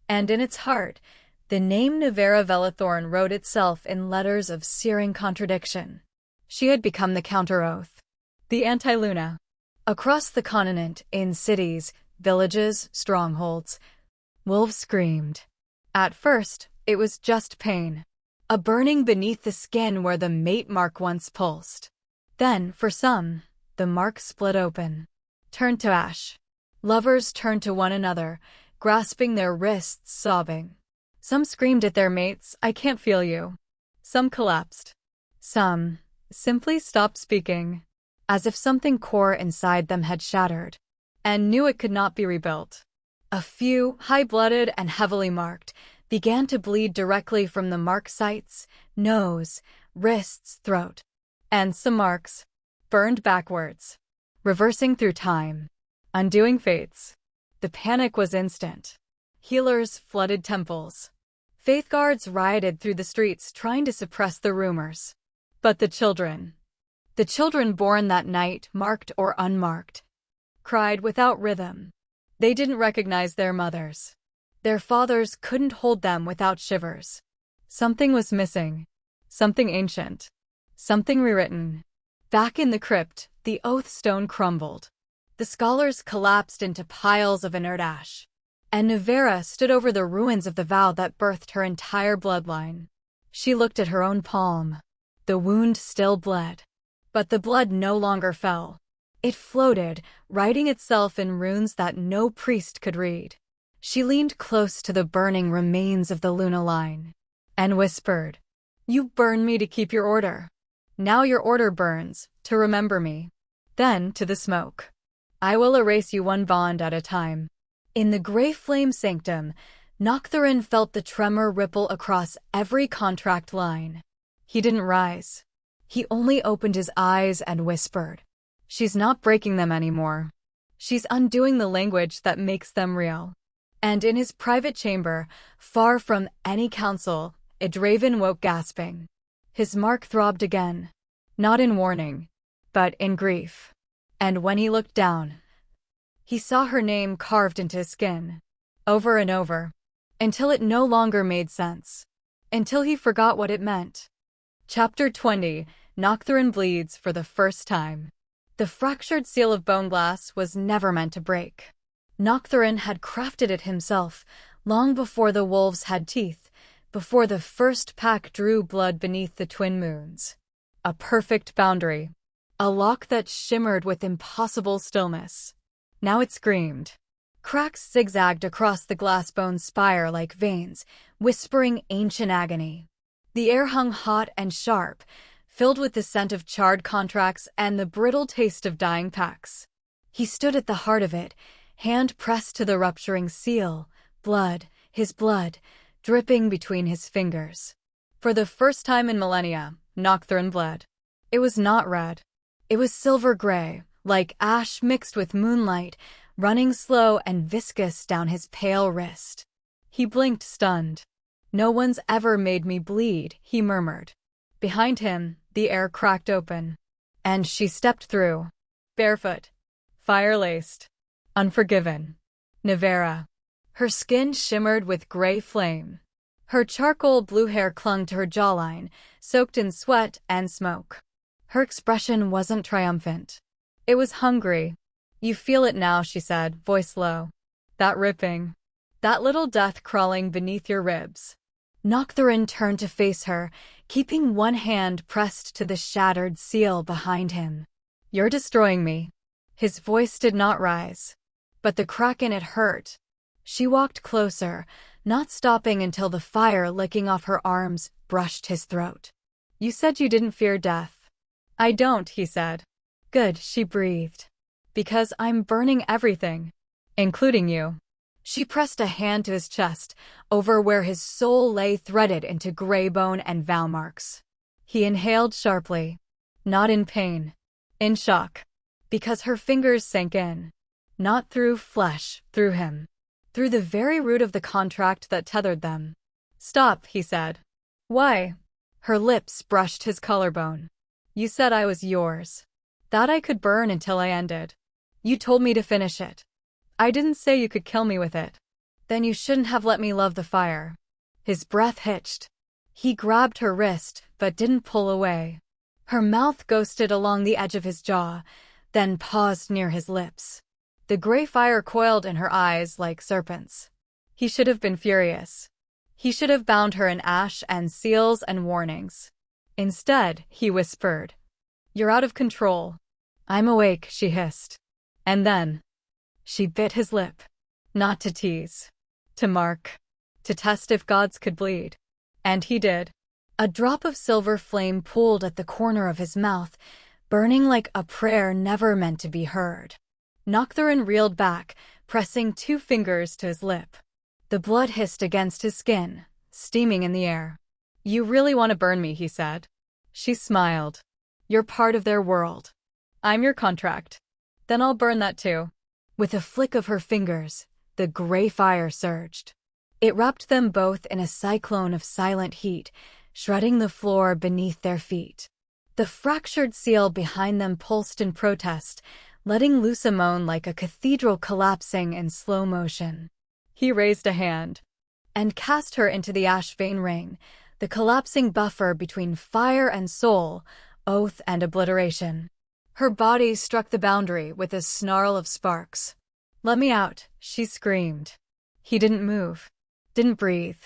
And in its heart, the name Nevara Vellithorn wrote itself in letters of searing contradiction. She had become the counter-oath. The anti-Luna. Across the continent, in cities, villages, strongholds, wolves screamed. At first, it was just pain. A burning beneath the skin where the mate mark once pulsed. Then, for some, the mark split open. Turned to ash. Lovers turned to one another, grasping their wrists, sobbing. Some screamed at their mates, I can't feel you. Some collapsed. Some simply stopped speaking, as if something core inside them had shattered, and knew it could not be rebuilt. A few, high-blooded and heavily marked, began to bleed directly from the mark sites, nose, wrists, throat. And some marks burned backwards, reversing through time, undoing fates. The panic was instant. Healers flooded temples. Faith guards rioted through the streets trying to suppress the rumors. But the children born that night, marked or unmarked, cried without rhythm. They didn't recognize their mothers. Their fathers couldn't hold them without shivers. Something was missing. Something ancient. Something rewritten. Back in the crypt, the oath stone crumbled. The scholars collapsed into piles of inert ash. And Nevara stood over the ruins of the vow that birthed her entire bloodline. She looked at her own palm. The wound still bled. But the blood no longer fell. It floated, writing itself in runes that no priest could read. She leaned close to the burning remains of the Luna line and whispered, You burn me to keep your order. Now your order burns, to remember me. Then to the smoke. I will erase you one bond at a time. In the gray flame sanctum, Noctherin felt the tremor ripple across every contract line. He didn't rise. He only opened his eyes and whispered, She's not breaking them anymore. She's undoing the language that makes them real. And in his private chamber, far from any council, Edraven woke gasping. His mark throbbed again, not in warning, but in grief. And when he looked down, he saw her name carved into his skin, over and over, until it no longer made sense, until he forgot what it meant. Chapter 20, Noctherin bleeds for the first time. The fractured seal of bone glass was never meant to break. Noctherin had crafted it himself, long before the wolves had teeth, before the first pack drew blood beneath the twin moons. A perfect boundary. A lock that shimmered with impossible stillness. Now it screamed. Cracks zigzagged across the glass bone spire like veins, whispering ancient agony. The air hung hot and sharp, filled with the scent of charred contracts and the brittle taste of dying packs. He stood at the heart of it, hand pressed to the rupturing seal, blood, his blood, dripping between his fingers. For the first time in millennia, Noctherin bled. It was not red. It was silver-gray, like ash mixed with moonlight, running slow and viscous down his pale wrist. He blinked, stunned. No one's ever made me bleed, he murmured. Behind him, the air cracked open. And she stepped through. Barefoot. Fire-laced. Unforgiven. Nevara. Her skin shimmered with gray flame. Her charcoal blue hair clung to her jawline, soaked in sweat and smoke. Her expression wasn't triumphant. It was hungry. You feel it now, she said, voice low. That ripping. That little death crawling beneath your ribs. Noctherin turned to face her, keeping one hand pressed to the shattered seal behind him. You're destroying me. His voice did not rise. But the crack in it hurt. She walked closer, not stopping until the fire licking off her arms brushed his throat. You said you didn't fear death. I don't, he said. Good, she breathed. Because I'm burning everything. Including you. She pressed a hand to his chest, over where his soul lay threaded into gray bone and vow marks. He inhaled sharply. Not in pain. In shock. Because her fingers sank in. Not through flesh, through him. Through the very root of the contract that tethered them. Stop, he said. Why? Her lips brushed his collarbone. You said I was yours. That I could burn until I ended. You told me to finish it. I didn't say you could kill me with it. Then you shouldn't have let me love the fire. His breath hitched. He grabbed her wrist, but didn't pull away. Her mouth ghosted along the edge of his jaw, then paused near his lips. The gray fire coiled in her eyes like serpents. He should have been furious. He should have bound her in ash and seals and warnings. Instead, he whispered. You're out of control. I'm awake, she hissed. And then, she bit his lip. Not to tease. To mark. To test if gods could bleed. And he did. A drop of silver flame pooled at the corner of his mouth, burning like a prayer never meant to be heard. Noctherin reeled back, pressing 2 fingers to his lip. The blood hissed against his skin, steaming in the air. You really want to burn me, he said. She smiled. You're part of their world. I'm your contract. Then I'll burn that too. With a flick of her fingers, the gray fire surged. It wrapped them both in a cyclone of silent heat, shredding the floor beneath their feet. The fractured seal behind them pulsed in protest, letting loose a moan like a cathedral collapsing in slow motion. He raised a hand and cast her into the ash vein ring, the collapsing buffer between fire and soul, oath and obliteration. Her body struck the boundary with a snarl of sparks. Let me out, she screamed. He didn't move, didn't breathe.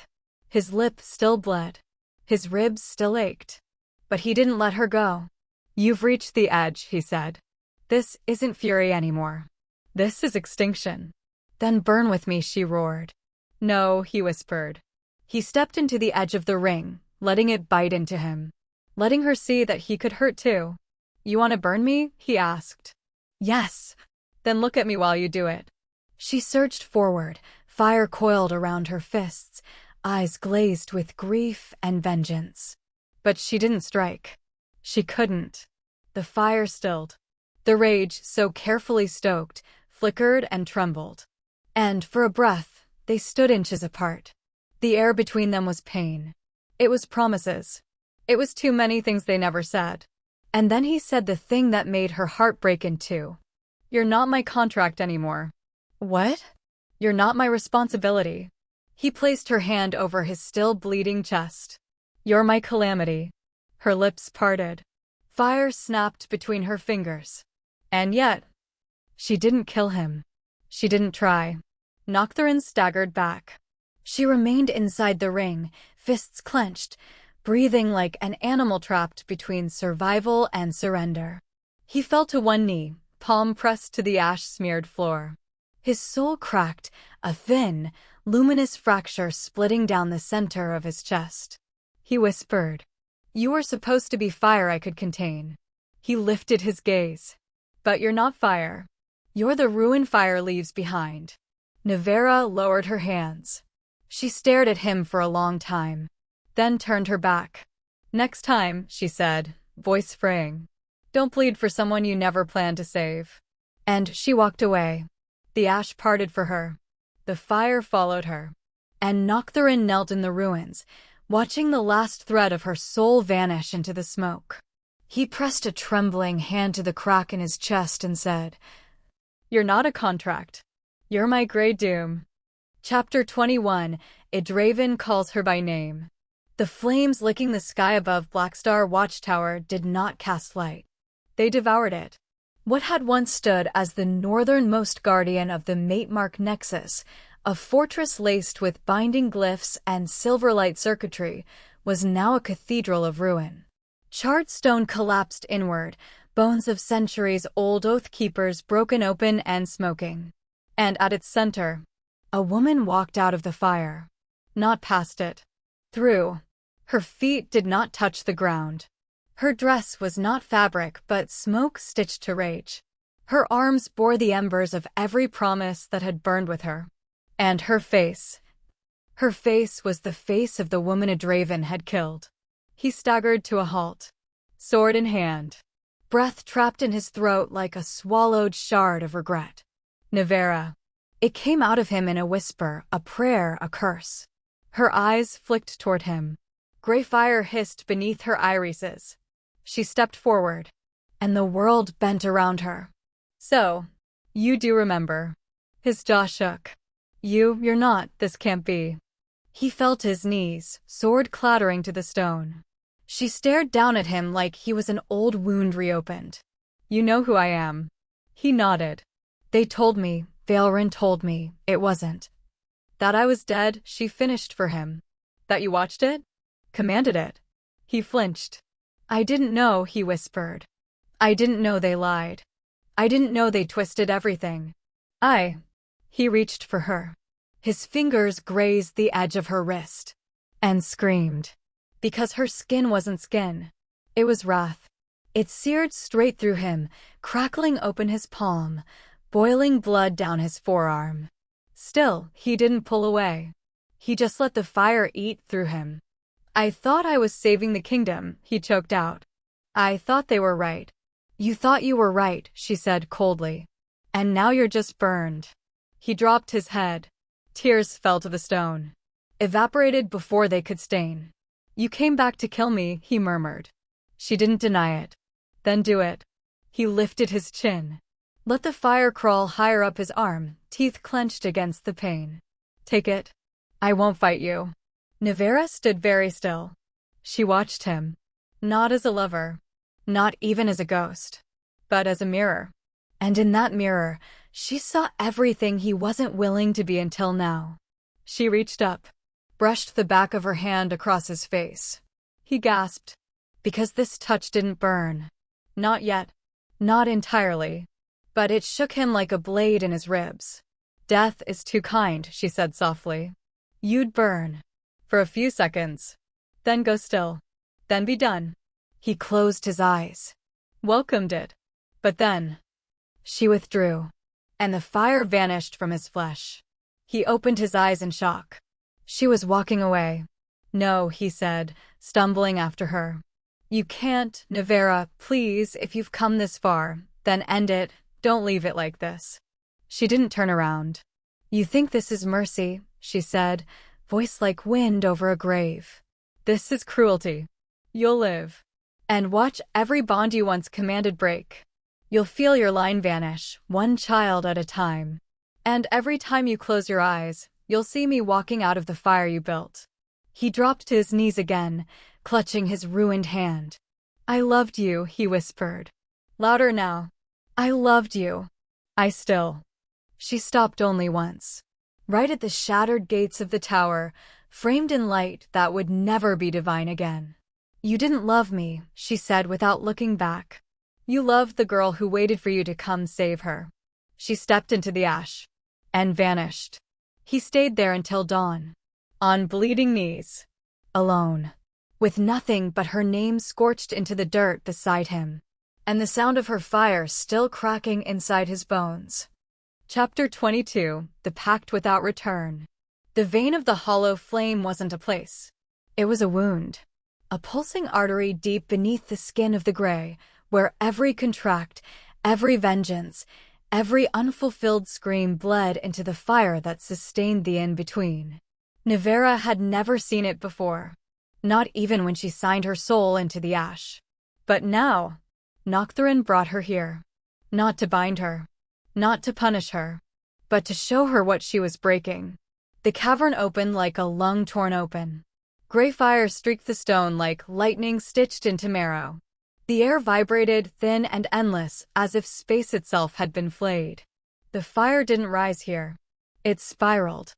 His lip still bled. His ribs still ached. But he didn't let her go. You've reached the edge, he said. This isn't fury anymore. This is extinction. Then burn with me, she roared. No, he whispered. He stepped into the edge of the ring, letting it bite into him. Letting her see that he could hurt too. You want to burn me? He asked. Yes. Then look at me while you do it. She surged forward, fire coiled around her fists, eyes glazed with grief and vengeance. But she didn't strike. She couldn't. The fire stilled. The rage, so carefully stoked, flickered and trembled. And, for a breath, they stood inches apart. The air between them was pain. It was promises. It was too many things they never said. And then he said the thing that made her heart break in two. You're not my contract anymore. What? You're not my responsibility. He placed her hand over his still bleeding chest. You're my calamity. Her lips parted. Fire snapped between her fingers. And yet, she didn't kill him. She didn't try. Noctherin staggered back. She remained inside the ring, fists clenched, breathing like an animal trapped between survival and surrender. He fell to one knee, palm pressed to the ash-smeared floor. His soul cracked, a thin, luminous fracture splitting down the center of his chest. He whispered, "You were supposed to be fire I could contain." He lifted his gaze. "But you're not fire. You're the ruin fire leaves behind." Nevara lowered her hands. She stared at him for a long time, then turned her back. "Next time," she said, voice fraying, "don't bleed for someone you never planned to save." And she walked away. The ash parted for her. The fire followed her. And Noctherin knelt in the ruins, watching the last thread of her soul vanish into the smoke. He pressed a trembling hand to the crack in his chest and said, "You're not a contract. You're my gray doom." Chapter 21, Edraven calls her by name. The flames licking the sky above Blackstar Watchtower did not cast light. They devoured it. What had once stood as the northernmost guardian of the Matemark Nexus, a fortress laced with binding glyphs and silverlight circuitry, was now a cathedral of ruin. Charred stone collapsed inward, bones of centuries-old oath-keepers broken open and smoking. And at its center, a woman walked out of the fire. Not past it. Through. Her feet did not touch the ground. Her dress was not fabric but smoke stitched to rage. Her arms bore the embers of every promise that had burned with her. And her face was the face of the woman Edraven had killed. He staggered to a halt, sword in hand, breath trapped in his throat like a swallowed shard of regret. Nevara. It came out of him in a whisper, a prayer, a curse. Her eyes flicked toward him. Gray fire hissed beneath her irises. She stepped forward, and the world bent around her. So, you do remember. His jaw shook. You're not, this can't be. He felt his knees, sword clattering to the stone. She stared down at him like he was an old wound reopened. You know who I am. He nodded. They told me, Valerin told me, it wasn't. That I was dead, she finished for him. That you watched it? Commanded it. He flinched. I didn't know, he whispered. I didn't know they lied. I didn't know they twisted everything. He reached for her. His fingers grazed the edge of her wrist. And screamed. Because her skin wasn't skin. It was wrath. It seared straight through him, crackling open his palm, boiling blood down his forearm. Still, he didn't pull away. He just let the fire eat through him. I thought I was saving the kingdom, he choked out. I thought they were right. You thought you were right, she said coldly. And now you're just burned. He dropped his head. Tears fell to the stone. Evaporated before they could stain. You came back to kill me, he murmured. She didn't deny it. Then do it. He lifted his chin. Let the fire crawl higher up his arm, teeth clenched against the pain. Take it. I won't fight you. Nevara stood very still. She watched him. Not as a lover. Not even as a ghost. But as a mirror. And in that mirror, she saw everything he wasn't willing to be until now. She reached up, brushed the back of her hand across his face. He gasped. Because this touch didn't burn. Not yet. Not entirely. But it shook him like a blade in his ribs. Death is too kind, she said softly. You'd burn. For a few seconds. Then go still. Then be done. He closed his eyes. Welcomed it. But then. She withdrew. And the fire vanished from his flesh. He opened his eyes in shock. She was walking away. No, he said, stumbling after her. You can't, Nevara, please, if you've come this far, then end it, don't leave it like this. She didn't turn around. You think this is mercy, she said, voice like wind over a grave. This is cruelty. You'll live. And watch every bond you once commanded break. You'll feel your line vanish, one child at a time. And every time you close your eyes, you'll see me walking out of the fire you built. He dropped to his knees again, clutching his ruined hand. I loved you, he whispered. Louder now. I loved you. I still. She stopped only once. Right at the shattered gates of the tower, framed in light that would never be divine again. You didn't love me, she said without looking back. You loved the girl who waited for you to come save her. She stepped into the ash. And vanished. He stayed there until dawn. On bleeding knees. Alone. With nothing but her name scorched into the dirt beside him. And the sound of her fire still cracking inside his bones. Chapter 22, The Pact Without Return. The vein of the hollow flame wasn't a place. It was a wound. A pulsing artery deep beneath the skin of the gray, where every contract, every vengeance, every unfulfilled scream bled into the fire that sustained the in-between. Nevara had never seen it before. Not even when she signed her soul into the ash. But now, Noctherin brought her here. Not to bind her. Not to punish her. But to show her what she was breaking. The cavern opened like a lung torn open. Gray fire streaked the stone like lightning stitched into marrow. The air vibrated, thin and endless, as if space itself had been flayed. The fire didn't rise here. It spiraled.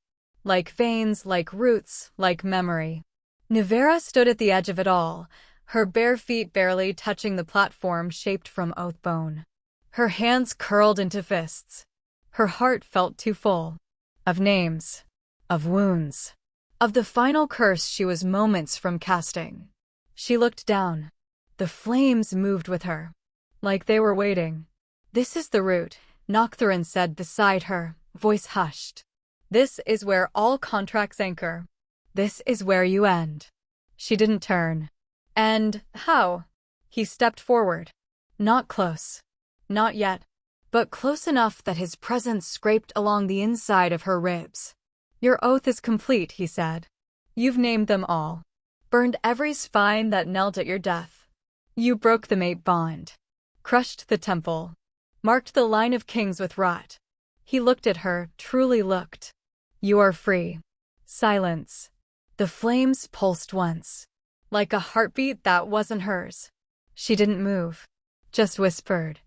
Like veins, like roots, like memory. Nevara stood at the edge of it all, her bare feet barely touching the platform shaped from oath bone. Her hands curled into fists. Her heart felt too full. Of names. Of wounds. Of the final curse she was moments from casting. She looked down. The flames moved with her. Like they were waiting. "This is the route," Noctherin said beside her, voice hushed. "This is where all contracts anchor. This is where you end." She didn't turn. "And how?" He stepped forward. Not close. Not yet. But close enough that his presence scraped along the inside of her ribs. "Your oath is complete," he said. "You've named them all. Burned every spine that knelt at your death. You broke the mate bond. Crushed the temple. Marked the line of kings with rot." He looked at her, truly looked. "You are free." Silence. The flames pulsed once. Like a heartbeat that wasn't hers. She didn't move. Just whispered.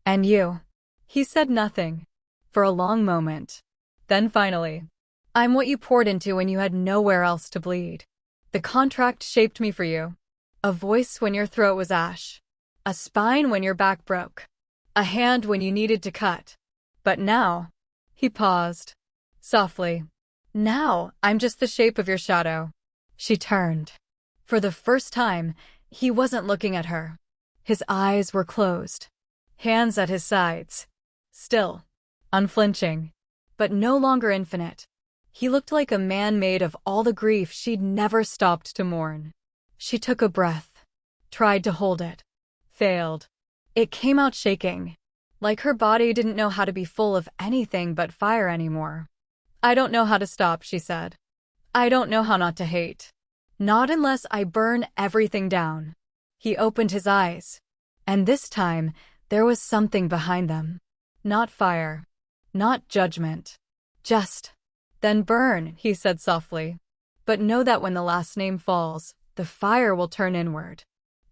"And you?" He said nothing. For a long moment. Then finally. "I'm what you poured into when you had nowhere else to bleed. The contract shaped me for you. A voice when your throat was ash. A spine when your back broke. A hand when you needed to cut. But now..." He paused. Softly. "Now, I'm just the shape of your shadow." She turned. For the first time, he wasn't looking at her. His eyes were closed. Hands at his sides. Still. Unflinching. But no longer infinite. He looked like a man made of all the grief she'd never stopped to mourn. She took a breath. Tried to hold it. Failed. It came out shaking. Like her body didn't know how to be full of anything but fire anymore. "I don't know how to stop," she said. "I don't know how not to hate. Not unless I burn everything down." He opened his eyes. And this time, there was something behind them. Not fire. Not judgment. Just. "Then burn," he said softly. "But know that when the last name falls, the fire will turn inward.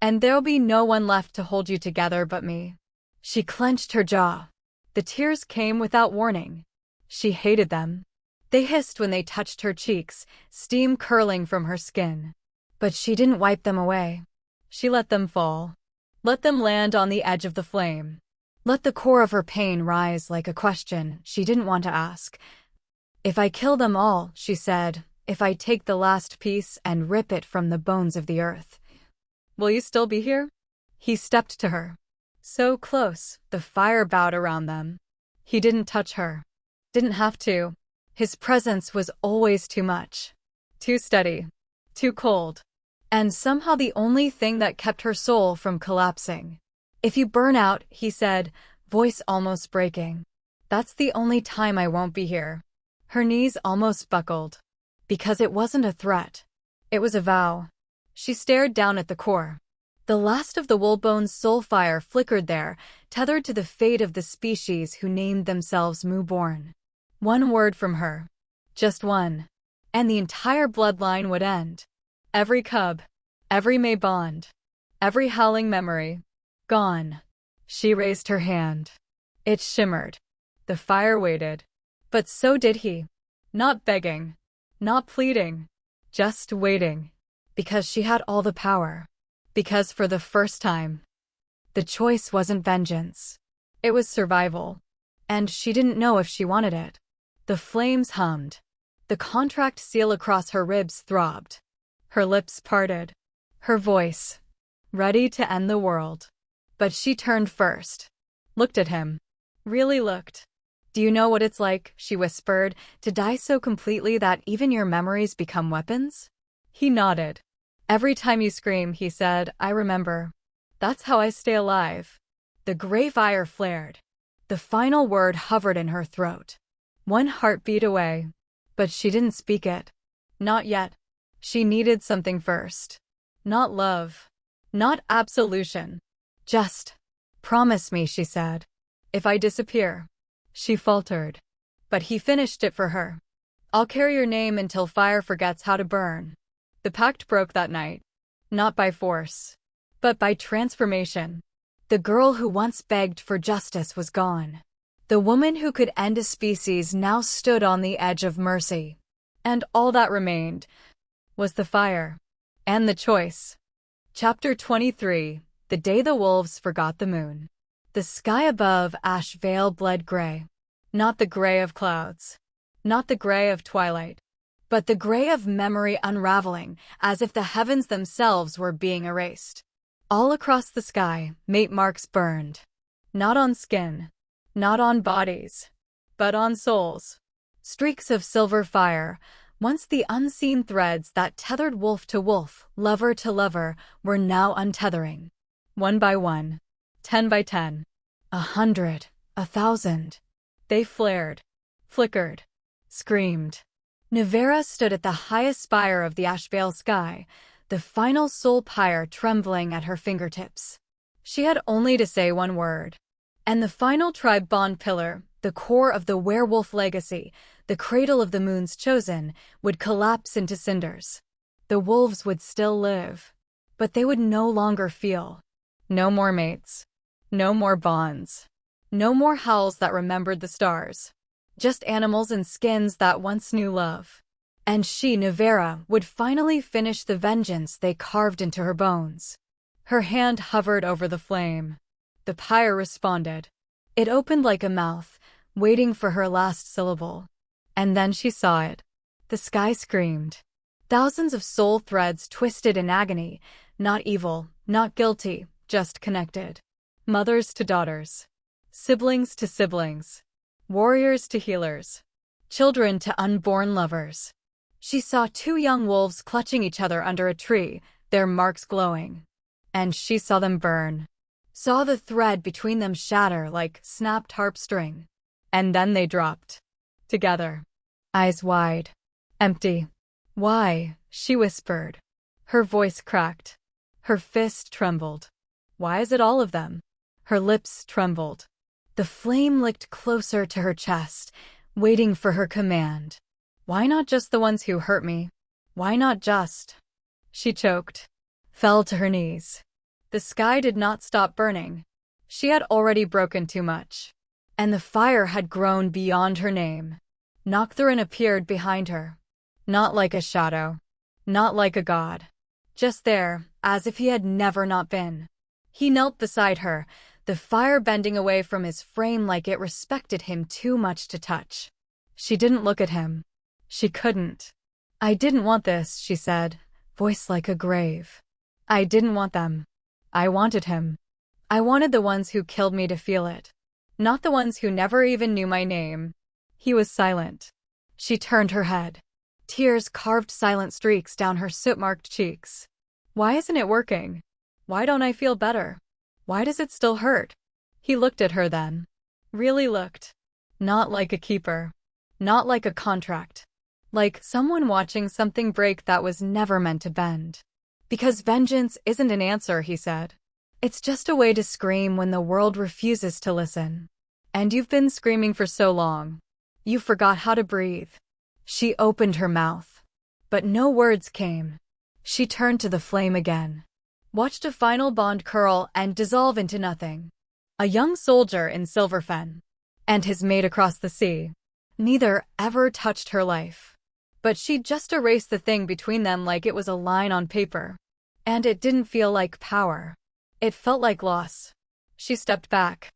And there'll be no one left to hold you together but me." She clenched her jaw. The tears came without warning. She hated them. They hissed when they touched her cheeks, steam curling from her skin. But she didn't wipe them away. She let them fall. Let them land on the edge of the flame. Let the core of her pain rise like a question she didn't want to ask. "If I kill them all," she said, "if I take the last piece and rip it from the bones of the earth, will you still be here?" He stepped to her. So close, the fire bowed around them. He didn't touch her. Didn't have to. His presence was always too much. Too steady. Too cold. And somehow the only thing that kept her soul from collapsing. "If you burn out," he said, voice almost breaking, "that's the only time I won't be here." Her knees almost buckled. Because it wasn't a threat. It was a vow. She stared down at the core. The last of the Woolbone's soul fire flickered there, tethered to the fate of the species who named themselves Reborn. One word from her. Just one. And the entire bloodline would end. Every cub. Every May bond. Every howling memory. Gone. She raised her hand. It shimmered. The fire waited. But so did he. Not begging. Not pleading. Just waiting. Because she had all the power. Because for the first time, the choice wasn't vengeance. It was survival. And she didn't know if she wanted it. The flames hummed. The contract seal across her ribs throbbed. Her lips parted. Her voice. Ready to end the world. But she turned first. Looked at him. Really looked. "Do you know what it's like," she whispered, "to die so completely that even your memories become weapons?" He nodded. "Every time you scream," he said, "I remember. That's how I stay alive." The gray fire flared. The final word hovered in her throat. One heartbeat away. But she didn't speak it. Not yet. She needed something first. Not love. Not absolution. Just. "Promise me," she said. "If I disappear." She faltered. But he finished it for her. "I'll carry your name until fire forgets how to burn." The pact broke that night. Not by force, but by transformation. The girl who once begged for justice was gone. The woman who could end a species now stood on the edge of mercy. And all that remained was the fire. And the choice. Chapter 23. The Day the Wolves Forgot the Moon. The sky above Ash Vale bled gray. Not the gray of clouds. Not the gray of twilight. But the gray of memory unraveling, as if the heavens themselves were being erased. All across the sky, mate marks burned. Not on skin. Not on bodies. But on souls. Streaks of silver fire, once the unseen threads that tethered wolf to wolf, lover to lover, were now untethering. 1 by 1. 10 by 10. 100. 1,000. They flared. Flickered. Screamed. Nevara stood at the highest spire of the Ashvale sky, the final soul pyre trembling at her fingertips. She had only to say one word. And the final tribe bond pillar, the core of the werewolf legacy, the cradle of the moon's chosen, would collapse into cinders. The wolves would still live, but they would no longer feel. No more mates. No more bonds. No more howls that remembered the stars. Just animals and skins that once knew love. And she, Nevara, would finally finish the vengeance they carved into her bones. Her hand hovered over the flame. The pyre responded. It opened like a mouth, waiting for her last syllable. And then she saw it. The sky screamed. Thousands of soul threads twisted in agony, not evil, not guilty, just connected. Mothers to daughters. Siblings to siblings. Warriors to healers. Children to unborn lovers. She saw 2 young wolves clutching each other under a tree, their marks glowing. And she saw them burn. Saw the thread between them shatter like snapped harp string. And then they dropped. Together. Eyes wide. Empty. Why? She whispered. Her voice cracked. Her fist trembled. Why is it all of them? Her lips trembled. The flame licked closer to her chest, waiting for her command. Why not just the ones who hurt me? Why not just? She choked. Fell to her knees. The sky did not stop burning. She had already broken too much. And the fire had grown beyond her name. Noctherin appeared behind her. Not like a shadow. Not like a god. Just there, as if he had never not been. He knelt beside her, the fire bending away from his frame like it respected him too much to touch. She didn't look at him. She couldn't. I didn't want this, she said, voice like a grave. I didn't want them. I wanted him. I wanted the ones who killed me to feel it. Not the ones who never even knew my name. He was silent. She turned her head. Tears carved silent streaks down her soot-marked cheeks. Why isn't it working? Why don't I feel better? Why does it still hurt? He looked at her then. Really looked. Not like a keeper. Not like a contract. Like someone watching something break that was never meant to bend. Because vengeance isn't an answer, he said. It's just a way to scream when the world refuses to listen. And you've been screaming for so long. You forgot how to breathe. She opened her mouth. But no words came. She turned to the flame again. Watched a final bond curl and dissolve into nothing. A young soldier in Silverfen. And his mate across the sea. Neither ever touched her life. But she'd just erased the thing between them like it was a line on paper. And it didn't feel like power. It felt like loss. She stepped back.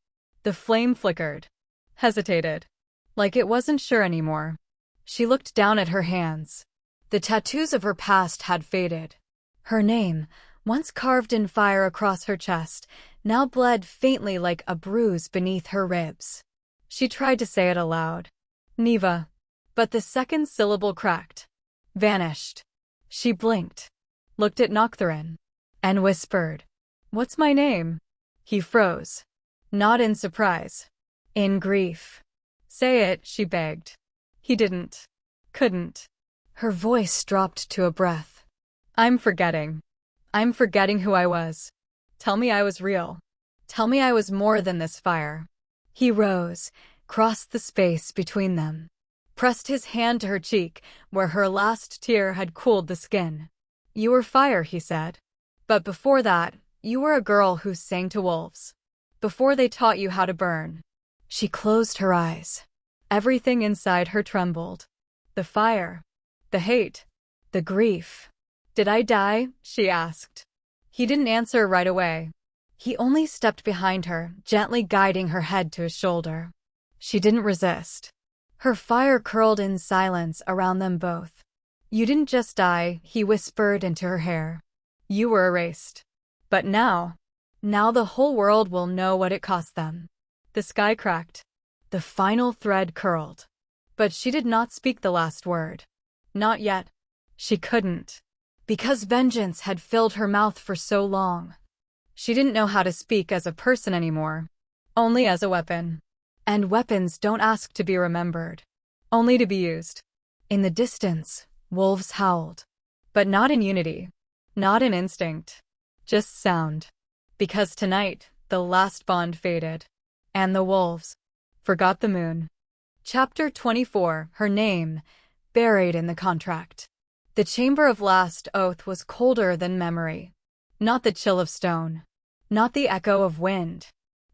The flame flickered. Hesitated. Like it wasn't sure anymore. She looked down at her hands. The tattoos of her past had faded. Her name, once carved in fire across her chest, now bled faintly like a bruise beneath her ribs. She tried to say it aloud. Neva. But the second syllable cracked. Vanished. She blinked. Looked at Noctherin. And whispered. What's my name? He froze. Not in surprise. In grief. Say it, she begged. He didn't. Couldn't. Her voice dropped to a breath. I'm forgetting. I'm forgetting who I was. Tell me I was real. Tell me I was more than this fire. He rose, crossed the space between them. Pressed his hand to her cheek, where her last tear had cooled the skin. You were fire, he said. But before that, you were a girl who sang to wolves. Before they taught you how to burn. She closed her eyes. Everything inside her trembled. The fire. The hate. The grief. Did I die? She asked. He didn't answer right away. He only stepped behind her, gently guiding her head to his shoulder. She didn't resist. Her fire curled in silence around them both. You didn't just die, he whispered into her hair. You were erased. But now the whole world will know what it cost them. The sky cracked. The final thread curled. But she did not speak the last word. Not yet. She couldn't. Because vengeance had filled her mouth for so long. She didn't know how to speak as a person anymore. Only as a weapon. And weapons don't ask to be remembered. Only to be used. In the distance, wolves howled. But not in unity. Not in instinct. Just sound. Because tonight, the last bond faded. And the wolves forgot the moon. Chapter 24, her name, buried in the contract. The chamber of last oath was colder than memory. Not the chill of stone. Not the echo of wind.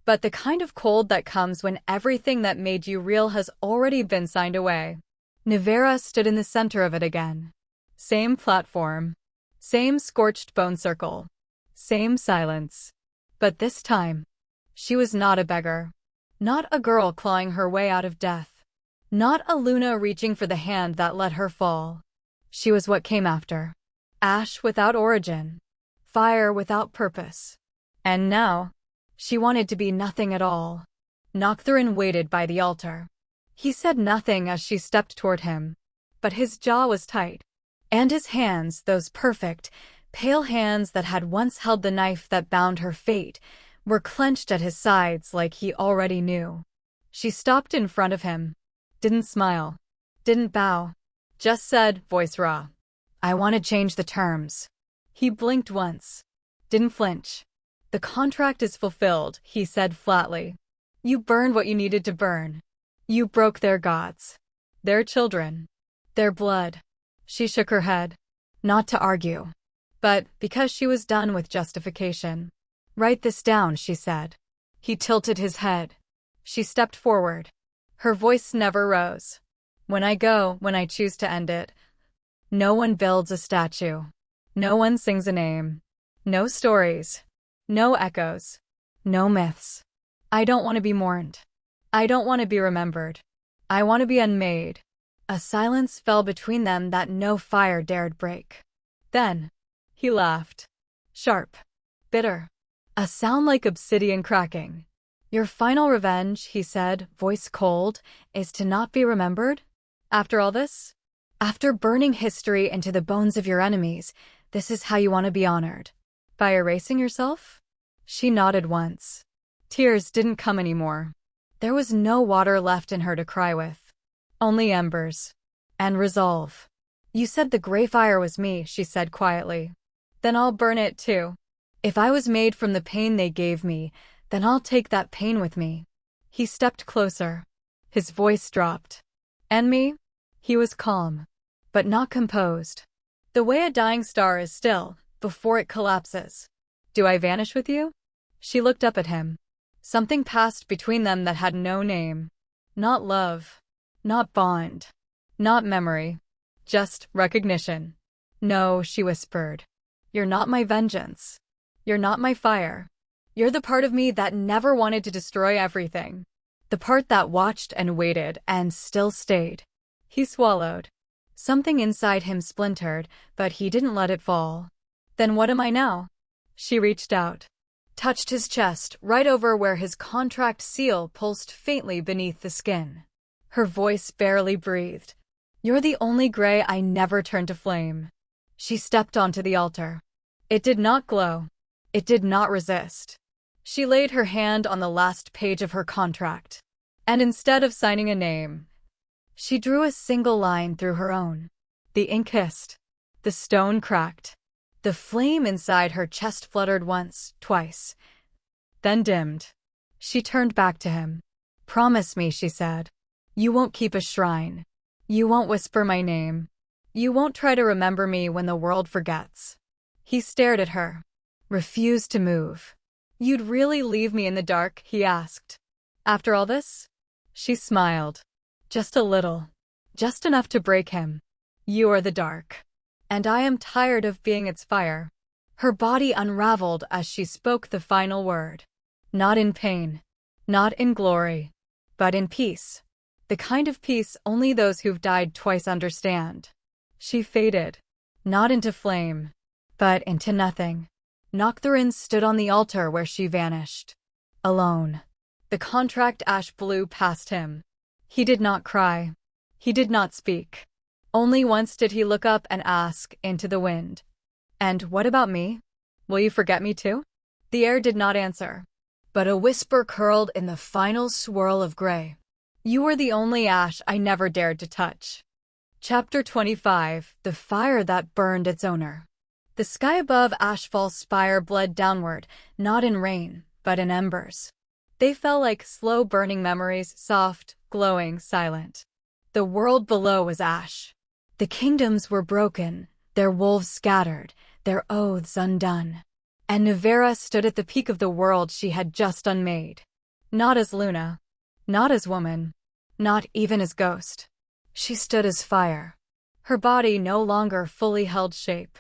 But the kind of cold that comes when everything that made you real has already been signed away. Nevara stood in the center of it again. Same platform. Same scorched bone circle. Same silence. But this time, she was not a beggar. Not a girl clawing her way out of death. Not a Luna reaching for the hand that let her fall. She was what came after. Ash without origin. Fire without purpose. And now, she wanted to be nothing at all. Noctherin waited by the altar. He said nothing as she stepped toward him. But his jaw was tight. And his hands, those perfect, pale hands that had once held the knife that bound her fate, were clenched at his sides like he already knew. She stopped in front of him. Didn't smile. Didn't bow. Just said, voice raw. I want to change the terms. He blinked once. Didn't flinch. The contract is fulfilled, he said flatly. You burned what you needed to burn. You broke their gods. Their children. Their blood. She shook her head. Not to argue. But because she was done with justification. Write this down, she said. He tilted his head. She stepped forward. Her voice never rose. When I go, when I choose to end it, no one builds a statue. No one sings a name. No stories. No echoes. No myths. I don't want to be mourned. I don't want to be remembered. I want to be unmade. A silence fell between them that no fire dared break. Then, he laughed. Sharp. Bitter. A sound like obsidian cracking. Your final revenge, he said, voice cold, is to not be remembered? After all this? After burning history into the bones of your enemies, this is how you want to be honored. By erasing yourself? She nodded once. Tears didn't come anymore. There was no water left in her to cry with. Only embers. And resolve. You said the gray fire was me, she said quietly. Then I'll burn it too. If I was made from the pain they gave me, then I'll take that pain with me. He stepped closer. His voice dropped. And me? He was calm. But not composed. The way a dying star is still, before it collapses. Do I vanish with you? She looked up at him. Something passed between them that had no name. Not love. Not bond. Not memory. Just recognition. No, she whispered. You're not my vengeance. You're not my fire. You're the part of me that never wanted to destroy everything. The part that watched and waited and still stayed. He swallowed. Something inside him splintered, but he didn't let it fall. Then what am I now? She reached out. Touched his chest, right over where his contract seal pulsed faintly beneath the skin. Her voice barely breathed. You're the only gray I never turned to flame. She stepped onto the altar. It did not glow. It did not resist. She laid her hand on the last page of her contract. And instead of signing a name, she drew a single line through her own. The ink hissed. The stone cracked. The flame inside her chest fluttered once, twice. Then dimmed. She turned back to him. Promise me, she said. You won't keep a shrine. You won't whisper my name. You won't try to remember me when the world forgets. He stared at her. Refused to move. You'd really leave me in the dark, he asked. After all this? She smiled. Just a little. Just enough to break him. You are the dark. And I am tired of being its fire. Her body unraveled as she spoke the final word. Not in pain. Not in glory. But in peace. The kind of peace only those who've died twice understand. She faded. Not into flame. But into nothing. Noctherin stood on the altar where she vanished. Alone. The contract ash blew past him. He did not cry. He did not speak. Only once did he look up and ask into the wind. And what about me? Will you forget me too? The air did not answer. But a whisper curled in the final swirl of gray. You were the only ash I never dared to touch. Chapter 25, The Fire That Burned Its Owner. The sky above Ashfall's spire bled downward, not in rain, but in embers. They fell like slow-burning memories, soft, glowing, silent. The world below was ash. The kingdoms were broken, their wolves scattered, their oaths undone. And Nevara stood at the peak of the world she had just unmade. Not as Luna. Not as woman. Not even as ghost. She stood as fire. Her body no longer fully held shape.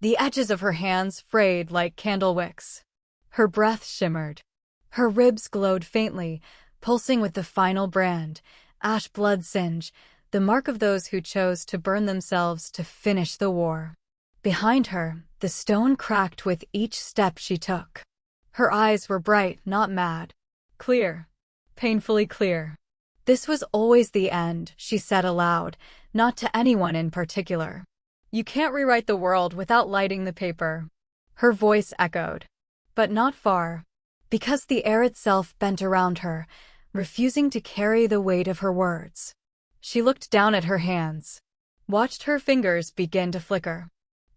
The edges of her hands frayed like candle wicks. Her breath shimmered. Her ribs glowed faintly, pulsing with the final brand, ash blood singe, the mark of those who chose to burn themselves to finish the war. Behind her, the stone cracked with each step she took. Her eyes were bright, not mad. Clear. Painfully clear. This was always the end, she said aloud, not to anyone in particular. You can't rewrite the world without lighting the paper. Her voice echoed. But not far. Because the air itself bent around her, refusing to carry the weight of her words. She looked down at her hands. Watched her fingers begin to flicker.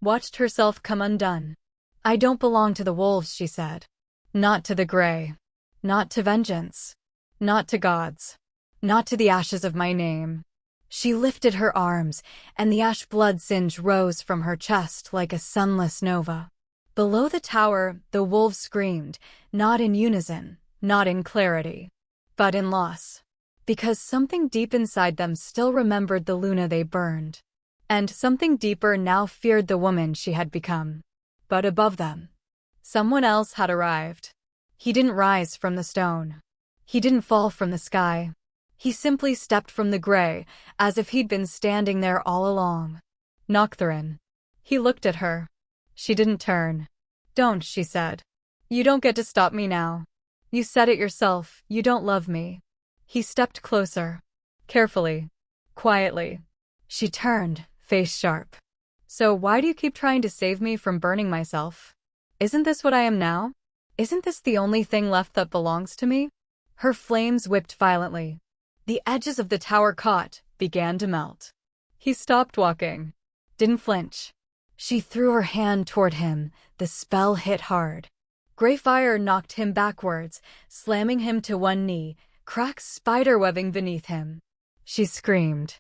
Watched herself come undone. I don't belong to the wolves, she said. Not to the gray. Not to vengeance. Not to gods. Not to the ashes of my name. She lifted her arms, and the ash blood singe rose from her chest like a sunless nova. Below the tower, the wolves screamed, not in unison, not in clarity, but in loss. Because something deep inside them still remembered the Luna they burned. And something deeper now feared the woman she had become. But above them, someone else had arrived. He didn't rise from the stone. He didn't fall from the sky. He simply stepped from the gray, as if he'd been standing there all along. Noctherin. He looked at her. She didn't turn. Don't, she said. You don't get to stop me now. You said it yourself, you don't love me. He stepped closer. Carefully. Quietly. She turned, face sharp. So why do you keep trying to save me from burning myself? Isn't this what I am now? Isn't this the only thing left that belongs to me? Her flames whipped violently. The edges of the tower caught, began to melt. He stopped walking. Didn't flinch. She threw her hand toward him. The spell hit hard. Gray fire knocked him backwards, slamming him to one knee, cracks spiderwebbing beneath him. She screamed.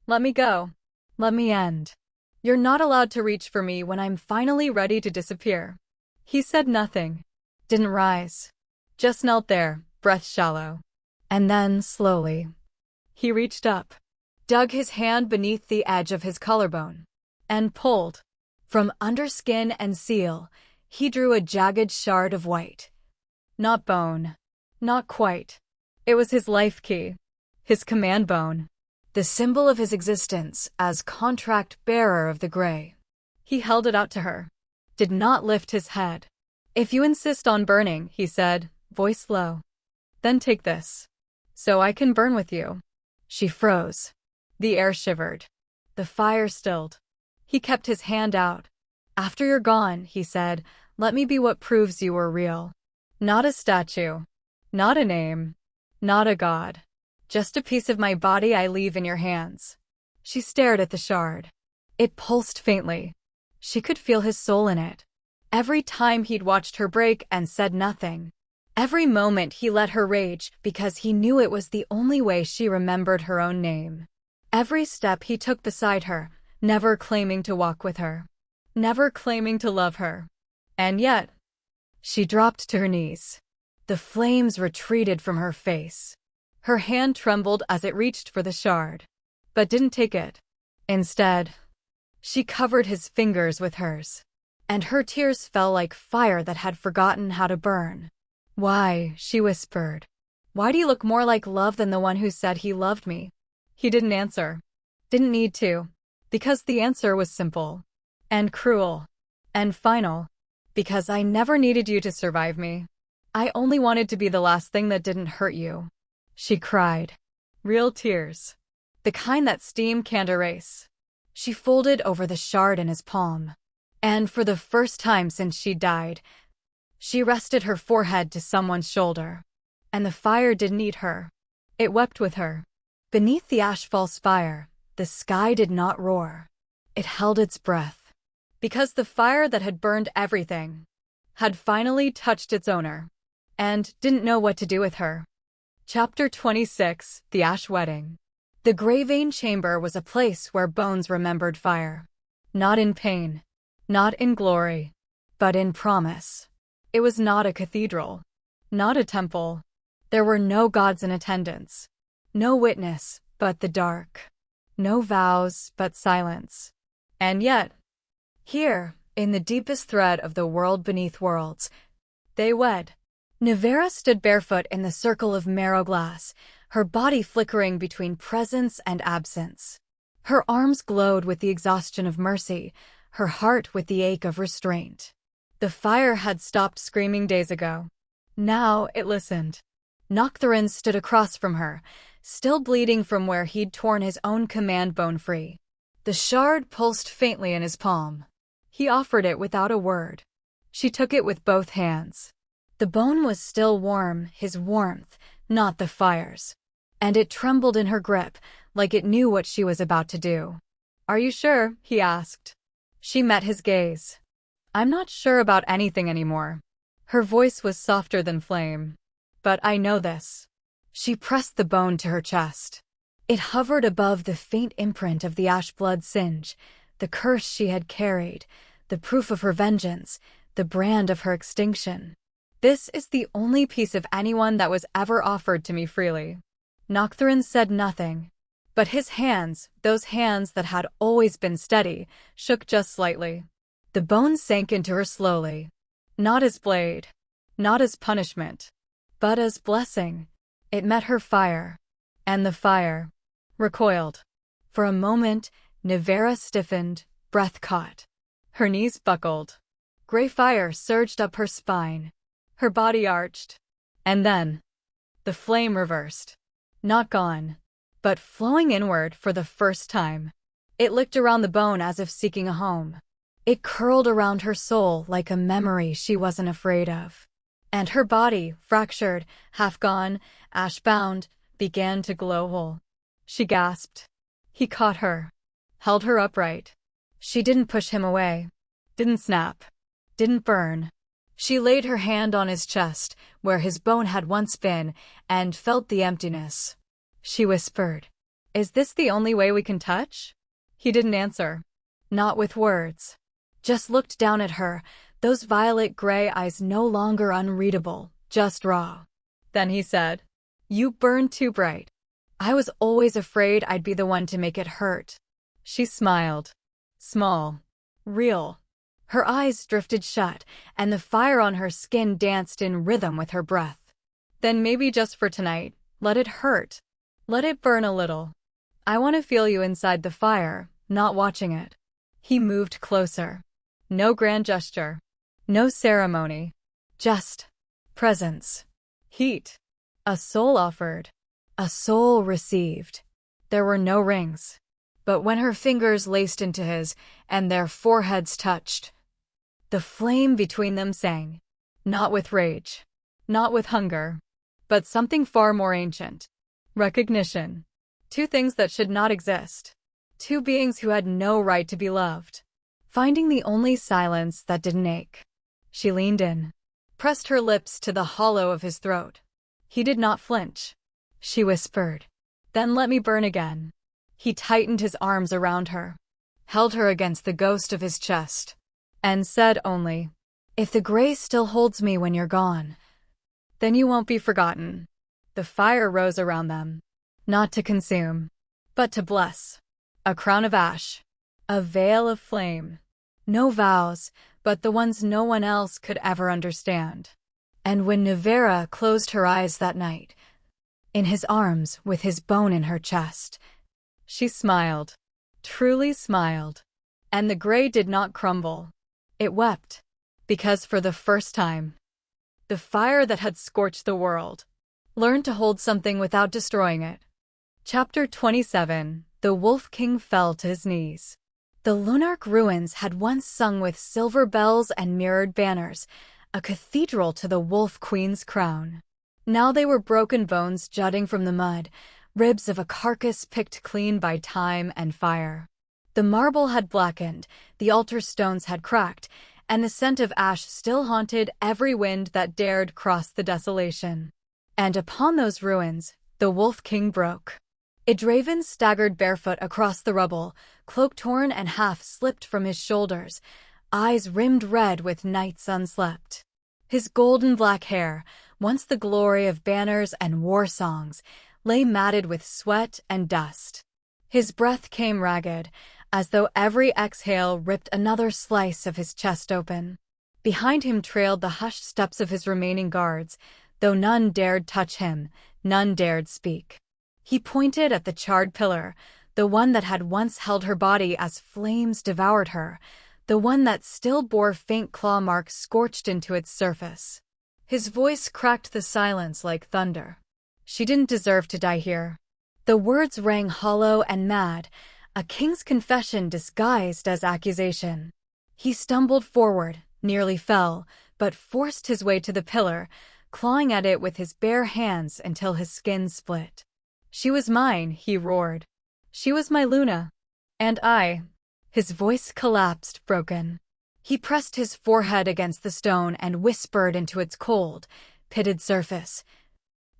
Let me go. Let me end. You're not allowed to reach for me when I'm finally ready to disappear. He said nothing. Didn't rise. Just knelt there, breath shallow. And then, slowly, he reached up, dug his hand beneath the edge of his collarbone, and pulled. From under skin and seal, he drew a jagged shard of white. Not bone. Not quite. It was his life key. His command bone. The symbol of his existence as contract bearer of the gray. He held it out to her. Did not lift his head. If you insist on burning, he said, voice low. Then take this. So I can burn with you. She froze. The air shivered. The fire stilled. He kept his hand out. After you're gone, he said, let me be what proves you were real. Not a statue. Not a name. Not a god. Just a piece of my body I leave in your hands. She stared at the shard. It pulsed faintly. She could feel his soul in it. Every time he'd watched her break and said nothing. Every moment he let her rage because he knew it was the only way she remembered her own name. Every step he took beside her, never claiming to walk with her, never claiming to love her. And yet, she dropped to her knees. The flames retreated from her face. Her hand trembled as it reached for the shard, but didn't take it. Instead, she covered his fingers with hers, and her tears fell like fire that had forgotten how to burn. "Why?" she whispered. "Why do you look more like love than the one who said he loved me?" He didn't answer. Didn't need to, because the answer was simple, and cruel, and final. "Because I never needed you to survive me. I only wanted to be the last thing that didn't hurt you," she cried. Real tears. The kind that steam can't erase. She folded over the shard in his palm, and for the first time since she died, she rested her forehead to someone's shoulder. And the fire didn't eat her. It wept with her. Beneath the ashfall spire, the sky did not roar. It held its breath. Because the fire that had burned everything had finally touched its owner, and didn't know what to do with her. Chapter 26, The Ash Wedding. The Gravane Chamber was a place where bones remembered fire. Not in pain, not in glory, but in promise. It was not a cathedral, not a temple. There were no gods in attendance, no witness but the dark, no vows but silence. And yet, here, in the deepest thread of the world beneath worlds, they wed. Nevara stood barefoot in the circle of marrow glass, her body flickering between presence and absence. Her arms glowed with the exhaustion of mercy, her heart with the ache of restraint. The fire had stopped screaming days ago. Now it listened. Noctherin stood across from her, still bleeding from where he'd torn his own command bone free. The shard pulsed faintly in his palm. He offered it without a word. She took it with both hands. The bone was still warm, his warmth, not the fire's. And it trembled in her grip, like it knew what she was about to do. "Are you sure?" he asked. She met his gaze. "I'm not sure about anything anymore." Her voice was softer than flame. "But I know this." She pressed the bone to her chest. It hovered above the faint imprint of the ash blood singe, the curse she had carried, the proof of her vengeance, the brand of her extinction. "This is the only piece of anyone that was ever offered to me freely." Noctherin said nothing, but his hands, those hands that had always been steady, shook just slightly. The bone sank into her slowly, not as blade, not as punishment, but as blessing. It met her fire, and the fire recoiled. For a moment, Nevara stiffened, breath caught. Her knees buckled. Gray fire surged up her spine. Her body arched. And then, the flame reversed. Not gone, but flowing inward for the first time. It licked around the bone as if seeking a home. It curled around her soul like a memory she wasn't afraid of. And her body, fractured, half gone, ash-bound, began to glow whole. She gasped. He caught her, held her upright. She didn't push him away, didn't snap, didn't burn. She laid her hand on his chest, where his bone had once been, and felt the emptiness. She whispered, "Is this the only way we can touch?" He didn't answer. Not with words. Just looked down at her, those violet gray eyes no longer unreadable, just raw. Then he said, "You burn too bright. I was always afraid I'd be the one to make it hurt." She smiled. Small. Real. Her eyes drifted shut, and the fire on her skin danced in rhythm with her breath. "Then maybe just for tonight, let it hurt. Let it burn a little. I want to feel you inside the fire, not watching it." He moved closer. No grand gesture. No ceremony. Just presence. Heat. A soul offered. A soul received. There were no rings. But when her fingers laced into his, and their foreheads touched, the flame between them sang. Not with rage. Not with hunger. But something far more ancient. Recognition. Two things that should not exist. Two beings who had no right to be loved. Finding the only silence that didn't ache. She leaned in, pressed her lips to the hollow of his throat. He did not flinch. She whispered, "Then let me burn again." He tightened his arms around her. held her against the ghost of his chest, and said only, "If the gray still holds me when you're gone, then you won't be forgotten." The fire rose around them, not to consume, but to bless. A crown of ash, a veil of flame. No vows, but the ones no one else could ever understand. And when Nevara closed her eyes that night, in his arms with his bone in her chest, she smiled, truly smiled. And the gray did not crumble. It wept, because for the first time, the fire that had scorched the world learned to hold something without destroying it. Chapter 27. The Wolf King fell to his knees. The Lunark ruins had once sung with silver bells and mirrored banners, a cathedral to the Wolf Queen's crown. Now they were broken bones jutting from the mud, ribs of a carcass picked clean by time and fire. The marble had blackened, the altar stones had cracked, and the scent of ash still haunted every wind that dared cross the desolation. And upon those ruins, the Wolf King broke. Edraven staggered barefoot across the rubble, cloak torn and half slipped from his shoulders, eyes rimmed red with nights unslept. His golden black hair, once the glory of banners and war songs, lay matted with sweat and dust. His breath came ragged, as though every exhale ripped another slice of his chest open. Behind him trailed the hushed steps of his remaining guards, though none dared touch him, none dared speak. He pointed at the charred pillar, the one that had once held her body as flames devoured her, the one that still bore faint claw marks scorched into its surface. His voice cracked the silence like thunder. "She didn't deserve to die here." The words rang hollow and mad, a king's confession disguised as accusation. He stumbled forward, nearly fell, but forced his way to the pillar, clawing at it with his bare hands until his skin split. "She was mine," he roared. "She was my Luna. And I—" His voice collapsed, broken. He pressed his forehead against the stone and whispered into its cold, pitted surface.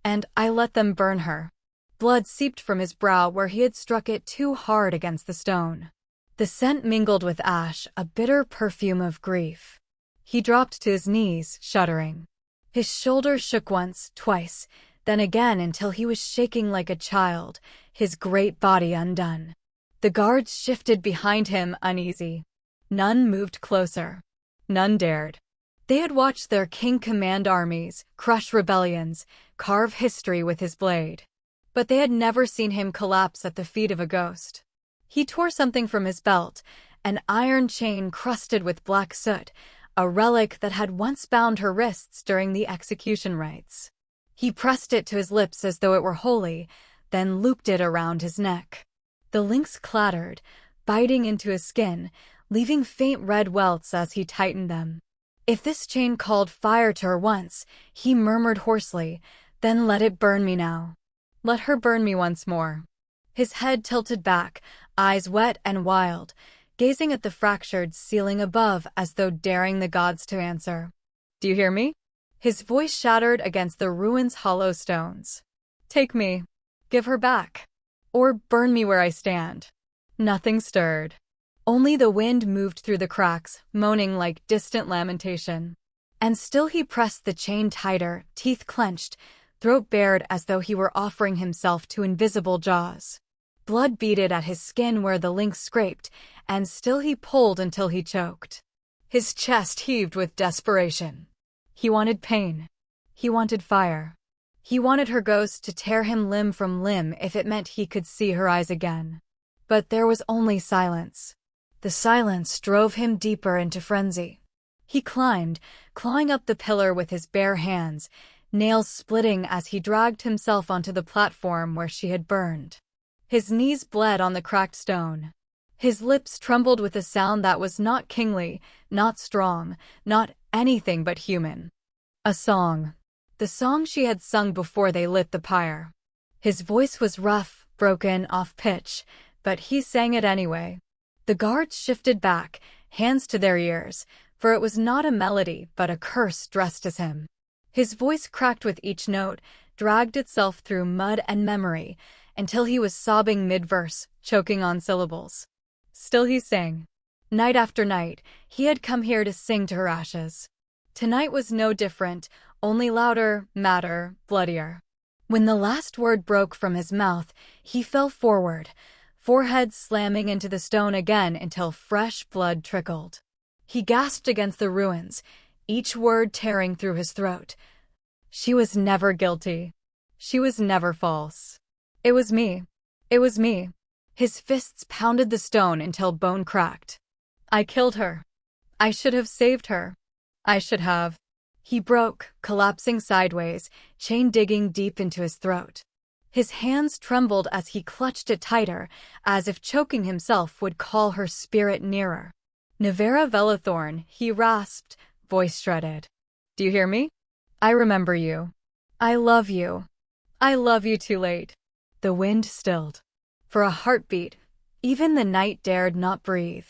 "And I let them burn her." Blood seeped from his brow where he had struck it too hard against the stone. The scent mingled with ash, a bitter perfume of grief. He dropped to his knees, shuddering. His shoulders shook once, twice, then again until he was shaking like a child, his great body undone. The guards shifted behind him, uneasy. None moved closer. None dared. They had watched their king command armies, crush rebellions, carve history with his blade. But they had never seen him collapse at the feet of a ghost. He tore something from his belt, an iron chain crusted with black soot, a relic that had once bound her wrists during the execution rites. He pressed it to his lips as though it were holy, then looped it around his neck. The links clattered, biting into his skin, leaving faint red welts as he tightened them. If this chain called fire to her once, he murmured hoarsely, then let it burn me now. Let her burn me once more. His head tilted back, eyes wet and wild, gazing at the fractured ceiling above as though daring the gods to answer. "Do you hear me?" His voice shattered against the ruin's hollow stones. "Take me. Give her back. Or burn me where I stand." Nothing stirred. Only the wind moved through the cracks, moaning like distant lamentation. And still he pressed the chain tighter, teeth clenched, throat bared as though he were offering himself to invisible jaws. Blood beaded at his skin where the links scraped, and still he pulled until he choked. His chest heaved with desperation. He wanted pain. He wanted fire. He wanted her ghost to tear him limb from limb if it meant he could see her eyes again. But there was only silence. The silence drove him deeper into frenzy. He climbed, clawing up the pillar with his bare hands, nails splitting as he dragged himself onto the platform where she had burned. His knees bled on the cracked stone. His lips trembled with a sound that was not kingly, not strong, not anything but human. A song. The song she had sung before they lit the pyre. His voice was rough, broken, off-pitch, but he sang it anyway. The guards shifted back, hands to their ears, for it was not a melody but a curse dressed as him. His voice cracked with each note, dragged itself through mud and memory, until he was sobbing mid-verse, choking on syllables. Still he sang. Night after night, he had come here to sing to her ashes. Tonight was no different, only louder, madder, bloodier. When the last word broke from his mouth, he fell forward, forehead slamming into the stone again until fresh blood trickled. He gasped against the ruins, each word tearing through his throat. She was never guilty. She was never false. It was me. It was me. His fists pounded the stone until bone cracked. I killed her. I should have saved her. I should have. He broke, collapsing sideways, chain digging deep into his throat. His hands trembled as he clutched it tighter, as if choking himself would call her spirit nearer. Nevara Vellithorn, he rasped, voice shredded. Do you hear me? I remember you. I love you. I love you too late. The wind stilled. For a heartbeat, even the night dared not breathe.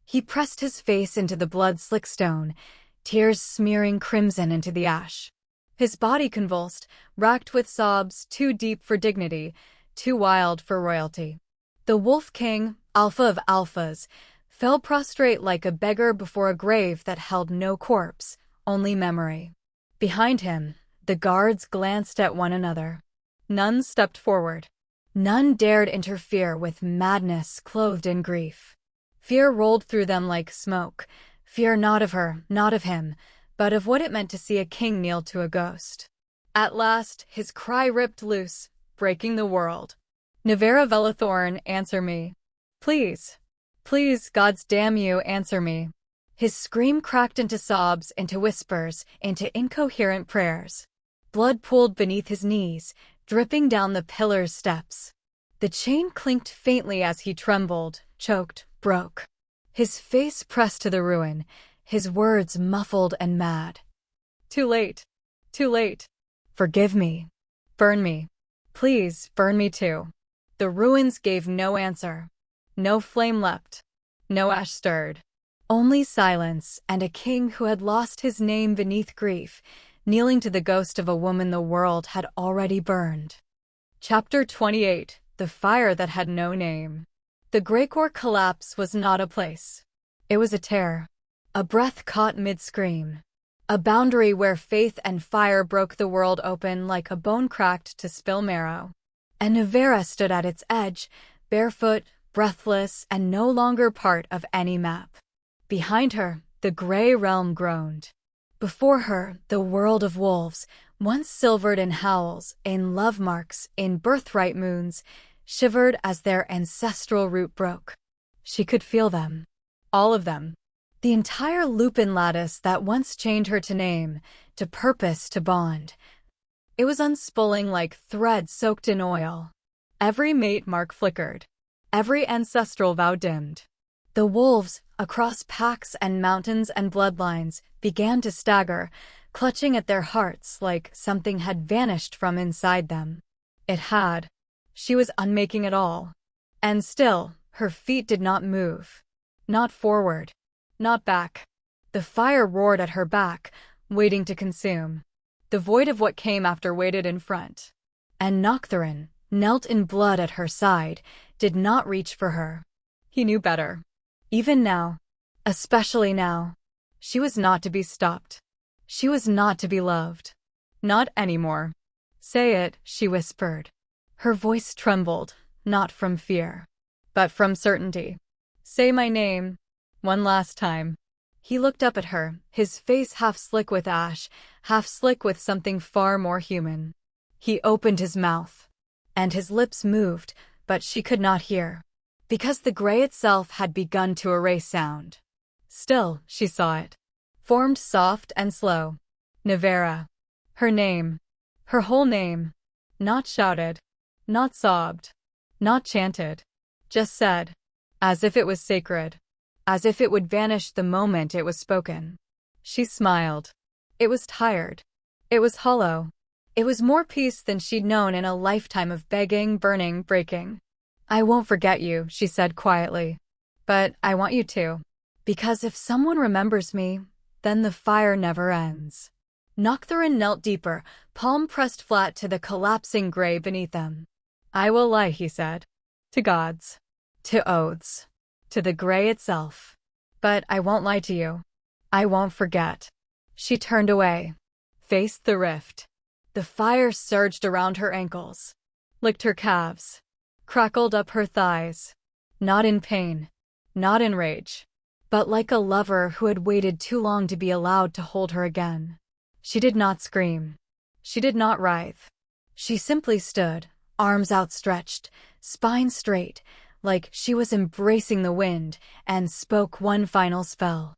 He pressed his face into the blood-slick stone, tears smearing crimson into the ash. His body convulsed, racked with sobs too deep for dignity, too wild for royalty. The Wolf King, Alpha of Alphas, fell prostrate like a beggar before a grave that held no corpse, only memory. Behind him, the guards glanced at one another. None stepped forward. None dared interfere with madness clothed in grief. Fear rolled through them like smoke. Fear not of her, not of him, but of what it meant to see a king kneel to a ghost. At last, his cry ripped loose, breaking the world. Nevara Vellithorn, answer me. Please. Please, gods damn you, answer me. His scream cracked into sobs, into whispers, into incoherent prayers. Blood pooled beneath his knees, dripping down the pillar's steps. The chain clinked faintly as he trembled, choked, broke. His face pressed to the ruin, his words muffled and mad. Too late. Too late. Forgive me. Burn me. Please, burn me too. The ruins gave no answer. No flame leapt. No ash stirred. Only silence and a king who had lost his name beneath grief, kneeling to the ghost of a woman the world had already burned. Chapter 28. The Fire That Had No Name. The Greycore collapse was not a place. It was a tear. A breath caught mid-scream. A boundary where faith and fire broke the world open like a bone cracked to spill marrow. And Nevara stood at its edge, barefoot, breathless, and no longer part of any map. Behind her, the gray realm groaned. Before her, the world of wolves, once silvered in howls, in love marks, in birthright moons, shivered as their ancestral root broke. She could feel them. All of them. The entire lupin lattice that once chained her to name, to purpose, to bond. It was unspooling like thread soaked in oil. Every mate mark flickered. Every ancestral vow dimmed. The wolves, across packs and mountains and bloodlines, began to stagger, clutching at their hearts like something had vanished from inside them. It had. She was unmaking it all. And still, her feet did not move. Not forward. Not back. The fire roared at her back, waiting to consume. The void of what came after waited in front. And Noctherin, knelt in blood at her side, did not reach for her. He knew better. Even now. Especially now. She was not to be stopped. She was not to be loved. Not anymore. Say it, she whispered. Her voice trembled, not from fear, but from certainty. Say my name. One last time. He looked up at her, his face half slick with ash, half slick with something far more human. He opened his mouth. And his lips moved, but she could not hear. Because the gray itself had begun to erase sound. Still, she saw it. Formed soft and slow. Nevara. Her name. Her whole name. Not shouted. Not sobbed. Not chanted. Just said. As if it was sacred. As if it would vanish the moment it was spoken. She smiled. It was tired. It was hollow. It was more peace than she'd known in a lifetime of begging, burning, breaking. I won't forget you, she said quietly. But I want you to. Because if someone remembers me, then the fire never ends. Noctherin knelt deeper, palm pressed flat to the collapsing gray beneath them. I will lie, he said. To gods. To oaths. to the gray itself. But I won't lie to you. I won't forget. She turned away, faced the rift. The fire surged around her ankles, licked her calves, crackled up her thighs. Not in pain, not in rage, but like a lover who had waited too long to be allowed to hold her again. She did not scream. She did not writhe. She simply stood, arms outstretched, spine straight, like she was embracing the wind, and spoke one final spell.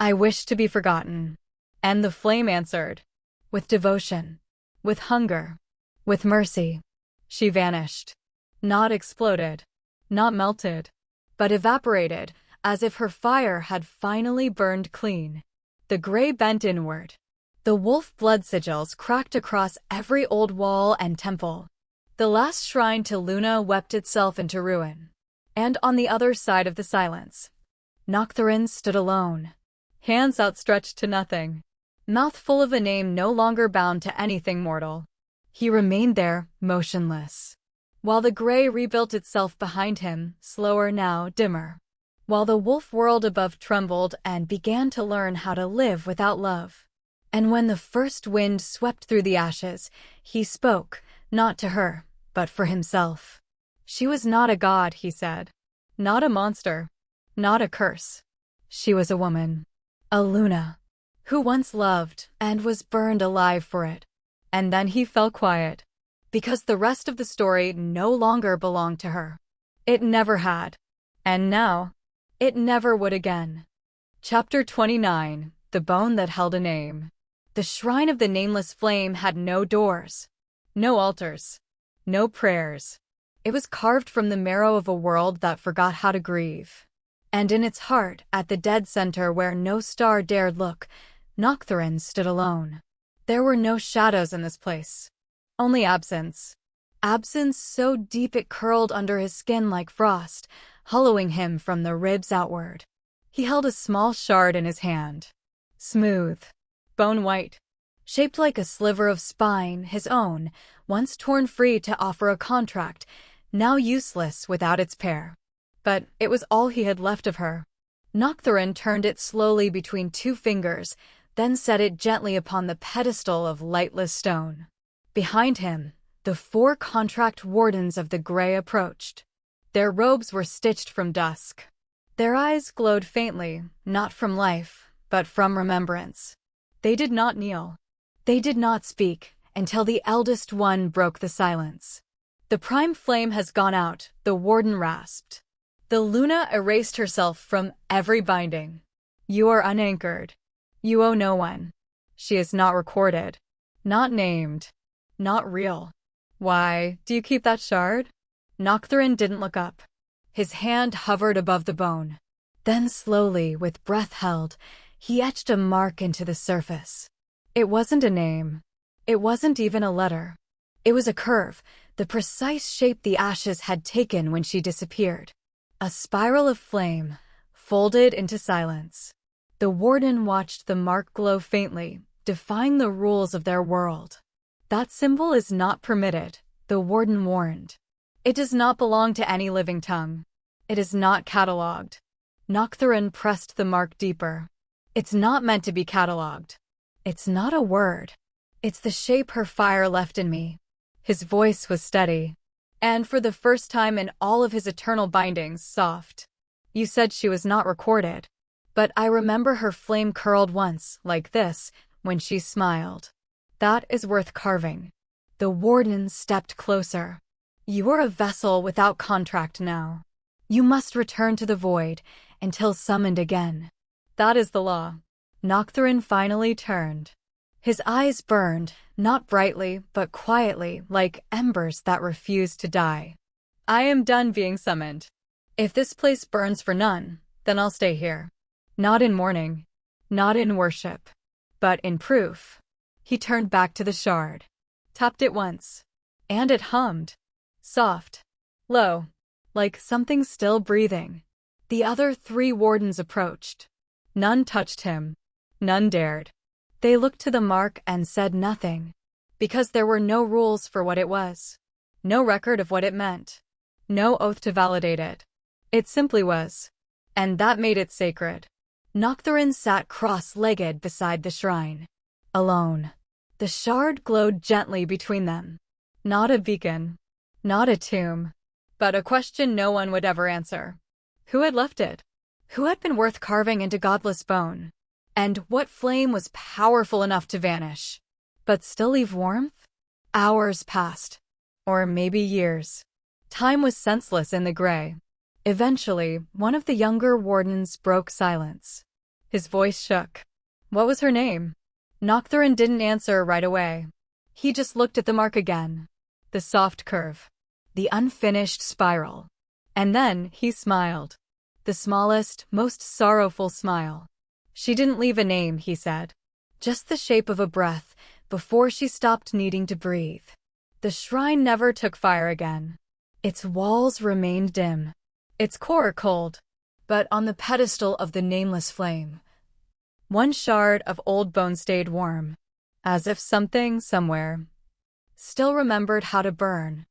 I wish to be forgotten. And the flame answered. With devotion. With hunger. With mercy. She vanished. Not exploded. Not melted. But evaporated, as if her fire had finally burned clean. The gray bent inward. The wolf blood sigils cracked across every old wall and temple. The last shrine to Luna wept itself into ruin. And on the other side of the silence, Noctherin stood alone, hands outstretched to nothing, mouth full of a name no longer bound to anything mortal. He remained there, motionless, while the gray rebuilt itself behind him, slower now, dimmer. While the wolf world above trembled and began to learn how to live without love. And when the first wind swept through the ashes, he spoke, not to her, but for himself. She was not a god, he said. Not a monster. Not a curse. She was a woman. A Luna. Who once loved, and was burned alive for it. And then he fell quiet. Because the rest of the story no longer belonged to her. It never had. And now, it never would again. Chapter 29. The Bone That Held a Name. The shrine of the nameless flame had no doors. No altars. No prayers. It was carved from the marrow of a world that forgot how to grieve. And in its heart, at the dead center where no star dared look, Noctherin stood alone. There were no shadows in this place. Only absence. Absence so deep it curled under his skin like frost, hollowing him from the ribs outward. He held a small shard in his hand. Smooth. Bone-white. Shaped like a sliver of spine, his own, once torn free to offer a contract, now useless without its pair. But it was all he had left of her. Noctherin turned it slowly between two fingers, then set it gently upon the pedestal of lightless stone. Behind him, the 4 contract wardens of the gray approached. Their robes were stitched from dusk. Their eyes glowed faintly, not from life, but from remembrance. They did not kneel. They did not speak, until the eldest one broke the silence. The prime flame has gone out, the warden rasped. The Luna erased herself from every binding. You are unanchored. You owe no one. She is not recorded. Not named. Not real. Why, do you keep that shard? Noctherin didn't look up. His hand hovered above the bone. Then slowly, with breath held, he etched a mark into the surface. It wasn't a name. It wasn't even a letter. It was a curve, the precise shape the ashes had taken when she disappeared. A spiral of flame, folded into silence. The warden watched the mark glow faintly, defying the rules of their world. That symbol is not permitted, the warden warned. It does not belong to any living tongue. It is not catalogued. Noctherin pressed the mark deeper. It's not meant to be catalogued. It's not a word. It's the shape her fire left in me. His voice was steady. And for the first time in all of his eternal bindings, soft. You said she was not recorded. But I remember her flame curled once, like this, when she smiled. That is worth carving. The warden stepped closer. You are a vessel without contract now. You must return to the void, until summoned again. That is the law. Noctherin finally turned. His eyes burned, not brightly, but quietly, like embers that refused to die. I am done being summoned. If this place burns for none, then I'll stay here. Not in mourning, not in worship, but in proof. He turned back to the shard, tapped it once, and it hummed. Soft, low, like something still breathing. The other 3 wardens approached. None touched him. None dared. They looked to the mark and said nothing, because there were no rules for what it was. No record of what it meant. No oath to validate it. It simply was. and that made it sacred. Noctherin sat cross-legged beside the shrine. Alone. The shard glowed gently between them. Not a beacon. Not a tomb. But a question no one would ever answer. Who had left it? Who had been worth carving into godless bone? And what flame was powerful enough to vanish, but still leave warmth? Hours passed. Or maybe years. Time was senseless in the gray. Eventually, one of the younger wardens broke silence. His voice shook. What was her name? Noctherin didn't answer right away. He just looked at the mark again. The soft curve. The unfinished spiral. And then he smiled. The smallest, most sorrowful smile. She didn't leave a name, he said. Just the shape of a breath before she stopped needing to breathe. The shrine never took fire again. Its walls remained dim. Its core cold. But on the pedestal of the nameless flame, one shard of old bone stayed warm, as if something, somewhere, still remembered how to burn.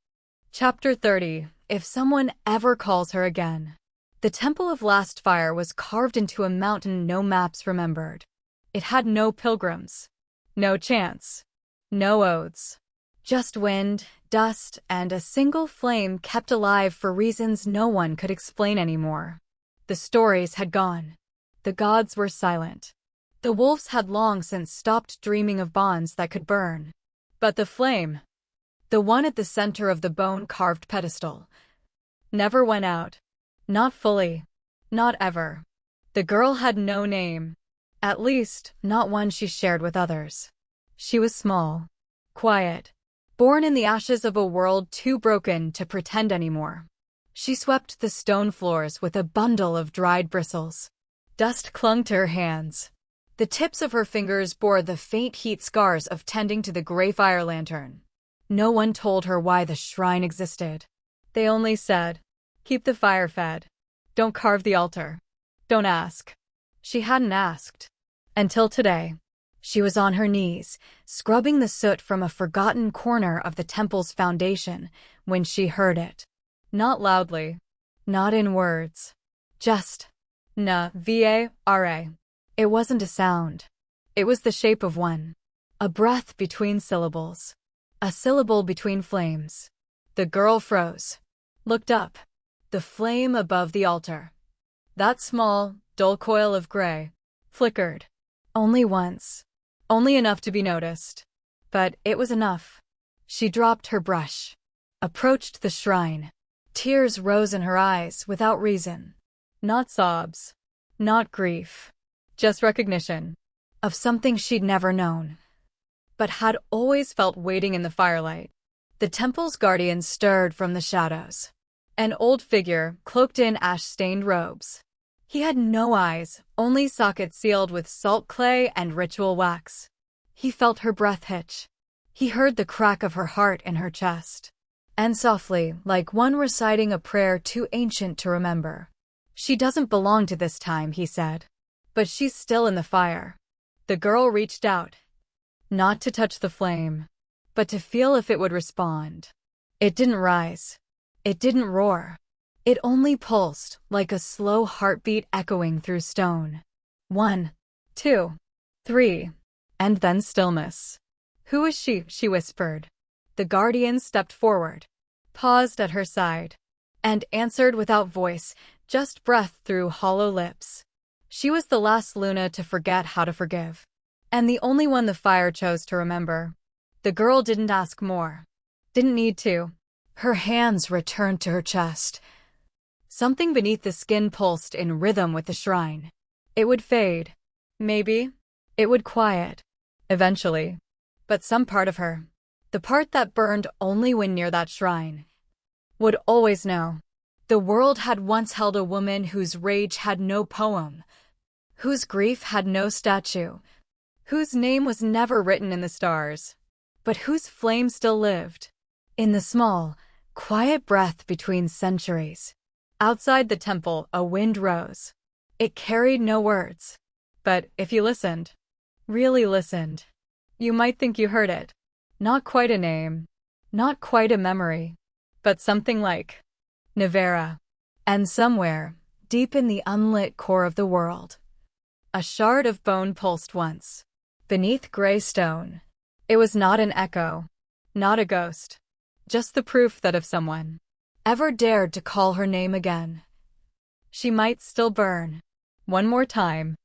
Chapter 30. If someone ever calls her again. The Temple of Last Fire was carved into a mountain no maps remembered. It had no pilgrims. No chants. No oaths. Just wind, dust, and a single flame kept alive for reasons no one could explain anymore. The stories had gone. The gods were silent. The wolves had long since stopped dreaming of bonds that could burn. But the flame, the one at the center of the bone-carved pedestal, never went out. Not fully. Not ever. The girl had no name. At least, not one she shared with others. She was small. Quiet. Born in the ashes of a world too broken to pretend anymore. She swept the stone floors with a bundle of dried bristles. Dust clung to her hands. The tips of her fingers bore the faint heat scars of tending to the gray fire lantern. No one told her why the shrine existed. They only said, keep the fire fed. Don't carve the altar. Don't ask. She hadn't asked. Until today. She was on her knees, scrubbing the soot from a forgotten corner of the temple's foundation, when she heard it. Not loudly. Not in words. Just Nevara. It wasn't a sound. It was the shape of one. A breath between syllables. A syllable between flames. The girl froze. Looked up. The flame above the altar. That small, dull coil of gray. Flickered. Only once. Only enough to be noticed. But it was enough. She dropped her brush. Approached the shrine. Tears rose in her eyes without reason. Not sobs. Not grief. Just recognition. Of something she'd never known. But had always felt waiting in the firelight. The temple's guardian stirred from the shadows. An old figure, cloaked in ash-stained robes. He had no eyes, only sockets sealed with salt clay and ritual wax. He felt her breath hitch. He heard the crack of her heart in her chest. And softly, like one reciting a prayer too ancient to remember. She doesn't belong to this time, he said. But she's still in the fire. The girl reached out. Not to touch the flame, but to feel if it would respond. It didn't rise. It didn't roar. It only pulsed, like a slow heartbeat echoing through stone. 1, 2, 3, and then stillness. Who is she? She whispered. The guardian stepped forward, paused at her side, and answered without voice, just breath through hollow lips. She was the last Luna to forget how to forgive. And the only one the fire chose to remember. The girl didn't ask more. Didn't need to. Her hands returned to her chest. Something beneath the skin pulsed in rhythm with the shrine. It would fade. Maybe. It would quiet. Eventually. But some part of her, the part that burned only when near that shrine, would always know. The world had once held a woman whose rage had no poem, whose grief had no statue, whose name was never written in the stars, but whose flame still lived. In the small, quiet breath between centuries. Outside the temple, a wind rose. It carried no words. But if you listened, really listened, you might think you heard it. Not quite a name. Not quite a memory. But something like Nevara. And somewhere, Deep in the unlit core of the world, a shard of bone pulsed once. Beneath gray stone. It was not an echo, not a ghost, just the proof that if someone ever dared to call her name again, she might still burn. One more time,